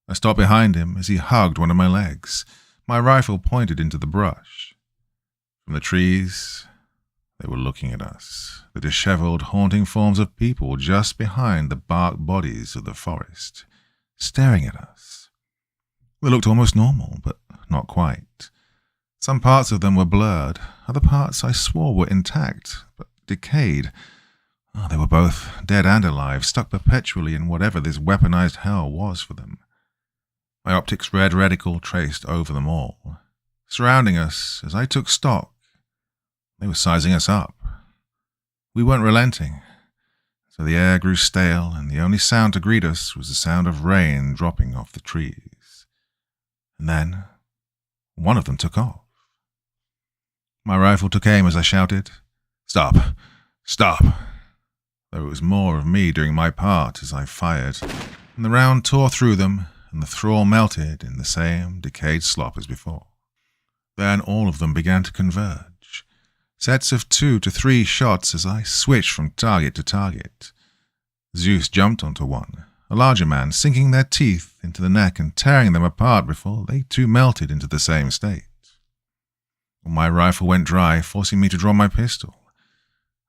I stopped behind him as he hugged one of my legs, my rifle pointed into the brush. From the trees, they were looking at us, the disheveled, haunting forms of people just behind the bark bodies of the forest, staring at us. They looked almost normal, but not quite. Some parts of them were blurred, other parts I swore were intact, but decayed. They were both dead and alive, stuck perpetually in whatever this weaponized hell was for them. My optics red reticle traced over them all. Surrounding us, as I took stock, they were sizing us up. We weren't relenting, so the air grew stale, and the only sound to greet us was the sound of rain dropping off the trees. And then, one of them took off. My rifle took aim as I shouted, "Stop! Stop!" Though it was more of me doing my part as I fired, and the round tore through them, and the thrall melted in the same decayed slop as before. Then all of them began to converge, sets of 2 to 3 shots as I switched from target to target. Zeus jumped onto one, a larger man, sinking their teeth into the neck and tearing them apart before they too melted into the same state. My rifle went dry, forcing me to draw my pistol.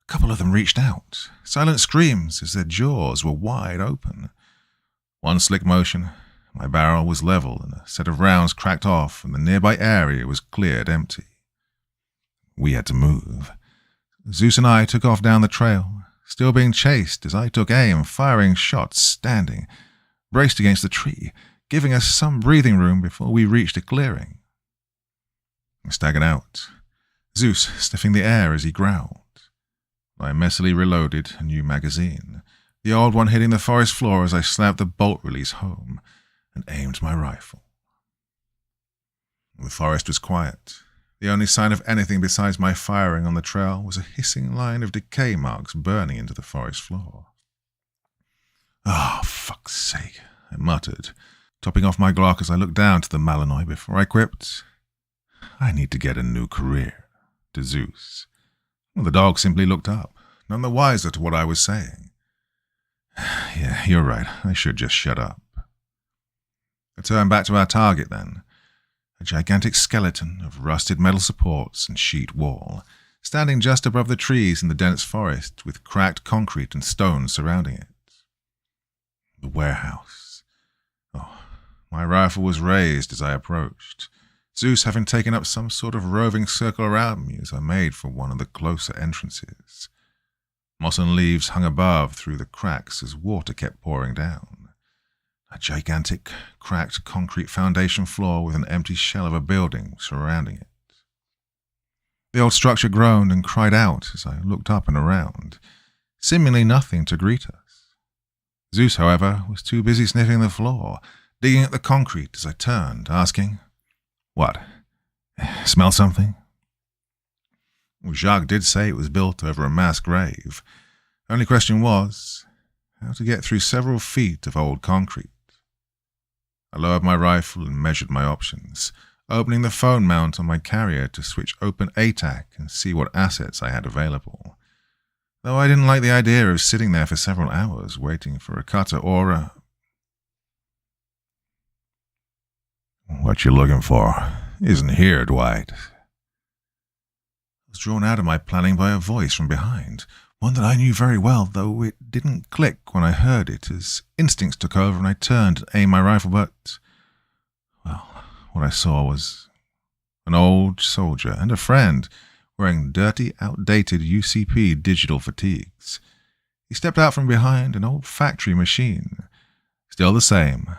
A couple of them reached out, silent screams as their jaws were wide open. One slick motion, My barrel was level and a set of rounds cracked off and the nearby area was cleared empty. We had to move. Zeus and I took off down the trail, still being chased as I took aim, firing shots standing, braced against the tree, giving us some breathing room before we reached a clearing. I staggered out, Zeus sniffing the air as he growled. I messily reloaded a new magazine, the old one hitting the forest floor as I slapped the bolt release home and aimed my rifle. The forest was quiet. The only sign of anything besides my firing on the trail was a hissing line of decay marks burning into the forest floor. "Oh, fuck's sake," I muttered, topping off my Glock as I looked down to the Malinois before I quipped, "I need to get a new career," to Zeus. Well, the dog simply looked up, none the wiser to what I was saying. "Yeah, you're right. I should just shut up." I turned back to our target then, a gigantic skeleton of rusted metal supports and sheet wall, standing just above the trees in the dense forest with cracked concrete and stone surrounding it. The warehouse. Oh, my rifle was raised as I approached, Zeus having taken up some sort of roving circle around me as I made for one of the closer entrances. Moss and leaves hung above through the cracks as water kept pouring down. A gigantic, cracked concrete foundation floor with an empty shell of a building surrounding it. The old structure groaned and cried out as I looked up and around, seemingly nothing to greet us. Zeus, however, was too busy sniffing the floor, digging at the concrete as I turned, asking, "What? Smell something?" Jacques did say it was built over a mass grave. Only question was, how to get through several feet of old concrete. I lowered my rifle and measured my options, opening the phone mount on my carrier to switch open ATAC and see what assets I had available. Though I didn't like the idea of sitting there for several hours waiting for a cutter or a... "What you looking for isn't here, Dwight." I was drawn out of my planning by a voice from behind, one that I knew very well, though it didn't click when I heard it as instincts took over and I turned to aim my rifle, but, well, what I saw was an old soldier and a friend wearing dirty, outdated UCP digital fatigues. He stepped out from behind an old factory machine, still the same,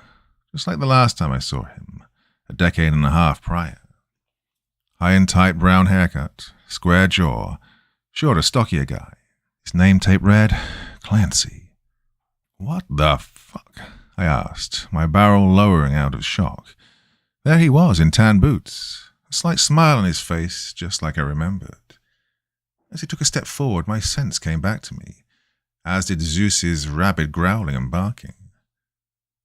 just like the last time I saw him, a decade and a half prior. High and tight brown haircut, square jaw, shorter, stockier guy. His name tape read, Clancy. "What the fuck?" I asked, my barrel lowering out of shock. There he was in tan boots, a slight smile on his face, just like I remembered. As he took a step forward, my sense came back to me, as did Zeus's rabid growling and barking.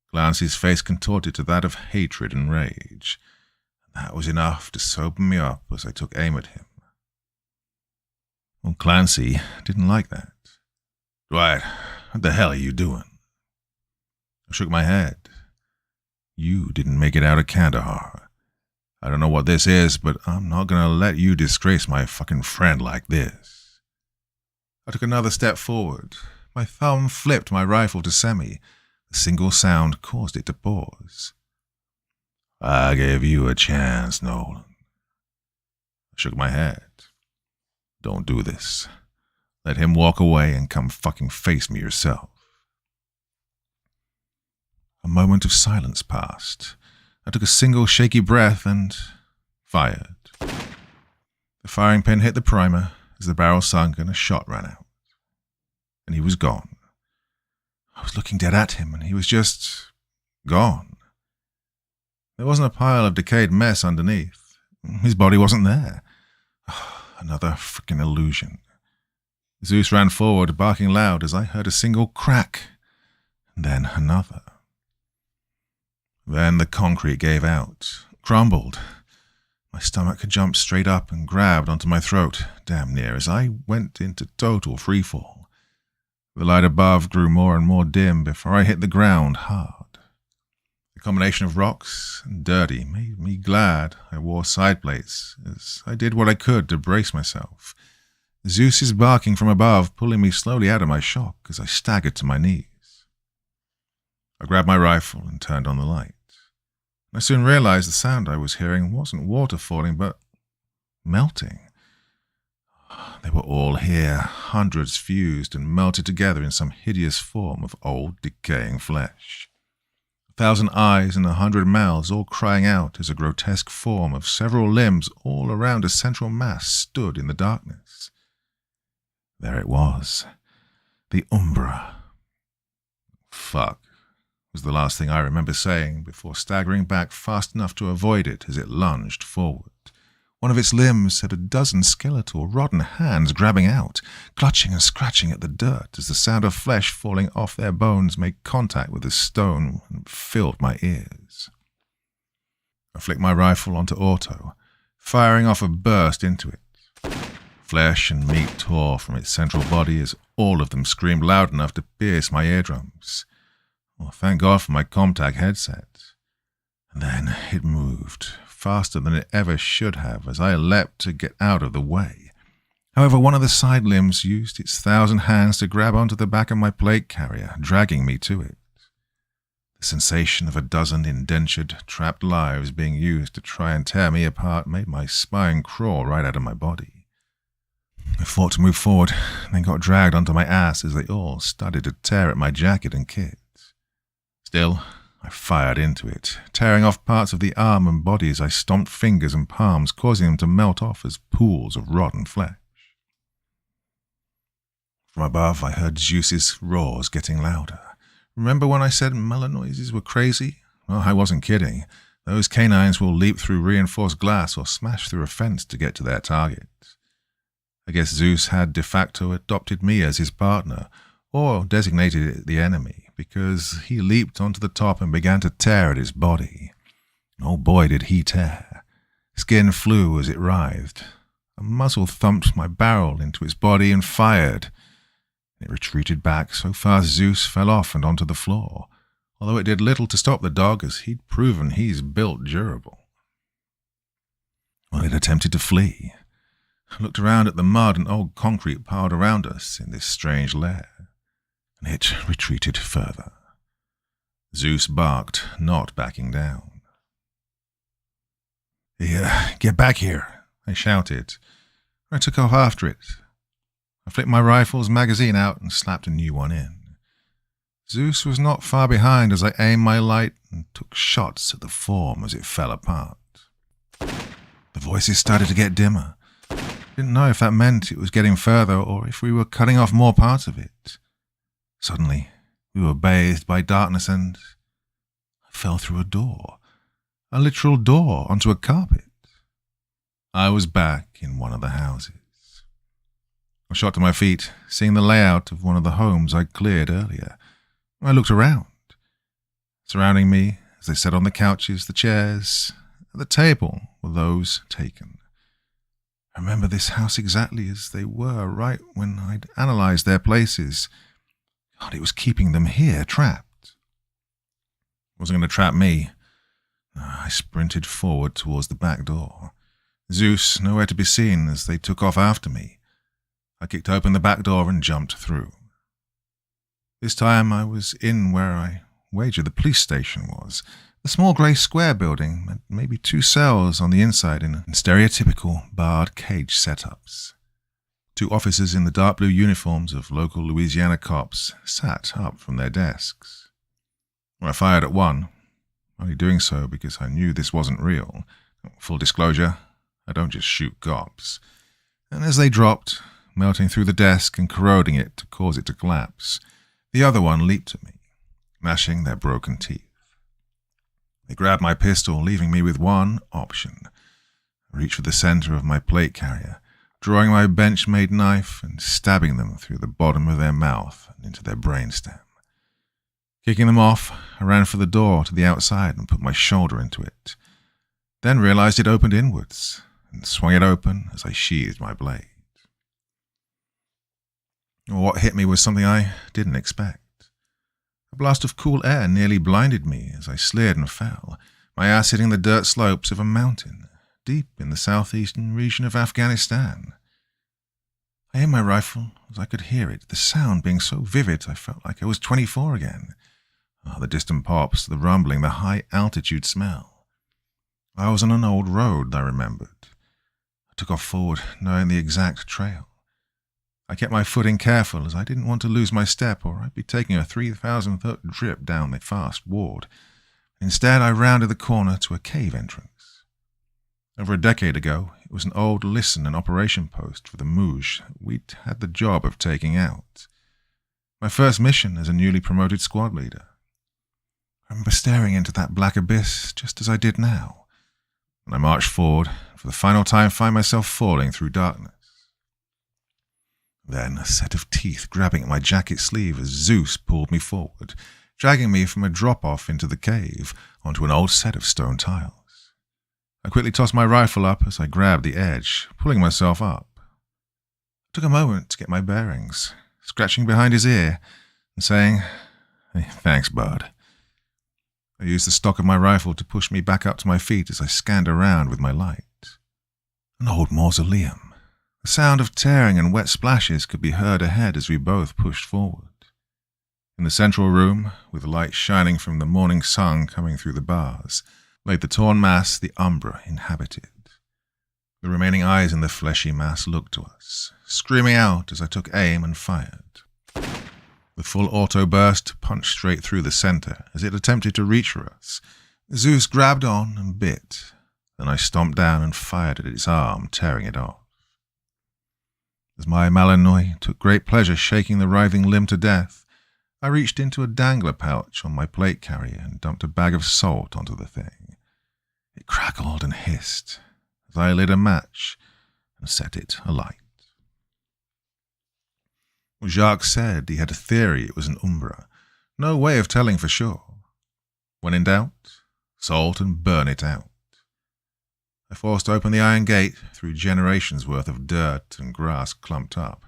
Clancy's face contorted to that of hatred and rage. That was enough to sober me up as I took aim at him. Well, Clancy didn't like that. "Dwight, what the hell are you doing?" I shook my head. "You didn't make it out of Kandahar. I don't know what this is, but I'm not going to let you disgrace my fucking friend like this." I took another step forward. My thumb flipped my rifle to semi. A single sound caused it to pause. "I gave you a chance, Nolan." I shook my head. "Don't do this. Let him walk away and come fucking face me yourself." A moment of silence passed. I took a single shaky breath and fired. The firing pin hit the primer as the barrel sunk and a shot ran out. And he was gone. I was looking dead at him and he was just gone. There wasn't a pile of decayed mess underneath. His body wasn't there. Another frickin' illusion. Zeus ran forward, barking loud as I heard a single crack, and then another. Then the concrete gave out, crumbled. My stomach had jumped straight up and grabbed onto my throat, damn near, as I went into total freefall. The light above grew more and more dim before I hit the ground hard. The combination of rocks and dirty made me glad I wore side plates, as I did what I could to brace myself. Zeus is barking from above, pulling me slowly out of my shock as I staggered to my knees. I grabbed my rifle and turned on the light. I soon realized the sound I was hearing wasn't water falling, but melting. They were all here, hundreds fused and melted together in some hideous form of old, decaying flesh. 1,000 eyes and 100 mouths all crying out as a grotesque form of several limbs all around a central mass stood in the darkness. There it was, the Umbra. Fuck, was the last thing I remember saying before staggering back fast enough to avoid it as it lunged forward. One of its limbs had a dozen skeletal, rotten hands grabbing out, clutching and scratching at the dirt as the sound of flesh falling off their bones made contact with the stone and filled my ears. I flicked my rifle onto auto, firing off a burst into it. Flesh and meat tore from its central body as all of them screamed loud enough to pierce my eardrums. Well, thank God for my Comtac headset. And then it moved, faster than it ever should have, as I leapt to get out of the way. However, one of the side limbs used its 1,000 hands to grab onto the back of my plate carrier, dragging me to it. The sensation of a dozen indentured, trapped lives being used to try and tear me apart made my spine crawl right out of my body. I fought to move forward, then got dragged onto my ass as they all started to tear at my jacket and kit. Still, I fired into it, tearing off parts of the arm and body as I stomped fingers and palms, causing them to melt off as pools of rotten flesh. From above, I heard Zeus's roars getting louder. Remember when I said mellow noises were crazy? Well, I wasn't kidding. Those canines will leap through reinforced glass or smash through a fence to get to their target. I guess Zeus had de facto adopted me as his partner, or designated it the enemy, because he leaped onto the top and began to tear at his body. Oh boy, did he tear. Skin flew as it writhed. A muzzle thumped my barrel into its body and fired. It retreated back so fast Zeus fell off and onto the floor, although it did little to stop the dog as he'd proven he's built durable. Well, it attempted to flee. I looked around at the mud and old concrete piled around us in this strange lair, and it retreated further. Zeus barked, not backing down. Get back here, I shouted. I took off after it. I flicked my rifle's magazine out and slapped a new one in. Zeus was not far behind as I aimed my light and took shots at the form as it fell apart. The voices started to get dimmer. Didn't know if that meant it was getting further or if we were cutting off more parts of it. Suddenly, we were bathed by darkness and I fell through a door, a literal door onto a carpet. I was back in one of the houses. I shot to my feet, seeing the layout of one of the homes I'd cleared earlier. I looked around. Surrounding me, as they sat on the couches, the chairs, at the table, were those taken. I remember this house exactly as they were right when I'd analyzed their places. God, it was keeping them here, trapped. It wasn't going to trap me. I sprinted forward towards the back door. Zeus nowhere to be seen as they took off after me. I kicked open the back door and jumped through. This time I was in where I wagered the police station was. A small grey square building, and maybe 2 cells on the inside in stereotypical barred cage setups. 2 officers in the dark blue uniforms of local Louisiana cops sat up from their desks. I fired at one, only doing so because I knew this wasn't real. Full disclosure, I don't just shoot cops. And as they dropped, melting through the desk and corroding it to cause it to collapse, the other one leaped at me, gnashing their broken teeth. They grabbed my pistol, leaving me with one option. Reach for the center of my plate carrier, drawing my bench-made knife and stabbing them through the bottom of their mouth and into their brainstem. Kicking them off, I ran for the door to the outside and put my shoulder into it. Then realized it opened inwards and swung it open as I sheathed my blade. What hit me was something I didn't expect. A blast of cool air nearly blinded me as I slid and fell, my ass hitting the dirt slopes of a mountain, deep in the southeastern region of Afghanistan. I aimed my rifle as I could hear it, the sound being so vivid I felt like I was 24 again. The distant pops, the rumbling, the high-altitude smell. I was on an old road, I remembered. I took off forward, knowing the exact trail. I kept my footing careful, as I didn't want to lose my step, or I'd be taking a 3,000-foot drip down the fast ward. Instead, I rounded the corner to a cave entrance. Over a decade ago, it was an old listen and operation post for the Mouge we'd had the job of taking out. My first mission as a newly promoted squad leader. I remember staring into that black abyss just as I did now, and I marched forward, and for the final time find myself falling through darkness. Then a set of teeth grabbing at my jacket sleeve as Zeus pulled me forward, dragging me from a drop-off into the cave onto an old set of stone tiles. I quickly tossed my rifle up as I grabbed the edge, pulling myself up. It took a moment to get my bearings, scratching behind his ear and saying, "Hey, thanks, bud." I used the stock of my rifle to push me back up to my feet as I scanned around with my light. An old mausoleum. The sound of tearing and wet splashes could be heard ahead as we both pushed forward. In the central room, with the light shining from the morning sun coming through the bars, lay the torn mass the Umbra inhabited. The remaining eyes in the fleshy mass looked to us, screaming out as I took aim and fired. The full auto burst punched straight through the center as it attempted to reach for us. Zeus grabbed on and bit. Then I stomped down and fired at its arm, tearing it off. As my Malinois took great pleasure shaking the writhing limb to death, I reached into a dangler pouch on my plate carrier and dumped a bag of salt onto the thing. It crackled and hissed as I lit a match and set it alight. Jacques said he had a theory it was an Umbra. No way of telling for sure. When in doubt, salt and burn it out. I forced open the iron gate through generations' worth of dirt and grass clumped up.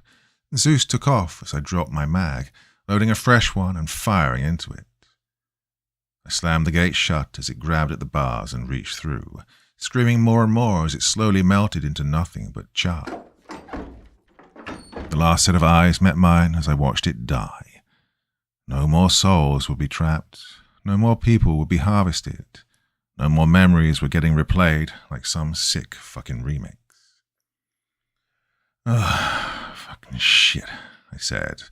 Zeus took off as I dropped my mag, loading a fresh one and firing into it. I slammed the gate shut as it grabbed at the bars and reached through, screaming more and more as it slowly melted into nothing but char. The last set of eyes met mine as I watched it die. No more souls would be trapped. No more people would be harvested. No more memories were getting replayed like some sick fucking remix. Ugh, fucking shit, I said.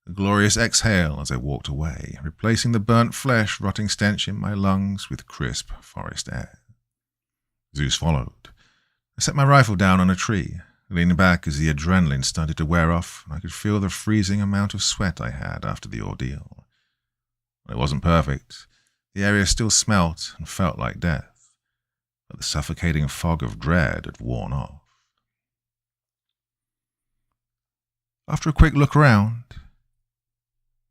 A glorious exhale as I walked away, replacing the burnt flesh rotting stench in my lungs with crisp forest air. Zeus followed. I set my rifle down on a tree, leaning back as the adrenaline started to wear off, and I could feel the freezing amount of sweat I had after the ordeal. It wasn't perfect. The area still smelt and felt like death, but the suffocating fog of dread had worn off. After a quick look around,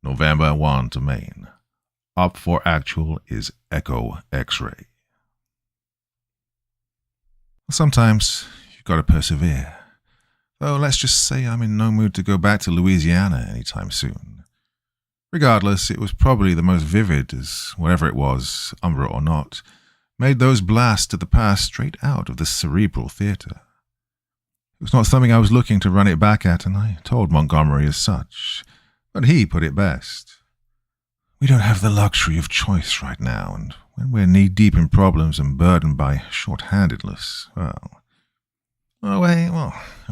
November 1 to Maine. Up for actual is Echo X-ray. Sometimes you've got to persevere. Though let's just say I'm in no mood to go back to Louisiana anytime soon. Regardless, it was probably the most vivid, as whatever it was, Umbra or not, made those blasts to the past straight out of the cerebral theatre. It was not something I was looking to run it back at, and I told Montgomery as such. But he put it best. We don't have the luxury of choice right now, and when we're knee-deep in problems and burdened by short-handedness, a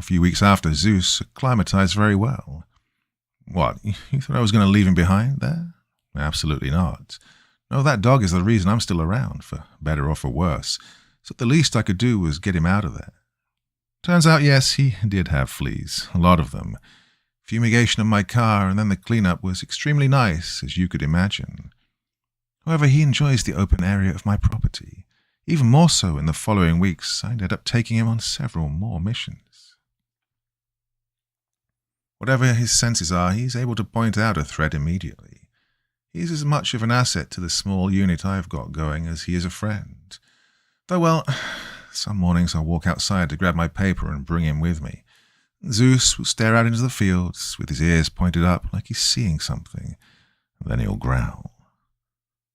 few weeks after Zeus acclimatized very well. What, you thought I was going to leave him behind there? Absolutely not. No, that dog is the reason I'm still around, for better or for worse, so the least I could do was get him out of there. Turns out, yes, he did have fleas, a lot of them. Fumigation of my car and then the cleanup was extremely nice, as you could imagine. However, he enjoys the open area of my property. Even more so in the following weeks, I ended up taking him on several more missions. Whatever his senses are, he's able to point out a threat immediately. He's as much of an asset to the small unit I've got going as he is a friend. Though, well, some mornings I'll walk outside to grab my paper and bring him with me. Zeus will stare out into the fields with his ears pointed up like he's seeing something, and then he'll growl.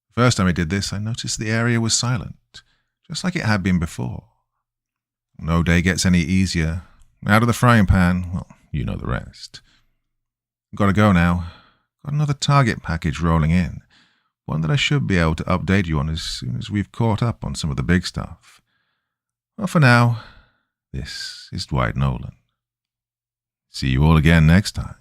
The first time he did this, I noticed the area was silent, just like it had been before. No day gets any easier. Out of the frying pan, well, you know the rest. Gotta go now. Got another target package rolling in, one that I should be able to update you on as soon as we've caught up on some of the big stuff. Well, for now, this is Dwight Nolan. See you all again next time.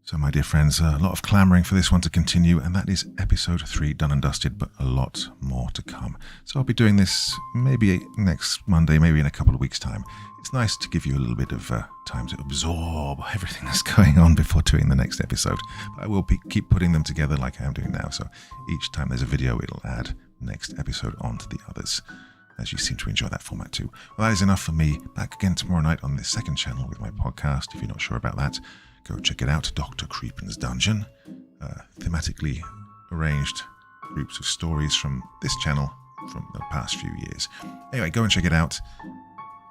So, my dear friends, a lot of clamouring for this one to continue, and that is episode 3 done and dusted, but a lot more to come. So I'll be doing this maybe next Monday, maybe in a couple of weeks' time. It's nice to give you a little bit of time to absorb everything that's going on before doing the next episode. But I will keep putting them together like I am doing now, so each time there's a video, it'll add next episode onto the others, as you seem to enjoy that format too. Well, that is enough for me. Back again tomorrow night on this second channel with my podcast. If you're not sure about that, go check it out, Dr. Creepin's Dungeon. Thematically arranged groups of stories from this channel from the past few years. Anyway, go and check it out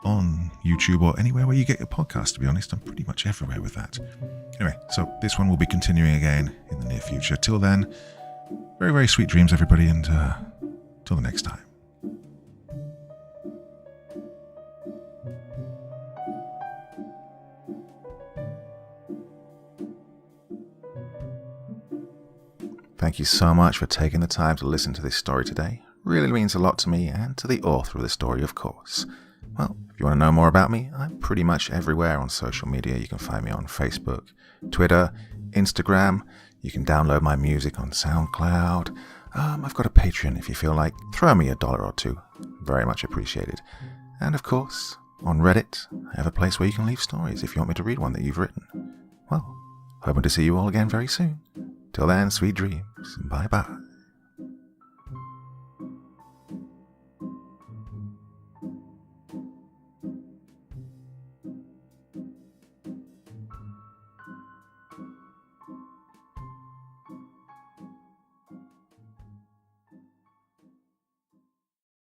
on YouTube or anywhere where you get your podcast, to be honest. I'm pretty much everywhere with that. Anyway, so this one will be continuing again in the near future. Till then, very, very sweet dreams, everybody, and till the next time. Thank you so much for taking the time to listen to this story today. Really means a lot to me and to the author of the story, of course. Well, if you want to know more about me, I'm pretty much everywhere on social media. You can find me on Facebook, Twitter, Instagram. You can download my music on SoundCloud. I've got a Patreon if you feel like. Throw me $1 or $2. Very much appreciated. And of course, on Reddit, I have a place where you can leave stories if you want me to read one that you've written. Well, hoping to see you all again very soon. Till then, sweet dreams. Bye-bye.